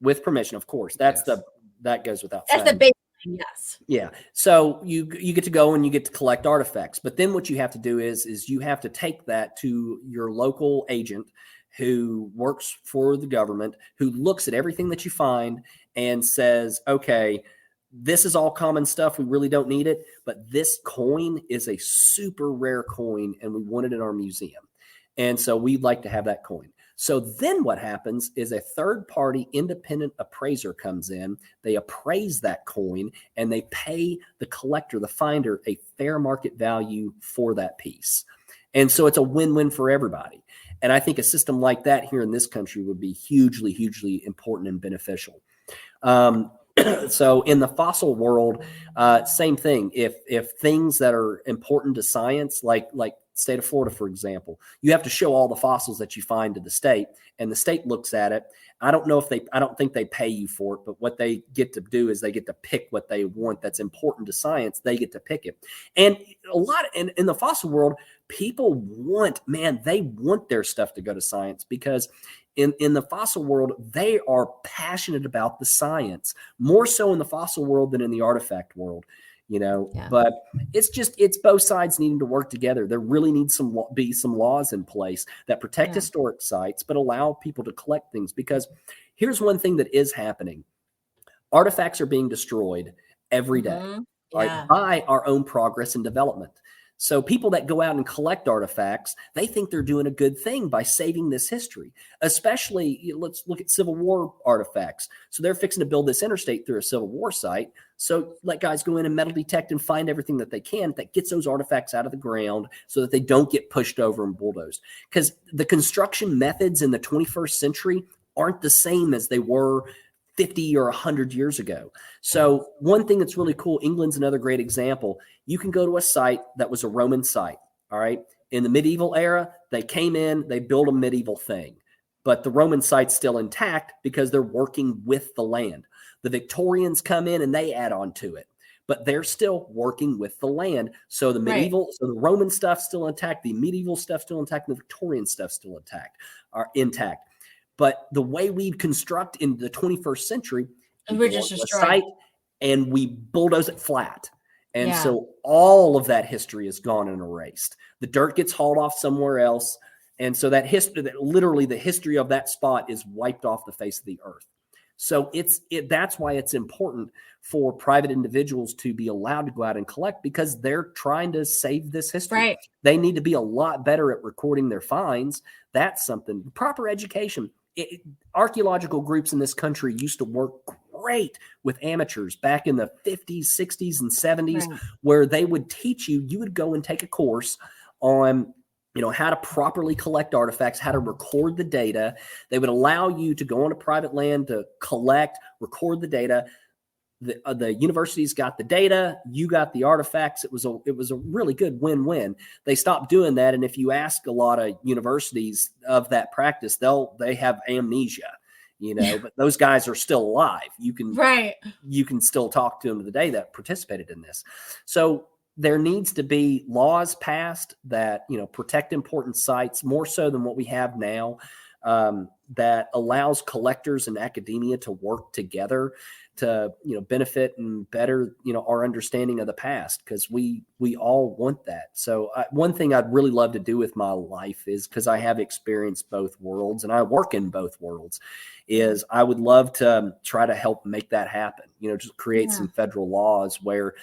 Speaker 3: with permission, of course, that goes without saying.
Speaker 1: That's the basic. Yes.
Speaker 3: Yeah. So you get to go and you get to collect artifacts. But then what you have to do is you have to take that to your local agent who works for the government, who looks at everything that you find and says, okay, this is all common stuff. We really don't need it. But this coin is a super rare coin and we want it in our museum. And so we'd like to have that coin. So then what happens is a third-party independent appraiser comes in, they appraise that coin, and they pay the collector, the finder, a fair market value for that piece. And so it's a win-win for everybody. And I think a system like that here in this country would be hugely, hugely important and beneficial. So in the fossil world, same thing. If things that are important to science, like state of Florida, for example, you have to show all the fossils that you find to the state, and the state looks at it. I don't think they pay you for it, but what they get to do is they get to pick what they want that's important to science. They get to pick it. And a lot in the fossil world, people want their stuff to go to science because in the fossil world, they are passionate about the science, more so in the fossil world than in the artifact world. But it's both sides needing to work together. There really needs be some laws in place that protect historic sites, but allow people to collect things. Because here's one thing that is happening. Artifacts are being destroyed every day by our own progress and development. So people that go out and collect artifacts, they think they're doing a good thing by saving this history, especially let's look at Civil War artifacts. So they're fixing to build this interstate through a Civil War site. So let guys go in and metal detect and find everything that they can that gets those artifacts out of the ground so that they don't get pushed over and bulldozed. Because the construction methods in the 21st century aren't the same as they were 50 or 100 years ago. So one thing that's really cool, England's another great example. You can go to a site that was a Roman site, all right? In the medieval era, they came in, they built a medieval thing, but the Roman site's still intact because they're working with the land. The Victorians come in and they add on to it, but they're still working with the land. So the so the Roman stuff's still intact, the medieval stuff's still intact, and the Victorian stuff's still intact. But the way we construct in the 21st century,
Speaker 1: we're just
Speaker 3: a site and we bulldoze it flat. And so all of that history is gone and erased. The dirt gets hauled off somewhere else. And so that literally the history of that spot is wiped off the face of the earth. So that's why it's important for private individuals to be allowed to go out and collect, because they're trying to save this history.
Speaker 1: Right.
Speaker 3: They need to be a lot better at recording their finds. That's something. Proper education. Archaeological groups in this country used to work great with amateurs back in the 50s, 60s, and 70s, where they would teach you would go and take a course on how to properly collect artifacts, how to record the data. They would allow you to go onto private land to collect, record the data. The universities got the data, you got the artifacts. It was a really good win-win. They stopped doing that, and if you ask a lot of universities of that practice, they have amnesia, but those guys are still alive. You can still talk to them today that participated in this. So there needs to be laws passed that protect important sites more so than what we have now. that allows collectors and academia to work together to, benefit and better, our understanding of the past, because we all want that. So one thing I'd really love to do with my life is, because I have experienced both worlds and I work in both worlds, is I would love to try to help make that happen, just create some federal laws where,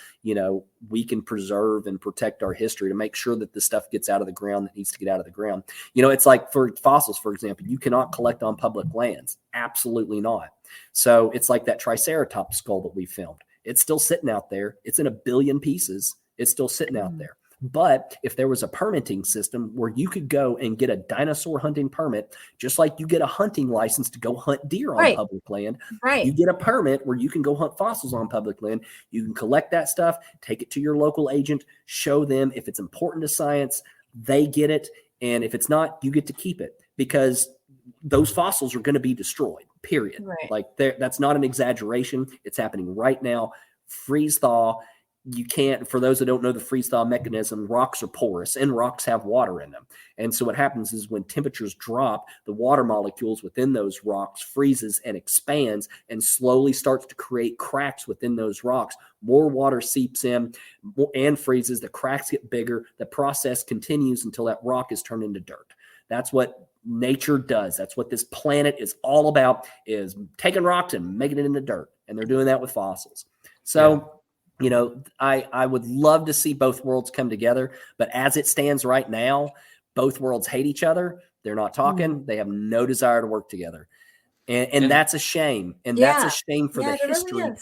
Speaker 3: we can preserve and protect our history to make sure that the stuff gets out of the ground that needs to get out of the ground. It's like for fossils, for example, you cannot collect on public lands. Absolutely not. So it's like that Triceratops skull that we filmed. It's still sitting out there. It's in a billion pieces. It's still sitting out there. But if there was a permitting system where you could go and get a dinosaur hunting permit, just like you get a hunting license to go hunt deer on public land, you get a permit where you can go hunt fossils on public land. You can collect that stuff, take it to your local agent, show them if it's important to science, they get it. And if it's not, you get to keep it, because those fossils are going to be destroyed, period. Like that's not an exaggeration. It's happening right now. Freeze thaw. You can't, for those that don't know the freeze thaw mechanism, rocks are porous and rocks have water in them. And so what happens is when temperatures drop, the water molecules within those rocks freezes and expands and slowly starts to create cracks within those rocks. More water seeps in and freezes. The cracks get bigger. The process continues until that rock is turned into dirt. That's what nature does. That's what this planet is all about, is taking rocks and making it into dirt. And they're doing that with fossils. So, I would love to see both worlds come together, but as it stands right now, both worlds hate each other. They're not talking. They have no desire to work together. And that's a shame. And that's a shame for the history, really,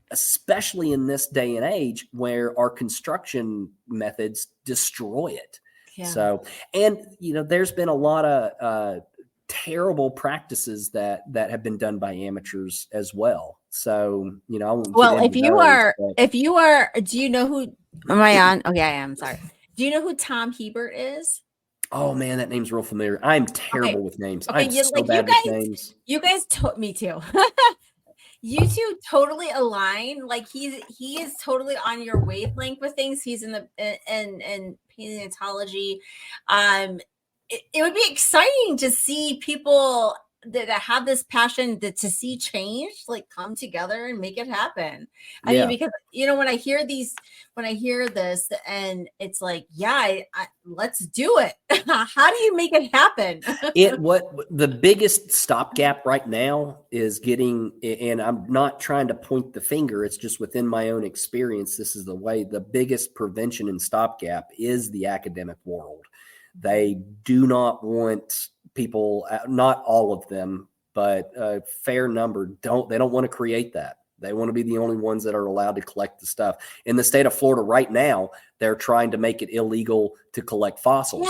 Speaker 3: especially in this day and age where our construction methods destroy it. Yeah. So, and, there's been a lot of terrible practices that have been done by amateurs as well. So,
Speaker 4: if you are, do you know who, am I on? Okay, I am. Sorry. Do you know who Tom Hebert is?
Speaker 3: Oh man, that name's real familiar. I'm terrible with names. I'm so bad with names.
Speaker 4: You guys, me too. You two totally align. Like he is totally on your wavelength with things. He's in the in paleontology. It would be exciting to see people that have this passion to see change, like come together and make it happen. I mean, because when I hear this, and it's like, let's do it. How do you make it happen?
Speaker 3: What the biggest stopgap right now is getting, and I'm not trying to point the finger, it's just within my own experience. This is the way. The biggest prevention and stopgap is the academic world. They do not want people, not all of them, but a fair number they don't want to create that. They want to be the only ones that are allowed to collect the stuff. In the state of Florida right now, they're trying to make it illegal to collect fossils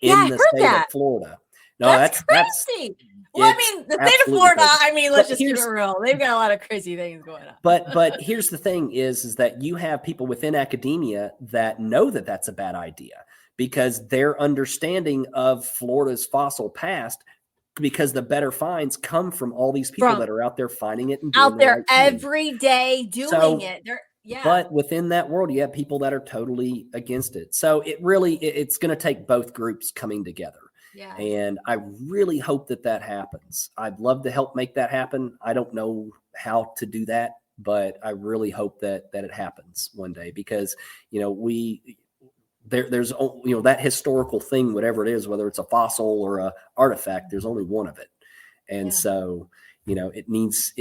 Speaker 3: in the state of Florida. No, that's crazy.
Speaker 4: Well, I mean, the state of Florida, crazy. I mean, let's just keep it real. They've got a lot of crazy things going on.
Speaker 3: But here's the thing is that you have people within academia that know that that's a bad idea, because their understanding of Florida's fossil past, because the better finds come from all these people that are out there finding it and doing
Speaker 4: out there every day doing it.
Speaker 3: But within that world, you have people that are totally against it. So it's going to take both groups coming together. Yeah. And I really hope that happens. I'd love to help make that happen. I don't know how to do that, but I really hope that it happens one day, because, there's that historical thing, whatever it is, whether it's a fossil or a artifact, there's only one of it. And so, it needs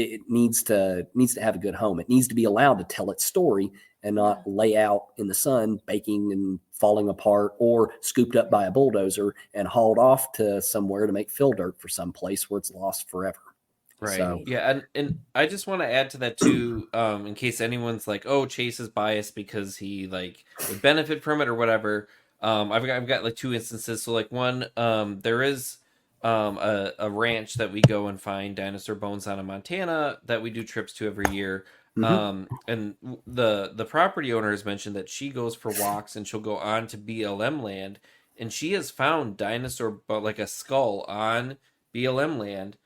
Speaker 3: to have a good home. It needs to be allowed to tell its story and not lay out in the sun, baking and falling apart, or scooped up by a bulldozer and hauled off to somewhere to make fill dirt for some place where it's lost forever.
Speaker 2: Right. So, yeah. And I just want to add to that too, in case anyone's like, oh, Chase is biased because he would benefit from it or whatever. I've got like two instances. So like one, there is a ranch that we go and find dinosaur bones on in Montana that we do trips to every year. Mm-hmm. And the property owner has mentioned that she goes for walks and she'll go on to BLM land, and she has found dinosaur, but like a skull on BLM land.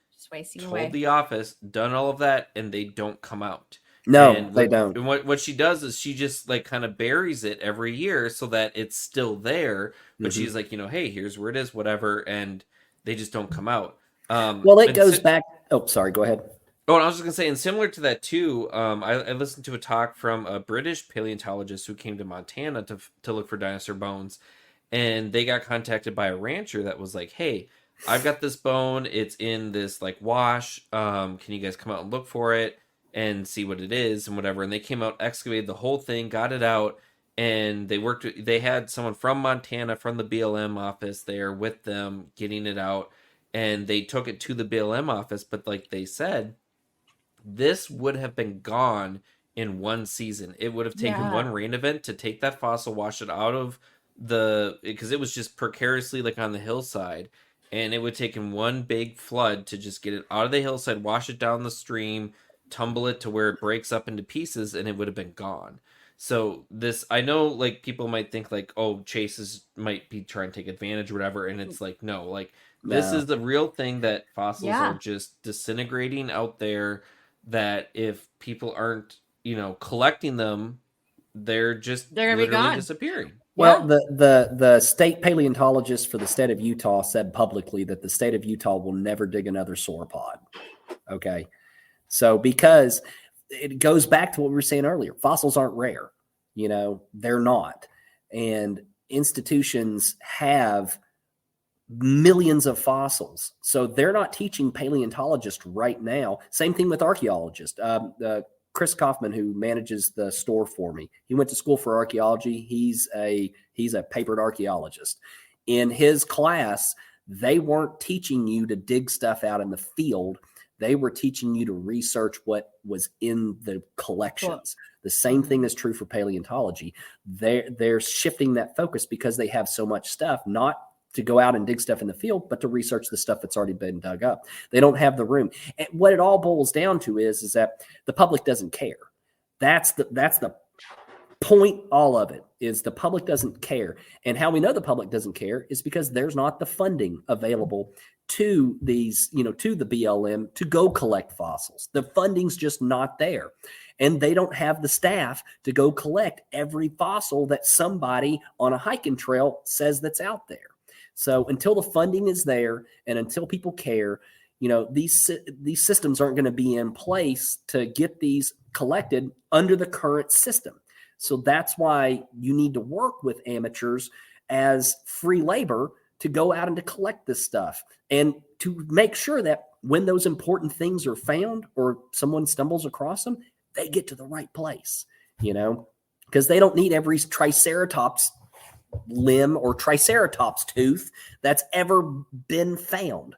Speaker 2: Told the office, done all of that, and they don't come out.
Speaker 3: No, they don't.
Speaker 2: And what she does is she just like kind of buries it every year so that it's still there. But she's like, hey, here's where it is, whatever, and they just don't come out.
Speaker 3: Well, it
Speaker 2: and
Speaker 3: goes back. Oh, sorry. Go ahead.
Speaker 2: Oh, and I was just gonna say, and similar to that too, I listened to a talk from a British paleontologist who came to Montana to look for dinosaur bones, and they got contacted by a rancher that was like, "Hey, I've got this bone. It's in this like wash. Can you guys come out and look for it and see what it is and whatever?" And they came out, excavated the whole thing, got it out, and they had someone from Montana from the BLM office there with them getting it out, and they took it to the BLM office. But like they said, this would have been gone in one season. It would have taken
Speaker 4: Yeah.
Speaker 2: one rain event to take that fossil, wash it out of because it was just precariously like on the hillside, and it would take in one big flood to just get it out of the hillside, wash it down the stream, tumble it to where it breaks up into pieces, and it would have been gone. So this, I know, like people might think like, oh, might be trying to take advantage or whatever, and it's like, no, like this
Speaker 3: No.
Speaker 2: is the real thing that fossils
Speaker 4: Yeah.
Speaker 2: are just disintegrating out there, that if people aren't, collecting them, they're
Speaker 1: They're gonna be
Speaker 2: literally
Speaker 1: gone.
Speaker 2: disappearing.
Speaker 3: Well, the state paleontologist for the state of Utah said publicly that the state of Utah will never dig another sauropod. Okay. So because it goes back to what we were saying earlier, fossils aren't rare, they're not. And institutions have millions of fossils. So they're not teaching paleontologists right now. Same thing with archaeologists. Chris Kaufman, who manages the store for me, he went to school for archaeology. He's a papered archaeologist. In his class, they weren't teaching you to dig stuff out in the field. They were teaching you to research what was in the collections. The same thing is true for paleontology. They're shifting that focus because they have so much stuff, not to go out and dig stuff in the field, but to research the stuff that's already been dug up. They don't have the room. And what it all boils down to is that the public doesn't care. That's the point. All of it is the public doesn't care. And how we know the public doesn't care is because there's not the funding available to these, to the BLM to go collect fossils. The funding's just not there. And they don't have the staff to go collect every fossil that somebody on a hiking trail says that's out there. So until the funding is there and until people care, these systems aren't going to be in place to get these collected under the current system. So that's why you need to work with amateurs as free labor to go out and to collect this stuff and to make sure that when those important things are found or someone stumbles across them, they get to the right place, because they don't need every triceratops limb or triceratops tooth that's ever been found.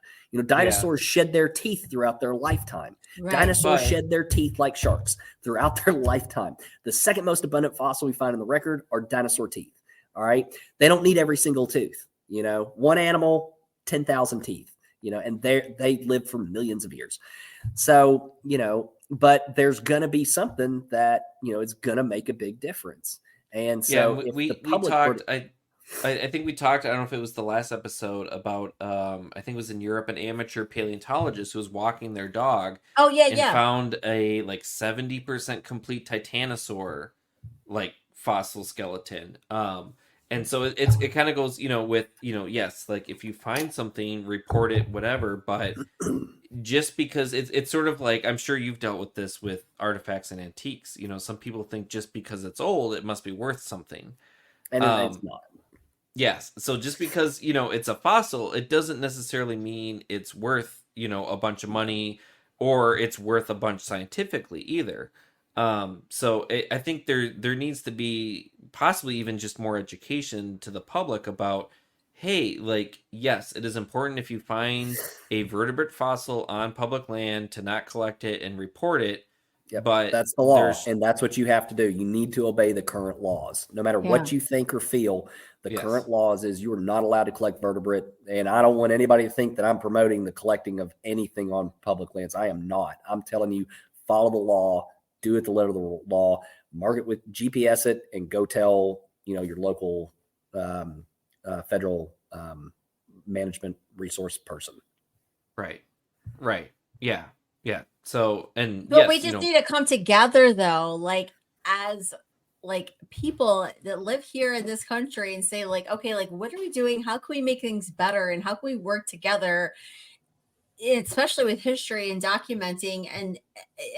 Speaker 3: Dinosaurs shed their teeth throughout their lifetime. Right. Dinosaurs shed their teeth like sharks throughout their lifetime. The second most abundant fossil we find in the record are dinosaur teeth. All right. They don't need every single tooth. One animal, 10,000 teeth, and they live for millions of years. So, but there's going to be something that, is going to make a big difference. And so
Speaker 2: we talked, I think we talked, I don't know if it was the last episode about, I think it was in Europe, an amateur paleontologist who was walking their dog.
Speaker 1: Oh yeah.
Speaker 2: And found a 70% complete titanosaur fossil skeleton. And so it kind of goes, with, yes, like if you find something, report it, whatever, but just because it's sort of like, I'm sure you've dealt with this with artifacts and antiques, some people think just because it's old, it must be worth something.
Speaker 3: And it's not.
Speaker 2: Yes. So just because, it's a fossil, it doesn't necessarily mean it's worth, a bunch of money or it's worth a bunch scientifically either. So I think there needs to be possibly even just more education to the public about, hey, yes, it is important if you find a vertebrate fossil on public land to not collect it and report it.
Speaker 3: Yep,
Speaker 2: but
Speaker 3: that's the law, and that's what you have to do. You need to obey the current laws, no matter what you think or feel. The current laws is you are not allowed to collect vertebrate, and I don't want anybody to think that I'm promoting the collecting of anything on public lands. I am not. I'm telling you, follow the law, do it the letter of the law, mark it with GPS it, and go tell your local federal management resource person.
Speaker 2: Right. Yeah. So, and
Speaker 1: but we just need to come together though, as people that live here in this country and say okay, what are we doing? How can we make things better? And how can we work together especially with history and documenting. And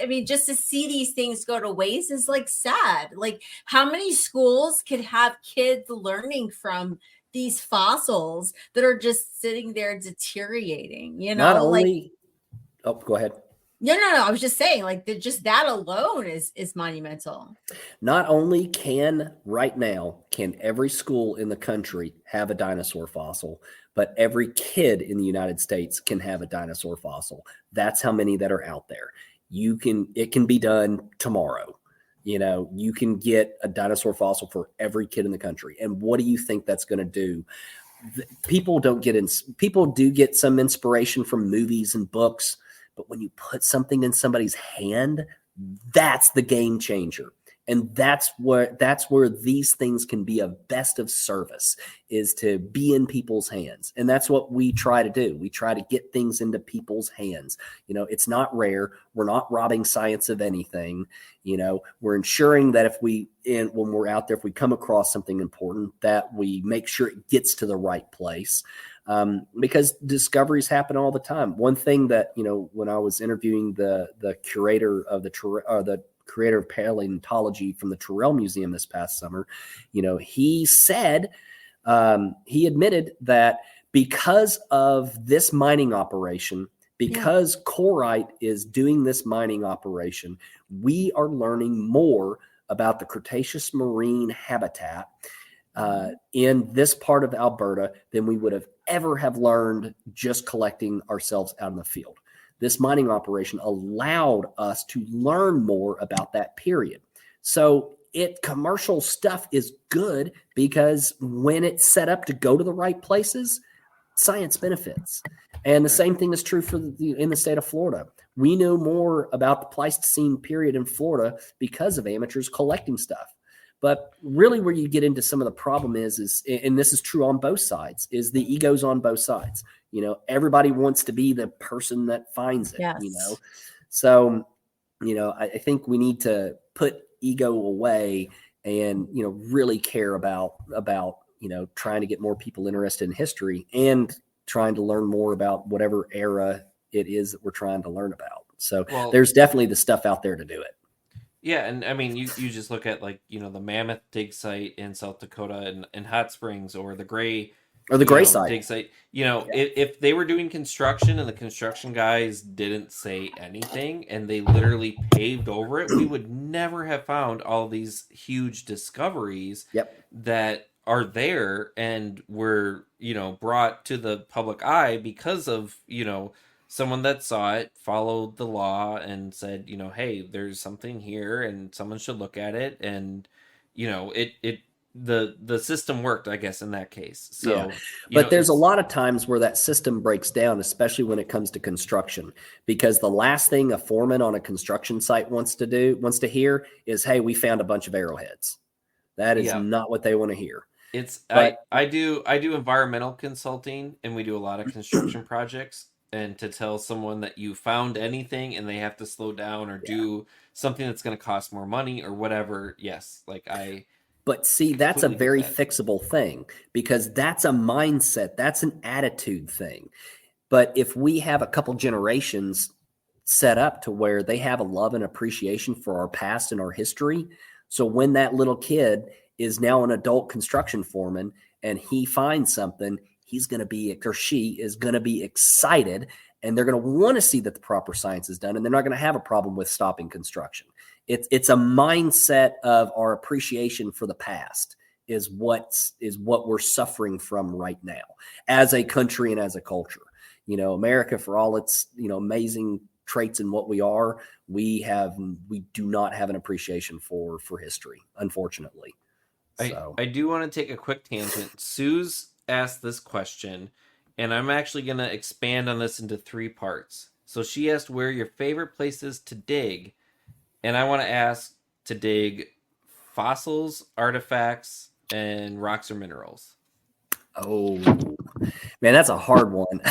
Speaker 1: I mean, just to see these things go to waste is like sad. Like, how many schools could have kids learning from these fossils that are just sitting there deteriorating,
Speaker 3: Not
Speaker 1: like,
Speaker 3: only, oh, go ahead.
Speaker 1: no, I was just saying, like, just that alone is monumental.
Speaker 3: Not only can every school in the country have a dinosaur fossil, but every kid in the United States can have a dinosaur fossil. That's how many that are out there. It can be done tomorrow. You can get a dinosaur fossil for every kid in the country. And what do you think that's going to do? People do get some inspiration from movies and books, but when you put something in somebody's hand, that's the game changer. And that's where these things can be of best of service, is to be in people's hands. And that's what we try to do. We try to get things into people's hands. It's not rare. We're not robbing science of anything. We're ensuring that when we're out there, if we come across something important, that we make sure it gets to the right place. Because discoveries happen all the time. One thing that, when I was interviewing the curator of the creator of paleontology from the Terrell Museum this past summer, he said, he admitted that because of this mining operation, because Corite is doing this mining operation, we are learning more about the Cretaceous marine habitat in this part of Alberta than we would have ever have learned just collecting ourselves out in the field. This mining operation allowed us to learn more about that period. So commercial stuff is good because when it's set up to go to the right places, science benefits. And the same thing is true in the state of Florida. We know more about the Pleistocene period in Florida because of amateurs collecting stuff. But really where you get into some of the problem is, and this is true on both sides, is the egos on both sides. Everybody wants to be the person that finds it,
Speaker 1: Yes.
Speaker 3: So, I think we need to put ego away and, really care about, trying to get more people interested in history and trying to learn more about whatever era it is that we're trying to learn about. So there's definitely the stuff out there to do it.
Speaker 2: Yeah, and I mean, you just look at the Mammoth dig site in South Dakota and Hot Springs, or the Gray
Speaker 3: site.
Speaker 2: dig site. If they were doing construction and the construction guys didn't say anything and they literally paved over it, we would never have found all these huge discoveries that are there and were brought to the public eye because of someone that saw it, followed the law, and said, hey, there's something here, and someone should look at it, and the system worked, I guess, in that case. So,
Speaker 3: but there's a lot of times where that system breaks down, especially when it comes to construction, because the last thing a foreman on a construction site wants to hear is, hey, we found a bunch of arrowheads. That is not what they want to hear.
Speaker 2: I do environmental consulting, and we do a lot of construction projects. And to tell someone that you found anything and they have to slow down or do something that's going to cost more money or whatever, yes,
Speaker 3: But see, that's a very fixable thing, because that's a mindset, that's an attitude thing. But if we have a couple generations set up to where they have a love and appreciation for our past and our history, so when that little kid is now an adult construction foreman and he finds something, he's going to be, or she is going to be excited, and they're going to want to see that the proper science is done, and they're not going to have a problem with stopping construction. It's a mindset of our appreciation for the past is what we're suffering from right now as a country and as a culture. America, for all its, amazing traits in what we are, we do not have an appreciation for history, unfortunately.
Speaker 2: I do want to take a quick tangent. Sue's asked this question, and I'm actually going to expand on this into 3 parts. So she asked where your favorite places to dig, and I want to ask to dig fossils, artifacts, and rocks or minerals.
Speaker 3: Oh, man, that's a hard one.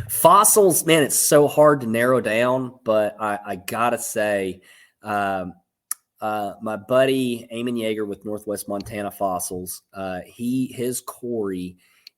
Speaker 3: Fossils, man, it's so hard to narrow down, but I gotta say, my buddy Eamon Yeager with Northwest Montana Fossils, his quarry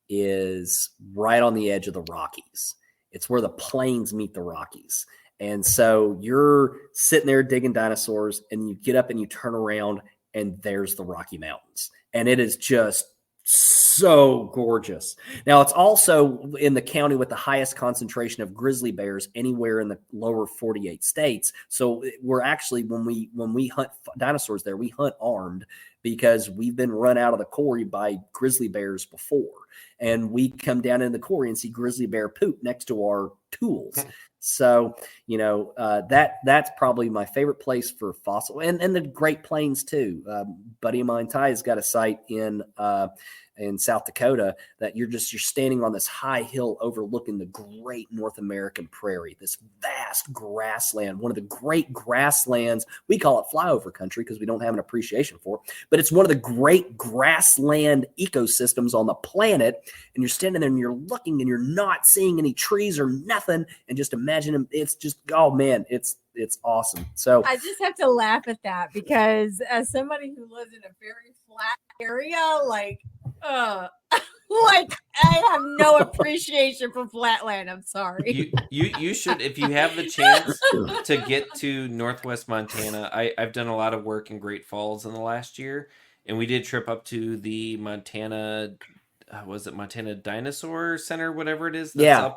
Speaker 3: is right on the edge of the Rockies. It's where the plains meet the Rockies. And so you're sitting there digging dinosaurs, and you get up and you turn around, and there's the Rocky Mountains. And it is just so gorgeous. Now, it's also in the county with the highest concentration of grizzly bears anywhere in the lower 48 states. So we're actually, when we hunt dinosaurs there, we hunt armed, because we've been run out of the quarry by grizzly bears before. And we come down in the quarry and see grizzly bear poop next to our tools. So, that's probably my favorite place for fossil, and the Great Plains too. Buddy of mine, Ty, has got a site in South Dakota that you're standing on this high hill overlooking the great North American prairie, this vast grassland, one of the great grasslands. We call it flyover country because we don't have an appreciation for it, but it's one of the great grassland ecosystems on the planet. And you're standing there and you're looking and you're not seeing any trees or nothing. And just imagine them. It's just, oh man, it's awesome. So
Speaker 4: I just have to laugh at that, because as somebody who lives in a very flat area, like I have no appreciation for flatland. I'm sorry.
Speaker 2: You should, if you have the chance to get to Northwest Montana. I've done a lot of work in Great Falls in the last year, and we did trip up to the Montana. Was it Montana Dinosaur Center, whatever it is? That's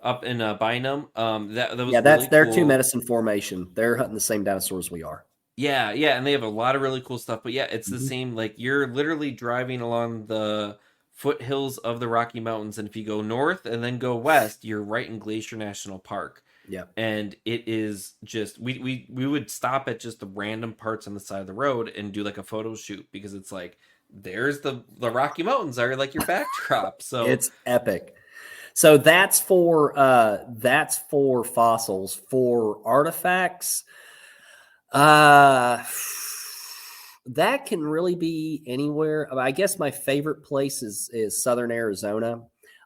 Speaker 2: up in Bynum. That was
Speaker 3: that's
Speaker 2: really
Speaker 3: their
Speaker 2: cool.
Speaker 3: Two Medicine Formation. They're hunting the same dinosaurs we are.
Speaker 2: Yeah, and they have a lot of really cool stuff. But yeah, it's the same. Like, you're literally driving along the foothills of the Rocky Mountains, and if you go north and then go west, you're right in Glacier National Park.
Speaker 3: Yeah,
Speaker 2: and it is just we would stop at just the random parts on the side of the road and do like a photo shoot, because it's like, there's the Rocky Mountains are like your backdrop. So
Speaker 3: it's epic. So that's for fossils. For artifacts, that can really be anywhere. I guess my favorite place is Southern Arizona.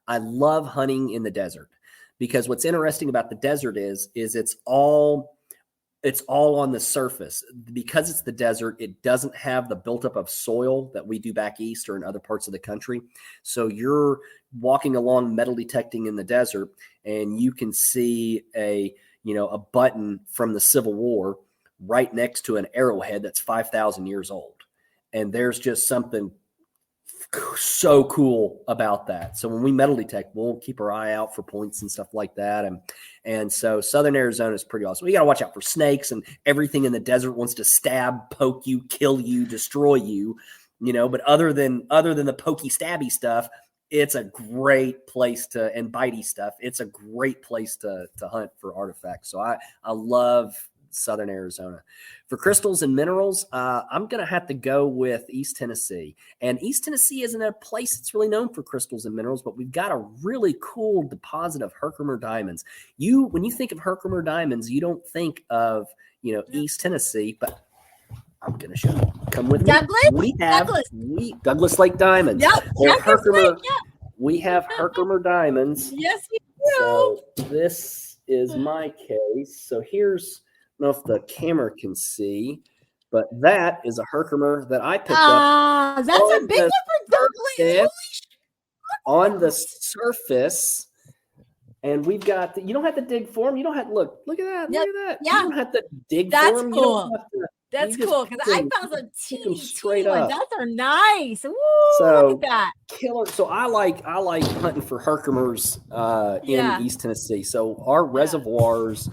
Speaker 3: I love hunting in the desert, because what's interesting about the desert is it's all on the surface. Because it's the desert, it doesn't have the buildup of soil that we do back east or in other parts of the country. So you're walking along metal detecting in the desert, and you can see a button from the Civil War right next to an arrowhead that's 5,000 years old. And there's just something so cool about that. So when we metal detect, we'll keep our eye out for points and stuff like that. And so Southern Arizona is pretty awesome. You got to watch out for snakes, and everything in the desert wants to stab, poke you, kill you, destroy you, but other than the pokey stabby stuff, it's a great place and bitey stuff. It's a great place to hunt for artifacts. So I love Southern Arizona. For crystals and minerals, I'm going to have to go with East Tennessee. And East Tennessee isn't a place that's really known for crystals and minerals, but we've got a really cool deposit of Herkimer diamonds. When you think of Herkimer diamonds, you don't think of, East Tennessee, but I'm going to show you. Come with me. We have Douglas Lake diamonds.
Speaker 4: Yep.
Speaker 3: We have Herkimer diamonds.
Speaker 4: Yes, we do.
Speaker 3: So this is my case. So here's, I don't know if the camera can see, but that is a Herkimer that I picked up.
Speaker 4: That's a big one for Douglas.
Speaker 3: On the surface. And we've got, you don't have to dig for them. You don't have to look at that.
Speaker 4: Yep.
Speaker 3: Look at that.
Speaker 4: Yeah.
Speaker 3: You don't have to dig
Speaker 4: That's
Speaker 3: for them.
Speaker 4: cool.
Speaker 3: That's
Speaker 4: cool, because I found some teeny
Speaker 3: straight
Speaker 4: ones.
Speaker 3: up.
Speaker 4: Those are nice. Woo,
Speaker 3: So
Speaker 4: look at that.
Speaker 3: Killer. So I like hunting for Herkimers in East Tennessee. So our reservoirs,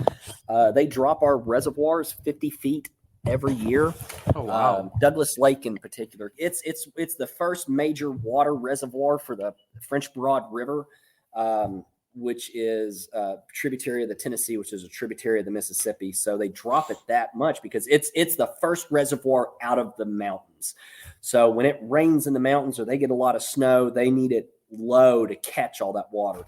Speaker 3: they drop our reservoirs 50 feet every year.
Speaker 2: Oh wow!
Speaker 3: Douglas Lake in particular, it's the first major water reservoir for the French Broad River, which is a tributary of the Tennessee, which is a tributary of the Mississippi. So they drop it that much because it's the first reservoir out of the mountains. So when it rains in the mountains or they get a lot of snow, they need it low to catch all that water.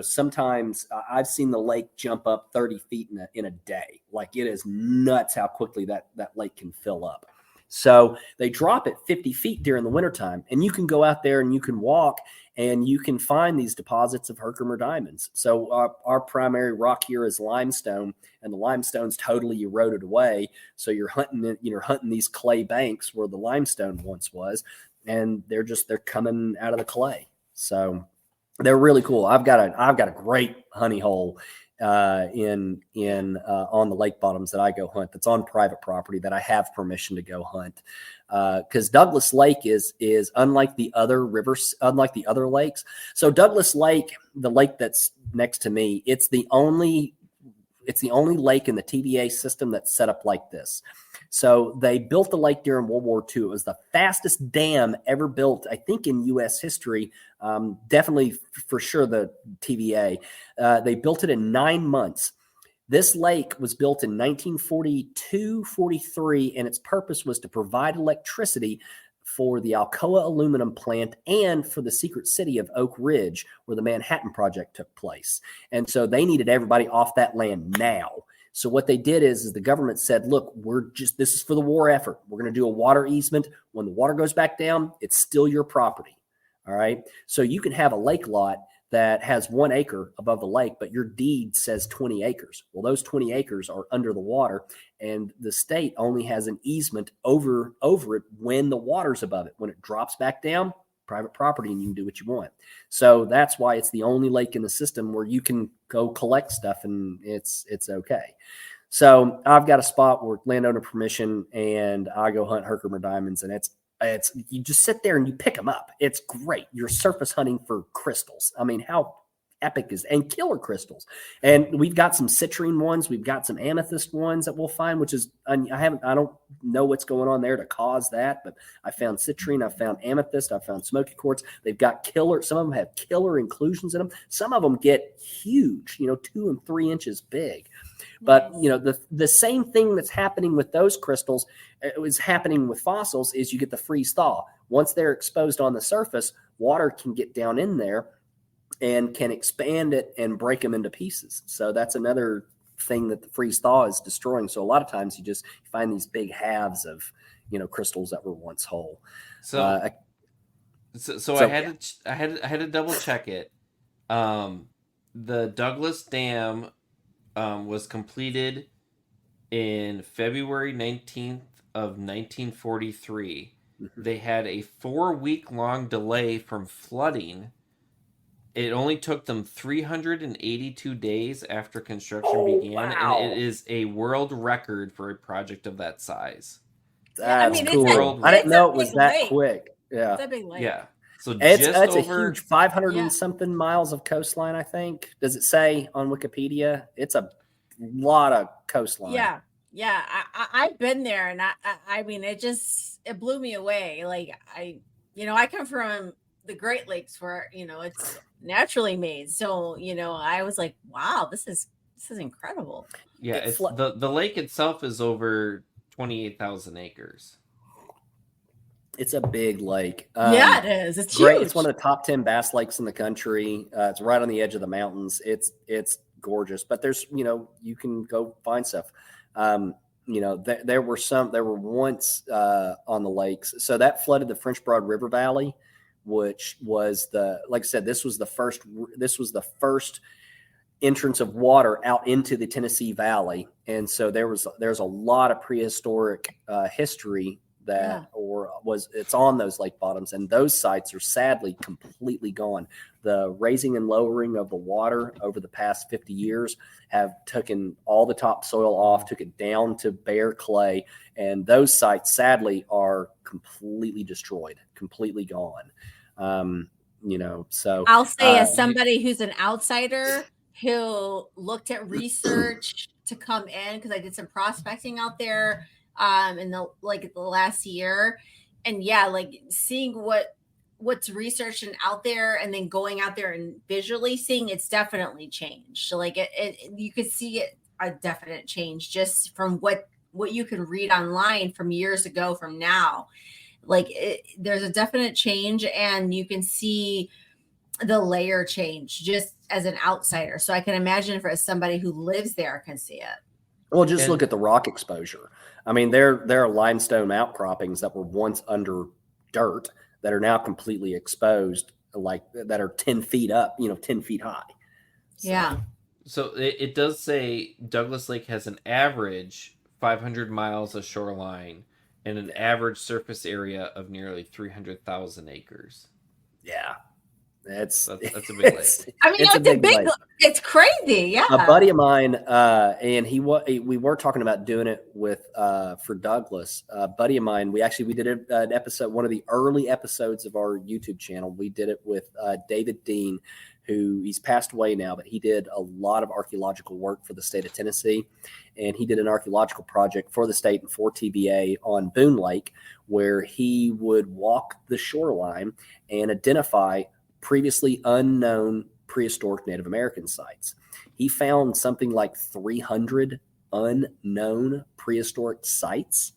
Speaker 3: Sometimes I've seen the lake jump up 30 feet in a day. Like, it is nuts how quickly that lake can fill up. So they drop it 50 feet during the wintertime, and you can go out there and you can walk and you can find these deposits of Herkimer diamonds. So our primary rock here is limestone, and the limestone's totally eroded away. So you're hunting these clay banks where the limestone once was, and they're coming out of the clay. So They're really cool. I've got a great honey hole in on the lake bottoms that I go hunt. That's on private property that I have permission to go hunt. Because Douglas Lake is unlike the other rivers, unlike the other lakes. So Douglas Lake, the lake that's next to me, it's the only lake in the TVA system that's set up like this. So they built the lake during World War II. It was the fastest dam ever built, I think, in U.S. history. Definitely, for sure, the TVA. They built it in 9 months. This lake was built in 1942, 43, and its purpose was to provide electricity for the Alcoa aluminum plant and for the secret city of Oak Ridge, where the Manhattan Project took place. And so they needed everybody off that land now. So what they did is the government said, look, this is for the war effort. We're going to do a water easement. When the water goes back down, it's still your property. All right. So you can have a lake lot that has 1 acre above the lake, but your deed says 20 acres. Well, those 20 acres are under the water, and the state only has an easement over it when the water's above it. When it drops back down, private property, and you can do what you want. So that's why it's the only lake in the system where you can go collect stuff and it's okay. So I've got a spot where landowner permission, and I go hunt Herkimer diamonds, and it's you just sit there and you pick them up. It's great. You're surface hunting for crystals. I mean, how epic is, and killer crystals. And we've got some citrine ones. We've got some amethyst ones that we'll find, which is, I don't know what's going on there to cause that, but I found citrine, I found amethyst, I found smoky quartz. They've got some of them have killer inclusions in them. Some of them get huge, 2 and 3 inches big. But, the same thing that's happening with those crystals is happening with fossils is you get the freeze thaw. Once they're exposed on the surface, water can get down in there and can expand it and break them into pieces. So that's another thing that the freeze thaw is destroying. So a lot of times you find these big halves of, crystals that were once whole.
Speaker 2: So I had to double check it. The Douglas Dam was completed in February 19th of 1943. Mm-hmm. They had a 4-week-long delay from flooding. It only took them 382 days after construction began,
Speaker 3: wow.
Speaker 2: And it is a world record for a project of that size.
Speaker 3: That's cool. I didn't know it was that quick. Yeah.
Speaker 1: It's a big lake.
Speaker 2: Yeah. So
Speaker 3: it's a huge 500 and something miles of coastline, I think. Does it say on Wikipedia? It's a lot of coastline.
Speaker 1: Yeah. Yeah. I've been there, and I mean, it blew me away. Like I come from the Great Lakes where, it's naturally made. So, I was like, wow, this is incredible.
Speaker 2: Yeah. It's the lake itself is over 28,000 acres.
Speaker 3: It's a big lake.
Speaker 1: Yeah, it is. It's
Speaker 3: great.
Speaker 1: Huge.
Speaker 3: It's one of the top 10 bass lakes in the country. It's right on the edge of the mountains. It's gorgeous, but there's, you can go find stuff. There were once on the lakes. So that flooded the French Broad River Valley, which was like I said, this was the first entrance of water out into the Tennessee Valley. And so there's a lot of prehistoric history it's on those lake bottoms, and those sites are sadly completely gone. The raising and lowering of the water over the past 50 years have taken all the topsoil off, took it down to bare clay, and those sites sadly are completely destroyed, completely gone. So
Speaker 1: I'll say, as somebody who's an outsider who looked at research to come in, because I did some prospecting out there in the last year, and seeing what's researched and out there, and then going out there and visually seeing, it's definitely changed. So you could see a definite change just from what you can read online from years ago from now. There's a definite change, and you can see the layer change just as an outsider. So I can imagine for somebody who lives there can see it.
Speaker 3: Well, just look at the rock exposure. I mean, there are limestone outcroppings that were once under dirt that are now completely exposed, that are 10 feet up, 10 feet high. So.
Speaker 1: Yeah.
Speaker 2: So it does say Douglas Lake has an average 500 miles of shoreline and an average surface area of nearly 300,000 acres.
Speaker 3: Yeah. That's
Speaker 2: That's a big lake.
Speaker 1: I mean, it's a big
Speaker 3: lake.
Speaker 1: it's crazy. Yeah.
Speaker 3: A buddy of mine, and we were talking about doing it with for Douglas. A buddy of mine, we did an episode, one of the early episodes of our YouTube channel. We did it with David Dean, who he's passed away now, but he did a lot of archaeological work for the state of Tennessee. And he did an archaeological project for the state and for TBA on Boone Lake, where he would walk the shoreline and identify previously unknown prehistoric Native American sites. He found something like 300 unknown prehistoric sites.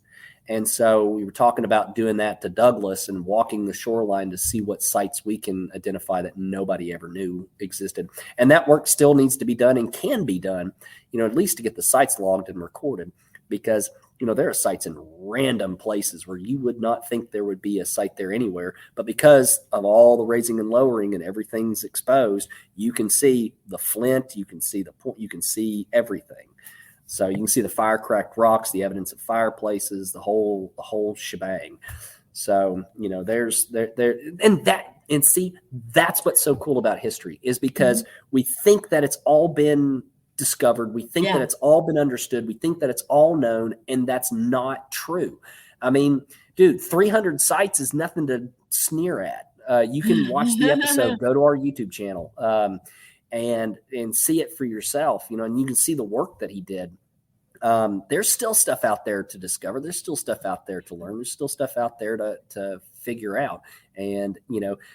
Speaker 3: And so we were talking about doing that to Douglas and walking the shoreline to see what sites we can identify that nobody ever knew existed. And that work still needs to be done and can be done, at least to get the sites logged and recorded, because there are sites in random places where you would not think there would be a site there anywhere. But because of all the raising and lowering and everything's exposed, you can see the flint, you can see the point, you can see everything. So you can see the fire cracked rocks, the evidence of fireplaces, the whole shebang. So, that's what's so cool about history, is because we think that it's all been discovered. We think that it's all been understood. We think that it's all known, and that's not true. I mean, dude, 300 sites is nothing to sneer at. You can watch the episode, go to our YouTube channel, and see it for yourself, and you can see the work that he did. There's still stuff out there to discover. There's still stuff out there to learn. There's still stuff out there to figure out. And,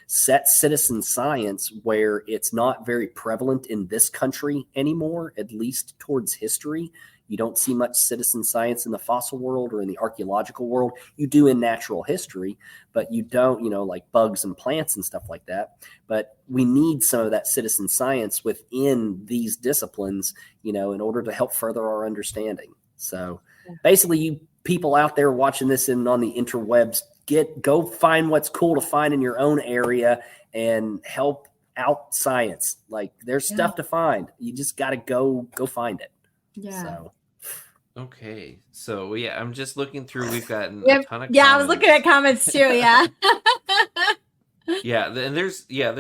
Speaker 3: set citizen science where it's not very prevalent in this country anymore, at least towards history. You don't see much citizen science in the fossil world or in the archaeological world. You do in natural history, but you don't, like bugs and plants and stuff like that. But we need some of that citizen science within these disciplines, in order to help further our understanding. So basically, you people out there watching this and on the interwebs, go find what's cool to find in your own area and help out science. Like, there's stuff to find. You just got to go find it.
Speaker 4: Yeah.
Speaker 3: So.
Speaker 2: Okay, so I'm just looking through. We've gotten a ton of comments.
Speaker 4: I was looking at comments too. Yeah.
Speaker 2: And there's
Speaker 4: a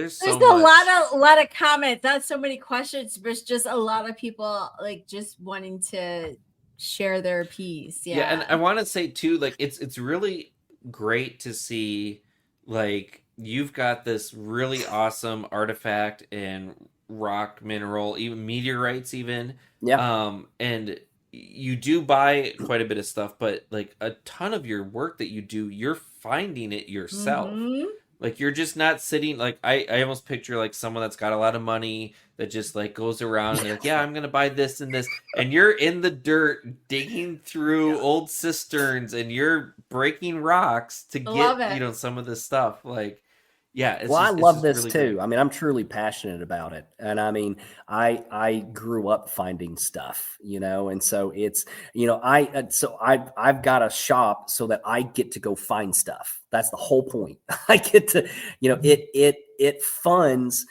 Speaker 4: lot of comments. Not so many questions, but just a lot of people like just wanting to share their piece. Yeah.
Speaker 2: And I want to say too, like it's really great to see, like, you've got this really awesome artifact and rock mineral, even meteorites, even. Yeah. And you do buy quite a bit of stuff, but like a ton of your work that you do, you're finding it yourself. Mm-hmm. Like, you're just not sitting, like, I almost picture like someone that's got a lot of money that just like goes around and they're like, I'm going to buy this and this. And you're in the dirt digging through old cisterns and you're breaking rocks to get, some of this stuff. Like,
Speaker 3: I love this really too. Great. I mean, I'm truly passionate about it. And I mean, I grew up finding stuff, and so it's, I've got a shop so that I get to go find stuff. That's the whole point. I get to, it funds,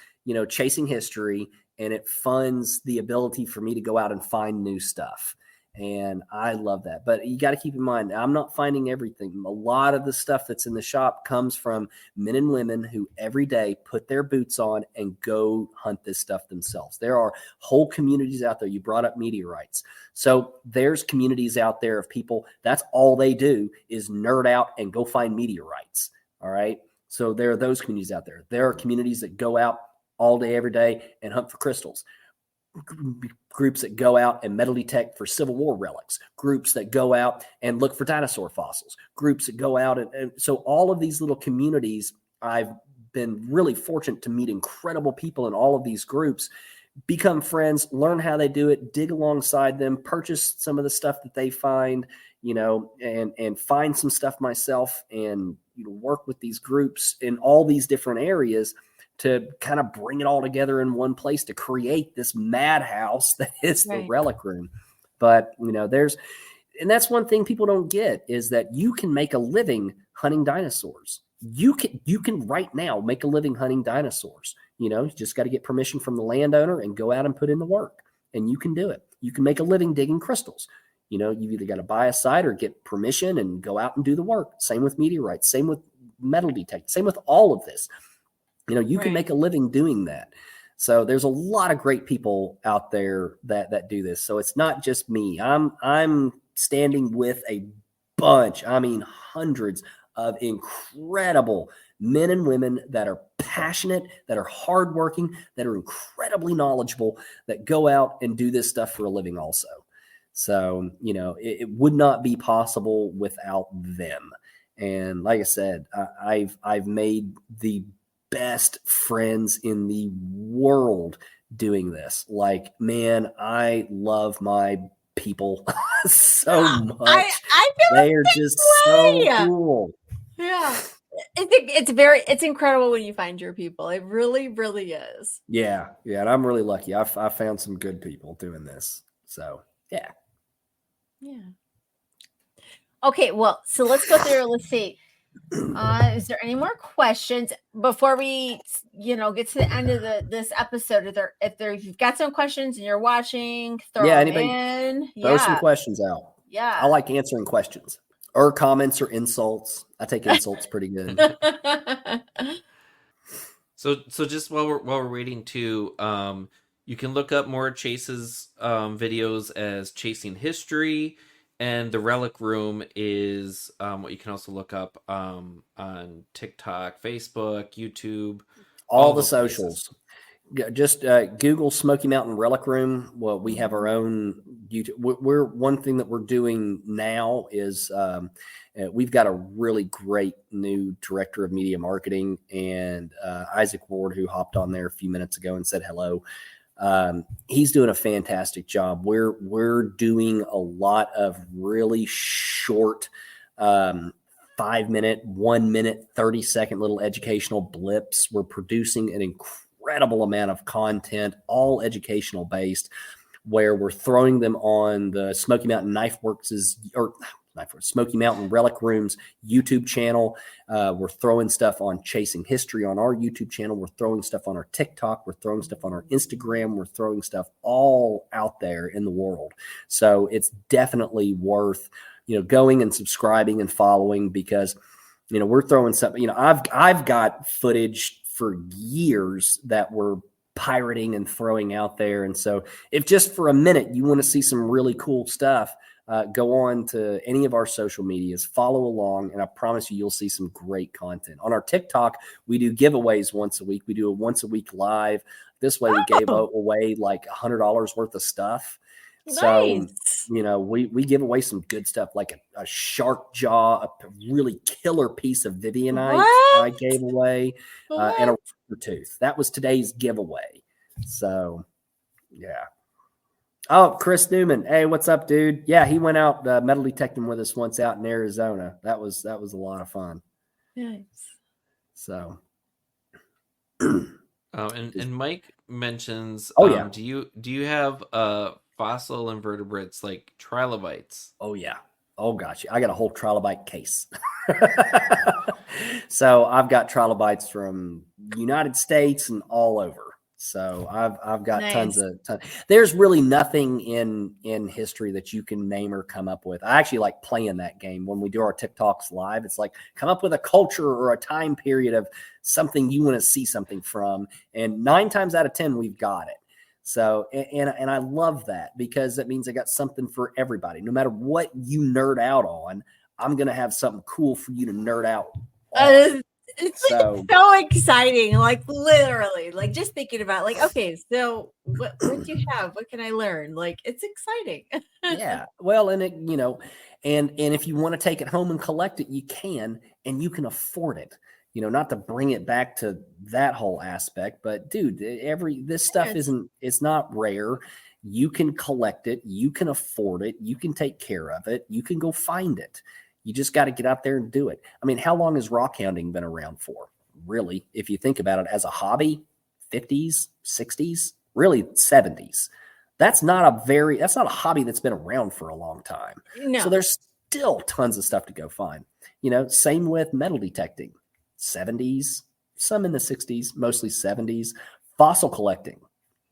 Speaker 3: chasing history, and it funds the ability for me to go out and find new stuff. And I love that. But you got to keep in mind, I'm not finding everything. A lot of the stuff that's in the shop comes from men and women who every day put their boots on and go hunt this stuff themselves. There are whole communities out there. You brought up meteorites. So there's communities out there of people, that's all they do is nerd out and go find meteorites. All right. So there are those communities out there. There are communities that go out all day, every day and hunt for crystals. Groups that go out and metal detect for Civil War relics, groups that go out and look for dinosaur fossils, groups that go out. And so all of these little communities, I've been really fortunate to meet incredible people in all of these groups, become friends, learn how they do it, dig alongside them, purchase some of the stuff that they find, and find some stuff myself, and work with these groups in all these different areas to kind of bring it all together in one place to create this madhouse that is the Relic Room. But, and that's one thing people don't get, is that you can make a living hunting dinosaurs. You can right now make a living hunting dinosaurs. You just got to get permission from the landowner and go out and put in the work, and you can do it. You can make a living digging crystals. You've either got to buy a site or get permission and go out and do the work. Same with meteorites, same with metal detect, same with all of this. You can
Speaker 1: Right.
Speaker 3: make a living doing that. So there's a lot of great people out there that do this. So it's not just me. I'm standing with a bunch, I mean hundreds of incredible men and women that are passionate, that are hardworking, that are incredibly knowledgeable, that go out and do this stuff for a living also. So, it would not be possible without them. And like I said, I've made the best friends in the world doing this. Like, man, I love my people so much.
Speaker 1: I feel
Speaker 3: They are just so
Speaker 1: way.
Speaker 3: cool.
Speaker 1: Yeah. I think it's incredible when you find your people. It really, really is.
Speaker 3: Yeah. And I'm really lucky. I found some good people doing this. So, yeah.
Speaker 1: Okay, well, so let's go through. Let's see. Is there any more questions before we, get to the end of this episode? If you've got some questions and you're watching, throw them in.
Speaker 3: Throw some questions out.
Speaker 1: Yeah.
Speaker 3: I like answering questions or comments or insults. I take insults pretty good.
Speaker 2: So just while we're waiting to, you can look up more Chase's videos as Chasing History, and the Relic Room is what you can also look up on TikTok, Facebook, YouTube,
Speaker 3: all the socials. Just Google Smoky Mountain Relic Room. Well, we have our own YouTube. We're one thing that we're doing now is we've got a really great new director of media marketing, and Isaac Ward, who hopped on there a few minutes ago and said hello. He's doing a fantastic job. We're doing a lot of really short 5-minute, 1 minute, 30-second little educational blips. We're producing an incredible amount of content, all educational based, where we're throwing them on the Smoky Mountain Smoky Mountain Relic Room's YouTube channel. We're throwing stuff on Chasing History on our YouTube channel. We're throwing stuff on our TikTok. We're throwing stuff on our Instagram. We're throwing stuff all out there in the world. So it's definitely worth, going and subscribing and following, because, we're throwing something, I've got footage for years that we're pirating and throwing out there. And so if just for a minute you want to see some really cool stuff, go on to any of our social medias, follow along, and I promise you'll see some great content. On our TikTok, we do giveaways once a week. We do a once a week live. This way we gave away like $100 worth of stuff.
Speaker 1: Nice.
Speaker 3: So, we give away some good stuff, like a shark jaw, a really killer piece of Vivianite I gave away, and a tooth. That was today's giveaway. So, yeah. Oh, Chris Newman. Hey, what's up, dude? Yeah, he went out metal detecting with us once out in Arizona. That was a lot of fun.
Speaker 1: Nice.
Speaker 3: So,
Speaker 2: and Mike mentions,
Speaker 3: yeah.
Speaker 2: Do you have fossil invertebrates like trilobites?
Speaker 3: Oh yeah. Oh gosh, I got a whole trilobite case. So I've got trilobites from United States and all over. So I've got tons. There's really nothing in history that you can name or come up with. I actually like playing that game when we do our TikToks live. It's like, come up with a culture or a time period of something you want to see something from, and 9 times out of 10 we've got it. So and I love that, because that means I got something for everybody. No matter what you nerd out on, I'm gonna have something cool for you to nerd out on.
Speaker 1: It's so exciting, like literally, like just thinking about, like, okay, so what do you have? What can I learn? Like, it's exciting.
Speaker 3: Yeah, well, and it, and if you want to take it home and collect it, you can, and you can afford it. Not to bring it back to that whole aspect, but dude, this stuff it's not rare. You can collect it, you can afford it, you can take care of it, you can go find it. You just got to get out there and do it. I mean, how long has rockhounding been around for? Really, if you think about it as a hobby, 50s, 60s, really 70s. That's not a hobby that's been around for a long time.
Speaker 1: No.
Speaker 3: So there's still tons of stuff to go find. Same with metal detecting, 70s, some in the 60s, mostly 70s. Fossil collecting,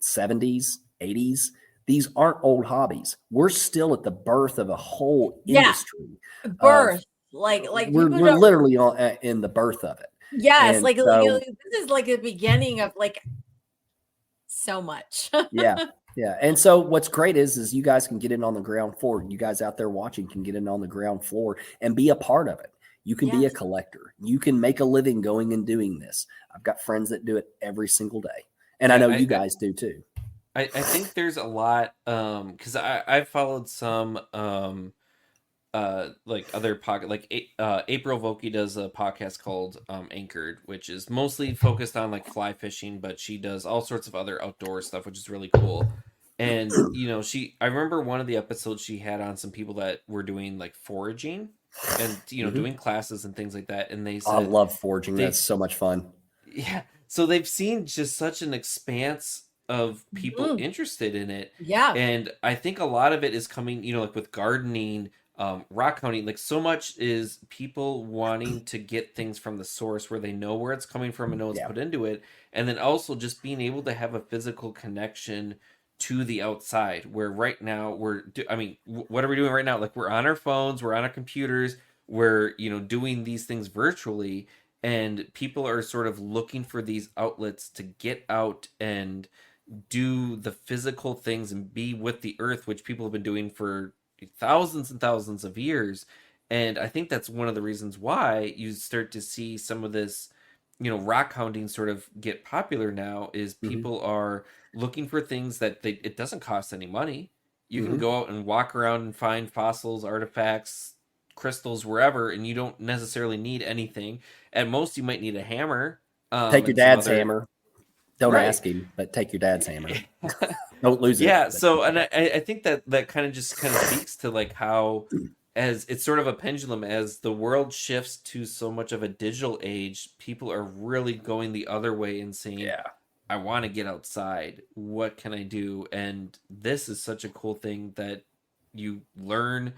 Speaker 3: 70s, 80s. These aren't old hobbies. We're still at the birth of a whole industry.
Speaker 1: Birth, like
Speaker 3: we're literally in the birth of it.
Speaker 1: Yes,
Speaker 3: And
Speaker 1: like
Speaker 3: so,
Speaker 1: this is like the beginning of like so much.
Speaker 3: yeah. Yeah. And so what's great is you guys can get in on the ground floor. You guys out there watching can get in on the ground floor and be a part of it. You can be a
Speaker 1: Yes.
Speaker 3: collector. You can make a living going and doing this. I've got friends that do it every single day. And I
Speaker 2: Yeah,
Speaker 3: know you guys do too.
Speaker 2: I think there's a lot because I've followed some like other pocket like April Vokey does a podcast called Anchored, which is mostly focused on like fly fishing, but she does all sorts of other outdoor stuff, which is really cool. And I remember one of the episodes she had on some people that were doing like foraging and doing classes and things like that, and they
Speaker 3: Oh, I
Speaker 2: said
Speaker 3: love foraging.
Speaker 2: they
Speaker 3: That's so much fun.
Speaker 2: yeah, so they've seen just such an expanse of people
Speaker 1: Mhm.
Speaker 2: interested in it.
Speaker 1: Yeah.
Speaker 2: And I think a lot of it is coming, like with gardening, rock hunting, like so much is people wanting to get things from the source where they know where it's coming from and know what's
Speaker 3: Yeah.
Speaker 2: put into it. And then also just being able to have a physical connection to the outside where right now what are we doing right now? Like we're on our phones, we're on our computers, we're, doing these things virtually, and people are sort of looking for these outlets to get out and do the physical things and be with the earth, which people have been doing for thousands and thousands of years. And I think that's one of the reasons why you start to see some of this, rock hounding sort of get popular now is
Speaker 3: Mm-hmm.
Speaker 2: people are looking for things that it doesn't cost any money. You can
Speaker 3: Mm-hmm.
Speaker 2: go out and walk around and find fossils, artifacts, crystals, wherever, and you don't necessarily need anything. At most, you might need a hammer.
Speaker 3: Take your
Speaker 2: And some
Speaker 3: dad's
Speaker 2: other
Speaker 3: hammer. Don't
Speaker 2: right.
Speaker 3: ask him, but take your dad's hammer. Don't lose it.
Speaker 2: Yeah, so and I think that kind of speaks to like how as it's sort of a pendulum as the world shifts to so much of a digital age, people are really going the other way and saying,
Speaker 3: Yeah.
Speaker 2: I want to get outside. What can I do? And this is such a cool thing that you learn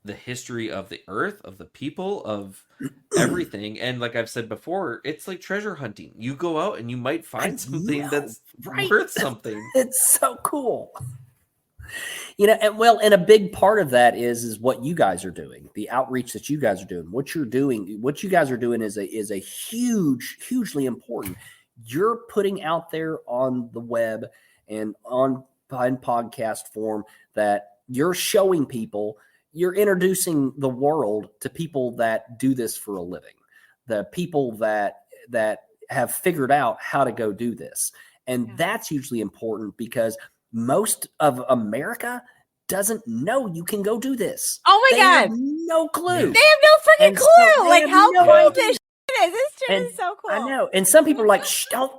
Speaker 2: the history of the earth, of the people, of everything. And like I've said before, it's like treasure hunting. You go out and you might find something that's
Speaker 3: right?
Speaker 2: worth something.
Speaker 3: It's so cool. And a big part of that is what you guys are doing, the outreach that you guys are doing. What you guys are doing is a hugely important. You're putting out there on the web and on podcast form that you're showing people, you're introducing the world to people that do this for a living, the people that have figured out how to go do this. And that's hugely important because most of America doesn't know you can go do this.
Speaker 4: Oh my
Speaker 3: They have
Speaker 4: God.
Speaker 3: no clue.
Speaker 4: They have no freaking
Speaker 3: And so
Speaker 4: clue.
Speaker 3: they
Speaker 4: Like
Speaker 3: have
Speaker 4: how
Speaker 3: no
Speaker 4: cool
Speaker 3: idea.
Speaker 4: this shit is. This shit
Speaker 3: And
Speaker 4: is so cool.
Speaker 3: I know. And some people are like, shh, don't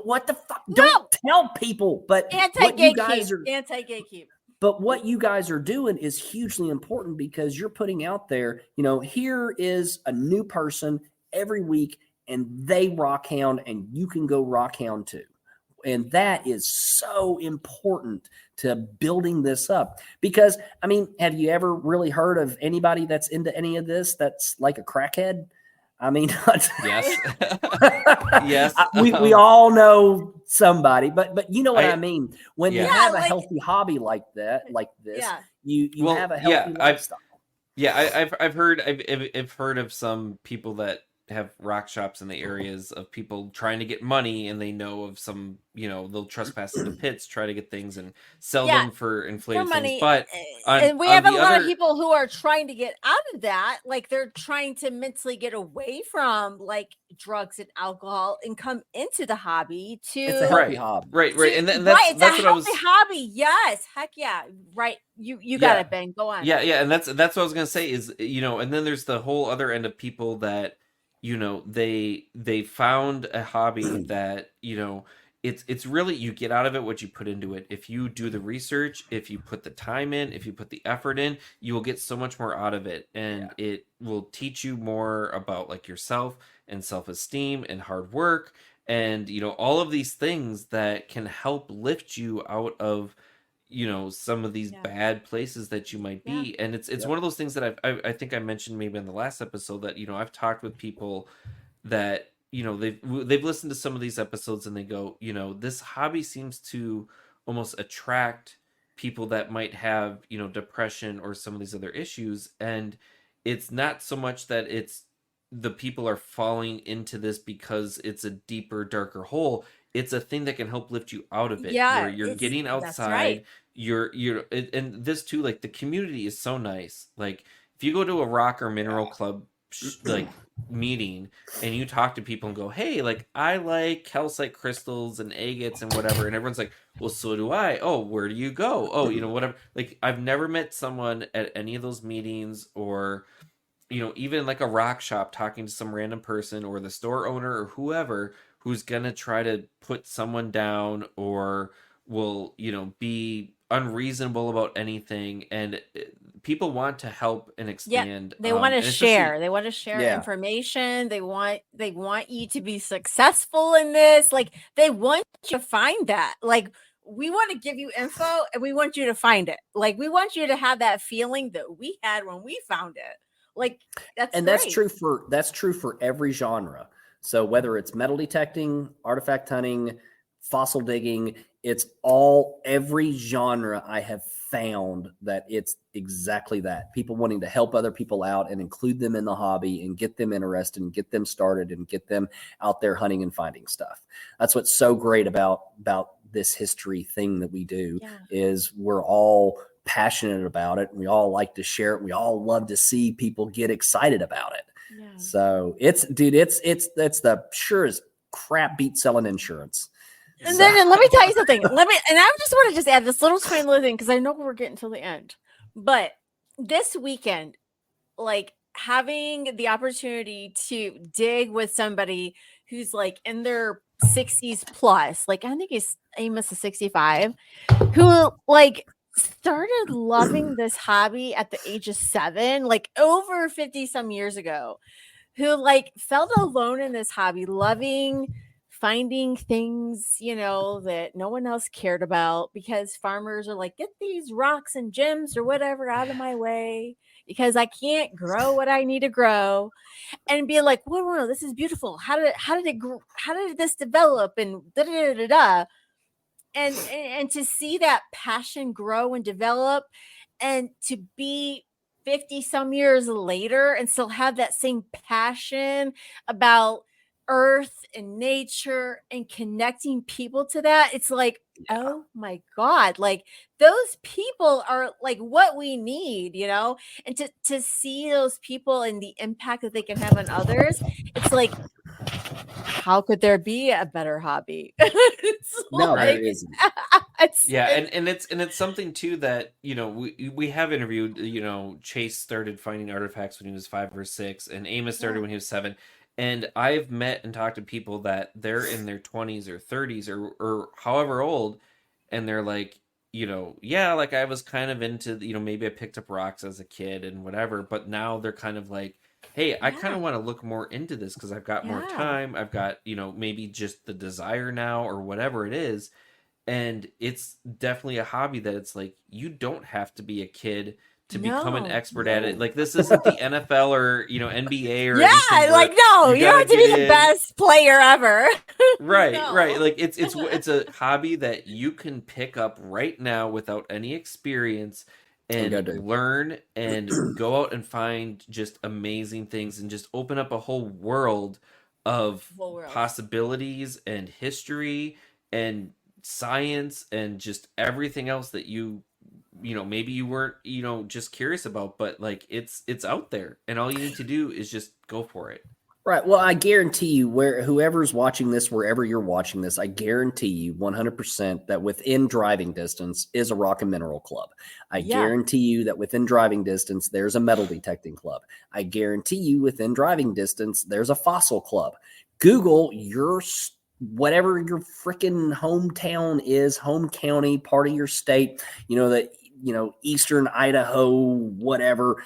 Speaker 3: what the fuck? Don't tell people. But what you guys are
Speaker 1: Anti-gatekeep.
Speaker 3: but what you guys are doing is hugely important because you're putting out there, here is a new person every week and they rockhound and you can go rockhound too. And that is so important to building this up because, have you ever really heard of anybody that's into any of this that's like a crackhead?
Speaker 2: Yes. Yes.
Speaker 3: We all know somebody, but you know what I mean. When you
Speaker 2: Yeah.
Speaker 3: have a healthy hobby like this, you have a healthy lifestyle.
Speaker 2: I've heard of some people that have rock shops in the areas of people trying to get money, and they know of some, they'll trespass into pits, try to get things and sell them for inflated things. But
Speaker 1: and we have a lot of people who are trying to get out of that. Like they're trying to mentally get away from like drugs and alcohol and come into the hobby to
Speaker 3: it's a healthy hobby.
Speaker 2: Right. And that's
Speaker 1: a
Speaker 2: what I was
Speaker 1: hobby. Yes. Heck yeah. Right. You got it, Ben. Go on.
Speaker 2: Yeah. And that's what I was gonna say is, and then there's the whole other end of people that, they found a hobby that, it's really, you get out of it what you put into it. If you do the research, if you put the time in, if you put the effort in, you will get so much more out of it. And it will teach you more about like yourself and self-esteem and hard work and, all of these things that can help lift you out of, some of these bad places that you might be. And it's one of those things that I think I mentioned maybe in the last episode that, I've talked with people that, they've listened to some of these episodes and they go, this hobby seems to almost attract people that might have, depression or some of these other issues. And it's not so much that it's, the people are falling into this because it's a deeper, darker hole. It's a thing that can help lift you out of it.
Speaker 1: Yeah,
Speaker 2: You're
Speaker 1: it's
Speaker 2: getting
Speaker 1: that's right.
Speaker 2: outside. And this too, like the community is so nice. Like if you go to a rock or mineral club like meeting and you talk to people and go, hey, like I like calcite crystals and agates and whatever, and everyone's like, well, so do I. Oh, where do you go? Oh, whatever. Like I've never met someone at any of those meetings, or even like a rock shop, talking to some random person or the store owner or whoever, who's gonna try to put someone down or will be unreasonable about anything. And people want to help and
Speaker 1: Yeah,
Speaker 2: expand,
Speaker 1: they want to
Speaker 2: and especially
Speaker 1: share. They want to share
Speaker 3: Yeah.
Speaker 1: information. They want you to be successful in this. Like they want you to find that. Like we want to give you info and we want you to find it. Like we want you to have that feeling that we had when we found it. Like that's
Speaker 3: And
Speaker 1: great.
Speaker 3: that's true for every genre. So whether it's metal detecting, artifact hunting, fossil digging, it's all every genre I have found that it's exactly that. People wanting to help other people out and include them in the hobby and get them interested and get them started and get them out there hunting and finding stuff. That's what's so great about this history thing that we do.
Speaker 1: Yeah.
Speaker 3: Is we're all passionate about it. We all like to share it. We all love to see people get excited about it.
Speaker 1: Yeah.
Speaker 3: So it's the sure as crap beat selling insurance.
Speaker 1: And then let me tell you something. And I just want to just add this little tiny little thing because I know we're getting to the end. But this weekend, like having the opportunity to dig with somebody who's like in their 60s plus, like I think Amos is 65, who like started loving this hobby at the age of 7, like over 50 some years ago, who like felt alone in this hobby, loving finding things, that no one else cared about because farmers are like, get these rocks and gems or whatever out of my way because I can't grow what I need to grow, and be like, whoa, this is beautiful. How did it grow? How did this develop? And da da da da. And to see that passion grow and develop, and to be 50 some years later and still have that same passion about earth and nature and connecting people to that, it's like, oh my God, like those people are like what we need, and to see those people and the impact that they can have on others, it's like, how could there be a better hobby?
Speaker 3: No,
Speaker 1: like,
Speaker 3: there isn't.
Speaker 2: And it's something too that we have interviewed. Chase started finding artifacts when he was 5 or 6, and Amos started when he was 7. And I've met and talked to people that they're in their 20s or 30s or however old, and they're like, like I was kind of into, maybe I picked up rocks as a kid and whatever, but now they're kind of like, hey, I kind of want to look more into this because I've got more time. I've got, maybe just the desire now or whatever it is. And it's definitely a hobby that it's like, you don't have to be a kid to become an expert at it. Like this isn't the NFL or, NBA or anything.
Speaker 1: Like, no, you don't have to be the best player ever.
Speaker 2: Right. Like it's a hobby that you can pick up right now without any experience and learn and go out and find just amazing things and just open up a whole world of possibilities and history and science and just everything else that maybe you weren't just curious about, but like it's out there, and all you need to do is just go for it.
Speaker 3: Right. Well, I guarantee you, whoever's watching this, wherever you're watching this, I guarantee you 100% that within driving distance is a rock and mineral club. I guarantee you that within driving distance, there's a metal detecting club. I guarantee you within driving distance, there's a fossil club. Google whatever your freaking hometown is, home county, part of your state, Eastern Idaho, whatever,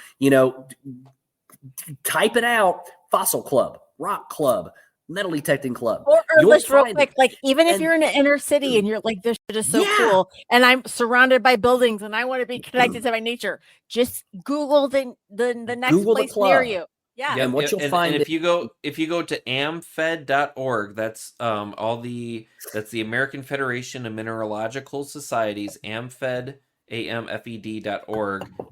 Speaker 3: type it out. Fossil club, rock club, metal detecting club.
Speaker 1: Or just real quick, like even if you're in an inner city and you're like, this shit is so cool, and I'm surrounded by buildings and I want to be connected to my nature, just Google the next
Speaker 3: Google
Speaker 1: place
Speaker 3: the
Speaker 1: near you. Yeah.
Speaker 3: And what you'll find,
Speaker 2: and if you go to amfed.org, that's that's the American Federation of Mineralogical Societies, amfed.org.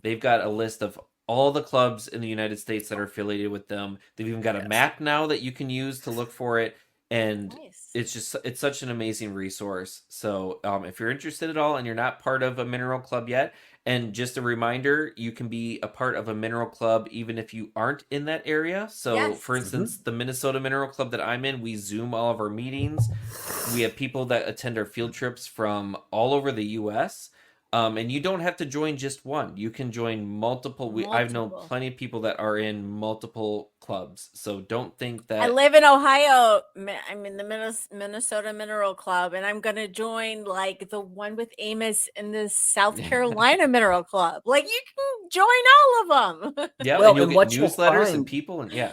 Speaker 2: They've got a list of all the clubs in the United States that are affiliated with them. They've even got a map now that you can use to look for it. And
Speaker 1: Nice.
Speaker 2: it's such an amazing resource. So if you're interested at all and you're not part of a mineral club yet, and just a reminder, you can be a part of a mineral club even if you aren't in that area. So
Speaker 1: Yes.
Speaker 2: for instance, the Minnesota Mineral Club that I'm in, we Zoom all of our meetings. We have people that attend our field trips from all over the US. And you don't have to join just one. You can join multiple. I've known
Speaker 1: Multiple.
Speaker 2: plenty of people that are in multiple clubs. So don't think that
Speaker 1: I live in Ohio. I'm in the Minnesota Mineral Club, and I'm gonna join like the one with Amos in the South Carolina Mineral Club. Like you can join all of them.
Speaker 2: Yeah,
Speaker 3: Well,
Speaker 2: and you'll
Speaker 3: and
Speaker 2: get
Speaker 3: what you'll
Speaker 2: newsletters and
Speaker 3: find-
Speaker 2: people, and yeah.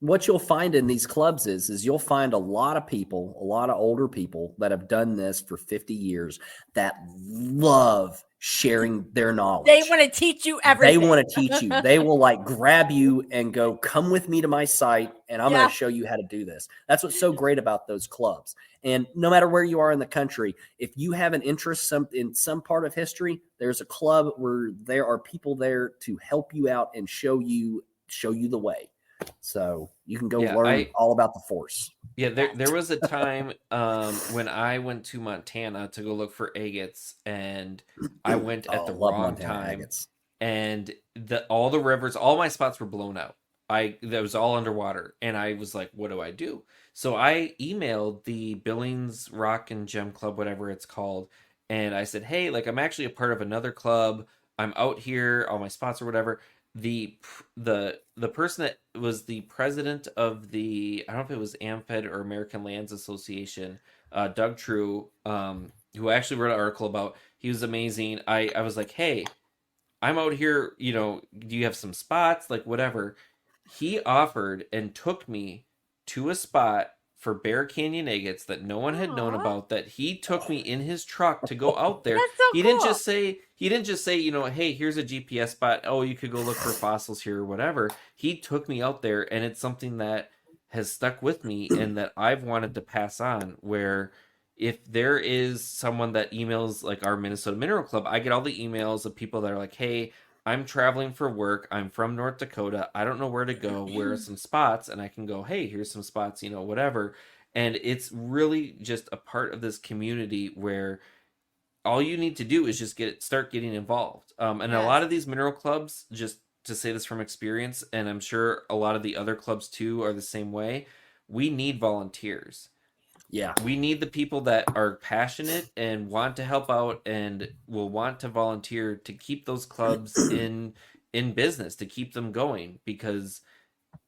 Speaker 3: What you'll find in these clubs is you'll find a lot of people, a lot of older people that have done this for 50 years that love sharing their knowledge.
Speaker 1: They want to teach you everything.
Speaker 3: They want to teach you. They will like grab you and go, come with me to my site and I'm going to show you how to do this. That's what's so great about those clubs. And no matter where you are in the country, if you have an interest in some part of history, there's a club where there are people there to help you out and show you the way. So you can go learn all about the force.
Speaker 2: Yeah, there was a time when I went to Montana to go look for agates, and I went at the wrong time. Agates. And all the rivers, all my spots were blown out. That was all underwater, and I was like, "What do I do?" So I emailed the Billings Rock and Gem Club, whatever it's called, and I said, "Hey, like I'm actually a part of another club. I'm out here, all my spots or whatever." The person that was the president of the, I don't know if it was AmFed or American Lands Association, Doug True, who I actually wrote an article about. He was amazing. I was like, hey, I'm out here, do you have some spots? Like whatever. He offered and took me to a spot for Bear Canyon agates that no one had known about, that he took me in his truck to go out there.
Speaker 1: That's so
Speaker 2: he
Speaker 1: cool.
Speaker 2: didn't just say, hey, here's a GPS spot. Oh, you could go look for fossils here or whatever. He took me out there, and it's something that has stuck with me and that I've wanted to pass on, where if there is someone that emails like our Minnesota Mineral Club, I get all the emails of people that are like, hey, I'm traveling for work. I'm from North Dakota. I don't know where to go. Where are some spots? And I can go, hey, here's some spots, whatever. And it's really just a part of this community where all you need to do is just start getting involved. And a lot of these mineral clubs, just to say this from experience, and I'm sure a lot of the other clubs too are the same way, we need volunteers.
Speaker 3: Yeah.
Speaker 2: We need the people that are passionate and want to help out and will want to volunteer to keep those clubs in business, to keep them going, because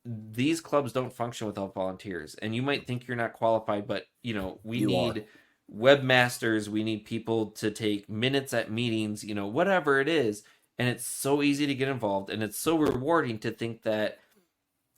Speaker 2: these clubs don't function without volunteers. And you might think you're not qualified, but we need webmasters, we need people to take minutes at meetings, whatever it is. And it's so easy to get involved, and it's so rewarding to think that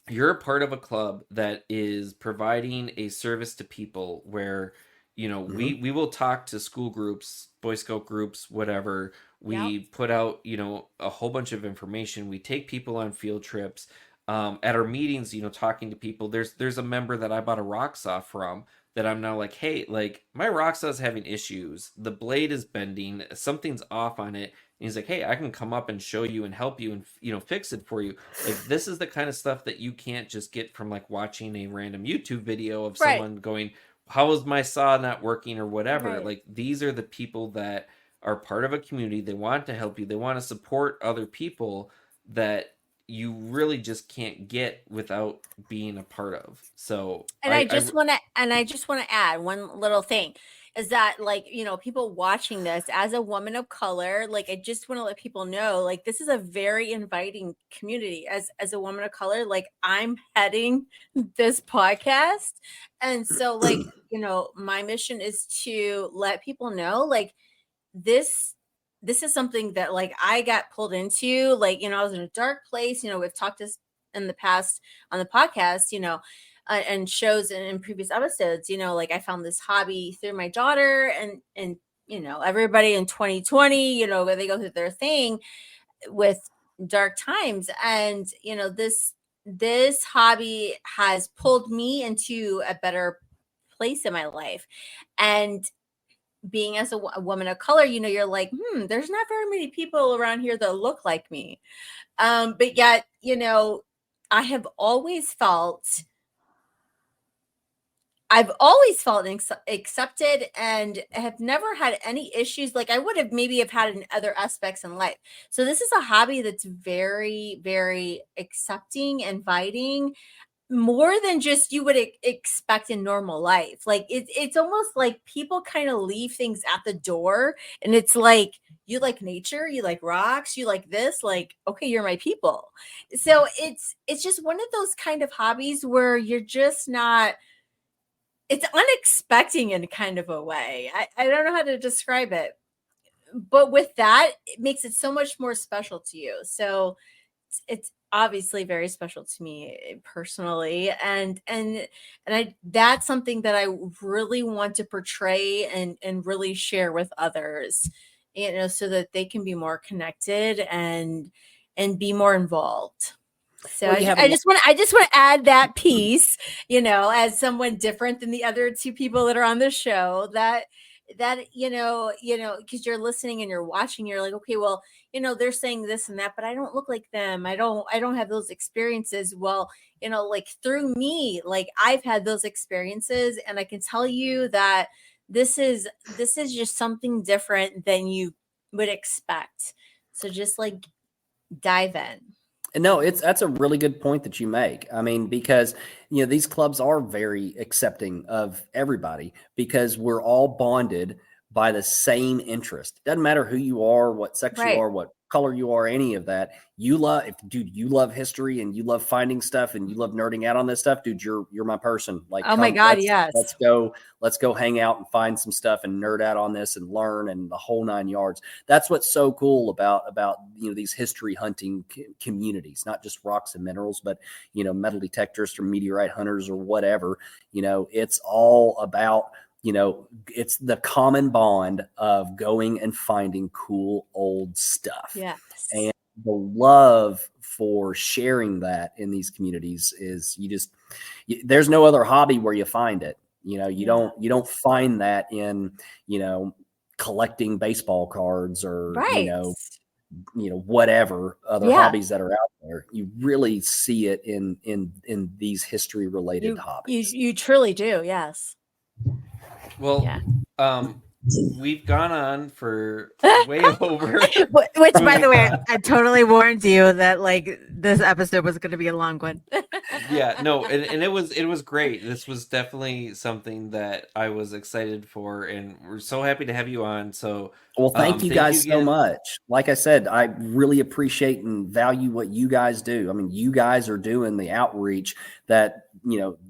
Speaker 2: you're a part of a club that is providing a service to people where, we will talk to school groups, Boy Scout groups, whatever. We put out, a whole bunch of information. We take people on field trips. At our meetings, talking to people. There's a member that I bought a rock saw from that I'm now like, hey, like my rock saw is having issues. The blade is bending. Something's off on it. And he's like, hey, I can come up and show you and help you and, fix it for you. Like, this is the kind of stuff that you can't just get from like watching a random YouTube video of someone going, how is my saw not working or whatever.
Speaker 1: Right.
Speaker 2: Like, these are the people that are part of a community. They want to help you. They want to support other people that you really just can't get without being a part of. So,
Speaker 1: and I just want to add one little thing, is that like, people watching this, as a woman of color, like I just want to let people know, like this is a very inviting community. As a woman of color, like I'm heading this podcast, and so like my mission is to let people know, like this is something that like I got pulled into. Like, I was in a dark place. We've talked this in the past on the podcast, and shows in previous episodes, like I found this hobby through my daughter, and everybody in 2020, where they go through their thing with dark times. And, this hobby has pulled me into a better place in my life. And being as a woman of color, you're like, there's not very many people around here that look like me. But yet, I have always felt accepted and have never had any issues like I would have maybe have had in other aspects in life. So this is a hobby that's very, very accepting, inviting, more than just you would expect in normal life. Like it's almost like people kind of leave things at the door, and it's like, you like nature, you like rocks, you like this, like, okay, you're my people. So it's just one of those kind of hobbies where you're just not, it's unexpected in kind of a way. I don't know how to describe it, but with that, it makes it so much more special to you. So it's obviously very special to me personally, and that's something that I really want to portray and really share with others, so that they can be more connected and be more involved. So
Speaker 3: Well,
Speaker 1: I just want to add that piece, as someone different than the other two people that are on the show, that because you're listening and you're watching, you're like, okay, well, they're saying this and that, but I don't look like them. I don't have those experiences. Well, like through me, like I've had those experiences, and I can tell you that this is just something different than you would expect. So just like dive in.
Speaker 3: No, that's a really good point that you make. I mean, because these clubs are very accepting of everybody because we're all bonded by the same interest. Doesn't matter who you are, what sex you are, what color you are, any of that. You love history and you love finding stuff and you love nerding out on this stuff, dude. You're my person. Like,
Speaker 1: oh my God, yes.
Speaker 3: Let's go hang out and find some stuff and nerd out on this and learn and the whole 9 yards. That's what's so cool about these history hunting communities, not just rocks and minerals, but metal detectorists or meteorite hunters or whatever. It's all about it's the common bond of going and finding cool old stuff.
Speaker 1: Yes.
Speaker 3: And the love for sharing that in these communities is there's no other hobby where you find it. You don't find that in, collecting baseball cards or, whatever other hobbies that are out there. You really see it in these history related hobbies.
Speaker 1: You truly do. Yes.
Speaker 2: Well, we've gone on for way over.
Speaker 4: Which, by the way, I totally warned you that like this episode was going to be a long one.
Speaker 2: Yeah, no, and it was great. This was definitely something that I was excited for, and we're so happy to have you on. So,
Speaker 3: well, thank you guys so much. Like I said, I really appreciate and value what you guys do. I mean, you guys are doing the outreach that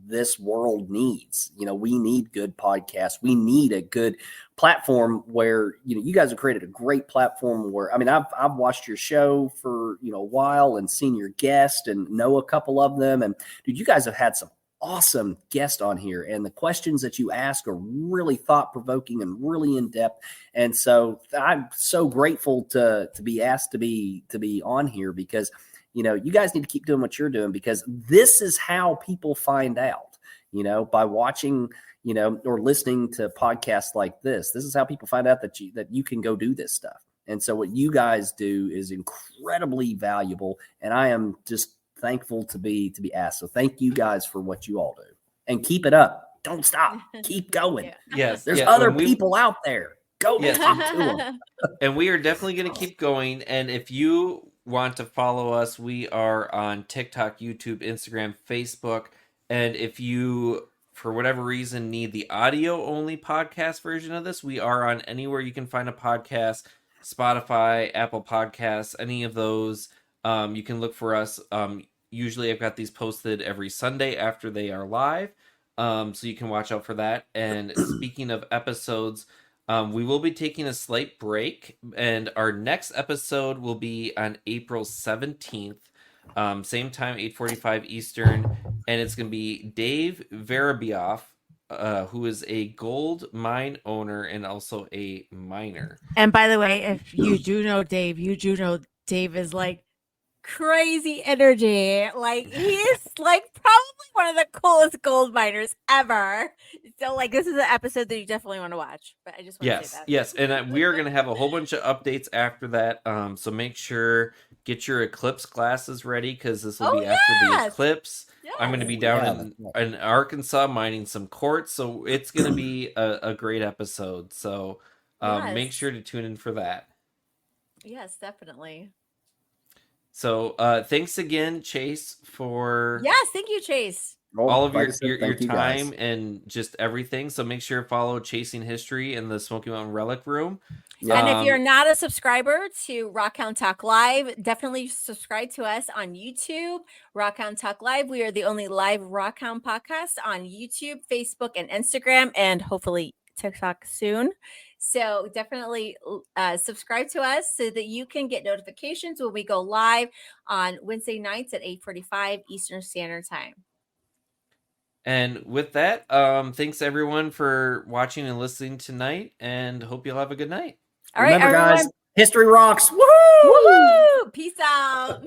Speaker 3: this world needs. We need good podcasts. We need a good platform where you guys have created a great platform where, I mean, I've watched your show for a while and seen your guest and know a couple of them, and dude, you guys have had some awesome guests on here, and the questions that you ask are really thought-provoking and really in-depth. And so I'm so grateful to be asked to be on here, because you guys need to keep doing what you're doing, because this is how people find out, by watching, or listening to podcasts like this. This is how people find out that you can go do this stuff. And so what you guys do is incredibly valuable, and I am just thankful to be asked. So thank you guys for what you all do, and keep it up. Don't stop. Keep going.
Speaker 2: Yes.
Speaker 3: There's other people out there. Go talk to them.
Speaker 2: And we are definitely going to keep going. And if you want to follow us, we are on TikTok, YouTube, Instagram, Facebook. And if you, for whatever reason, need the audio only podcast version of this, we are on anywhere you can find a podcast, Spotify, Apple Podcasts, any of those. You can look for us. Usually I've got these posted every Sunday after they are live. So you can watch out for that. And speaking of episodes, we will be taking a slight break, and our next episode will be on April 17th, same time, 8:45 Eastern, and it's going to be Dave Verabioff, who is a gold mine owner and also a miner.
Speaker 4: And by the way, if you do know Dave, you do know Dave is like crazy energy. Like he is like probably one of the coolest gold miners ever. So like this is an episode that you definitely want to watch. But I just want to say
Speaker 2: Yes,
Speaker 4: that.
Speaker 2: and we are going to have a whole bunch of updates after that. So make sure get your eclipse glasses ready because this will be after the eclipse. I'm going to be down in Arkansas mining some quartz, so it's going to be a great episode. So make sure to tune in for that.
Speaker 1: Yes, definitely.
Speaker 2: So thanks again, Chase, for
Speaker 1: thank you, Chase.
Speaker 2: all of your time and just everything. So make sure to follow Chasing History in the Smoky Mountain Relic Room.
Speaker 1: Yeah. And if you're not a subscriber to Rockhound Talk Live, definitely subscribe to us on YouTube, Rockhound Talk Live. We are the only live Rockhound podcast on YouTube, Facebook, and Instagram, and hopefully TikTok soon. So definitely subscribe to us so that you can get notifications when we go live on Wednesday nights at 8:45 Eastern Standard Time.
Speaker 2: And with that, thanks everyone for watching and listening tonight, and hope you'll have a good night.
Speaker 3: Remember, guys, history rocks. Woohoo!
Speaker 1: Woohoo! Peace out.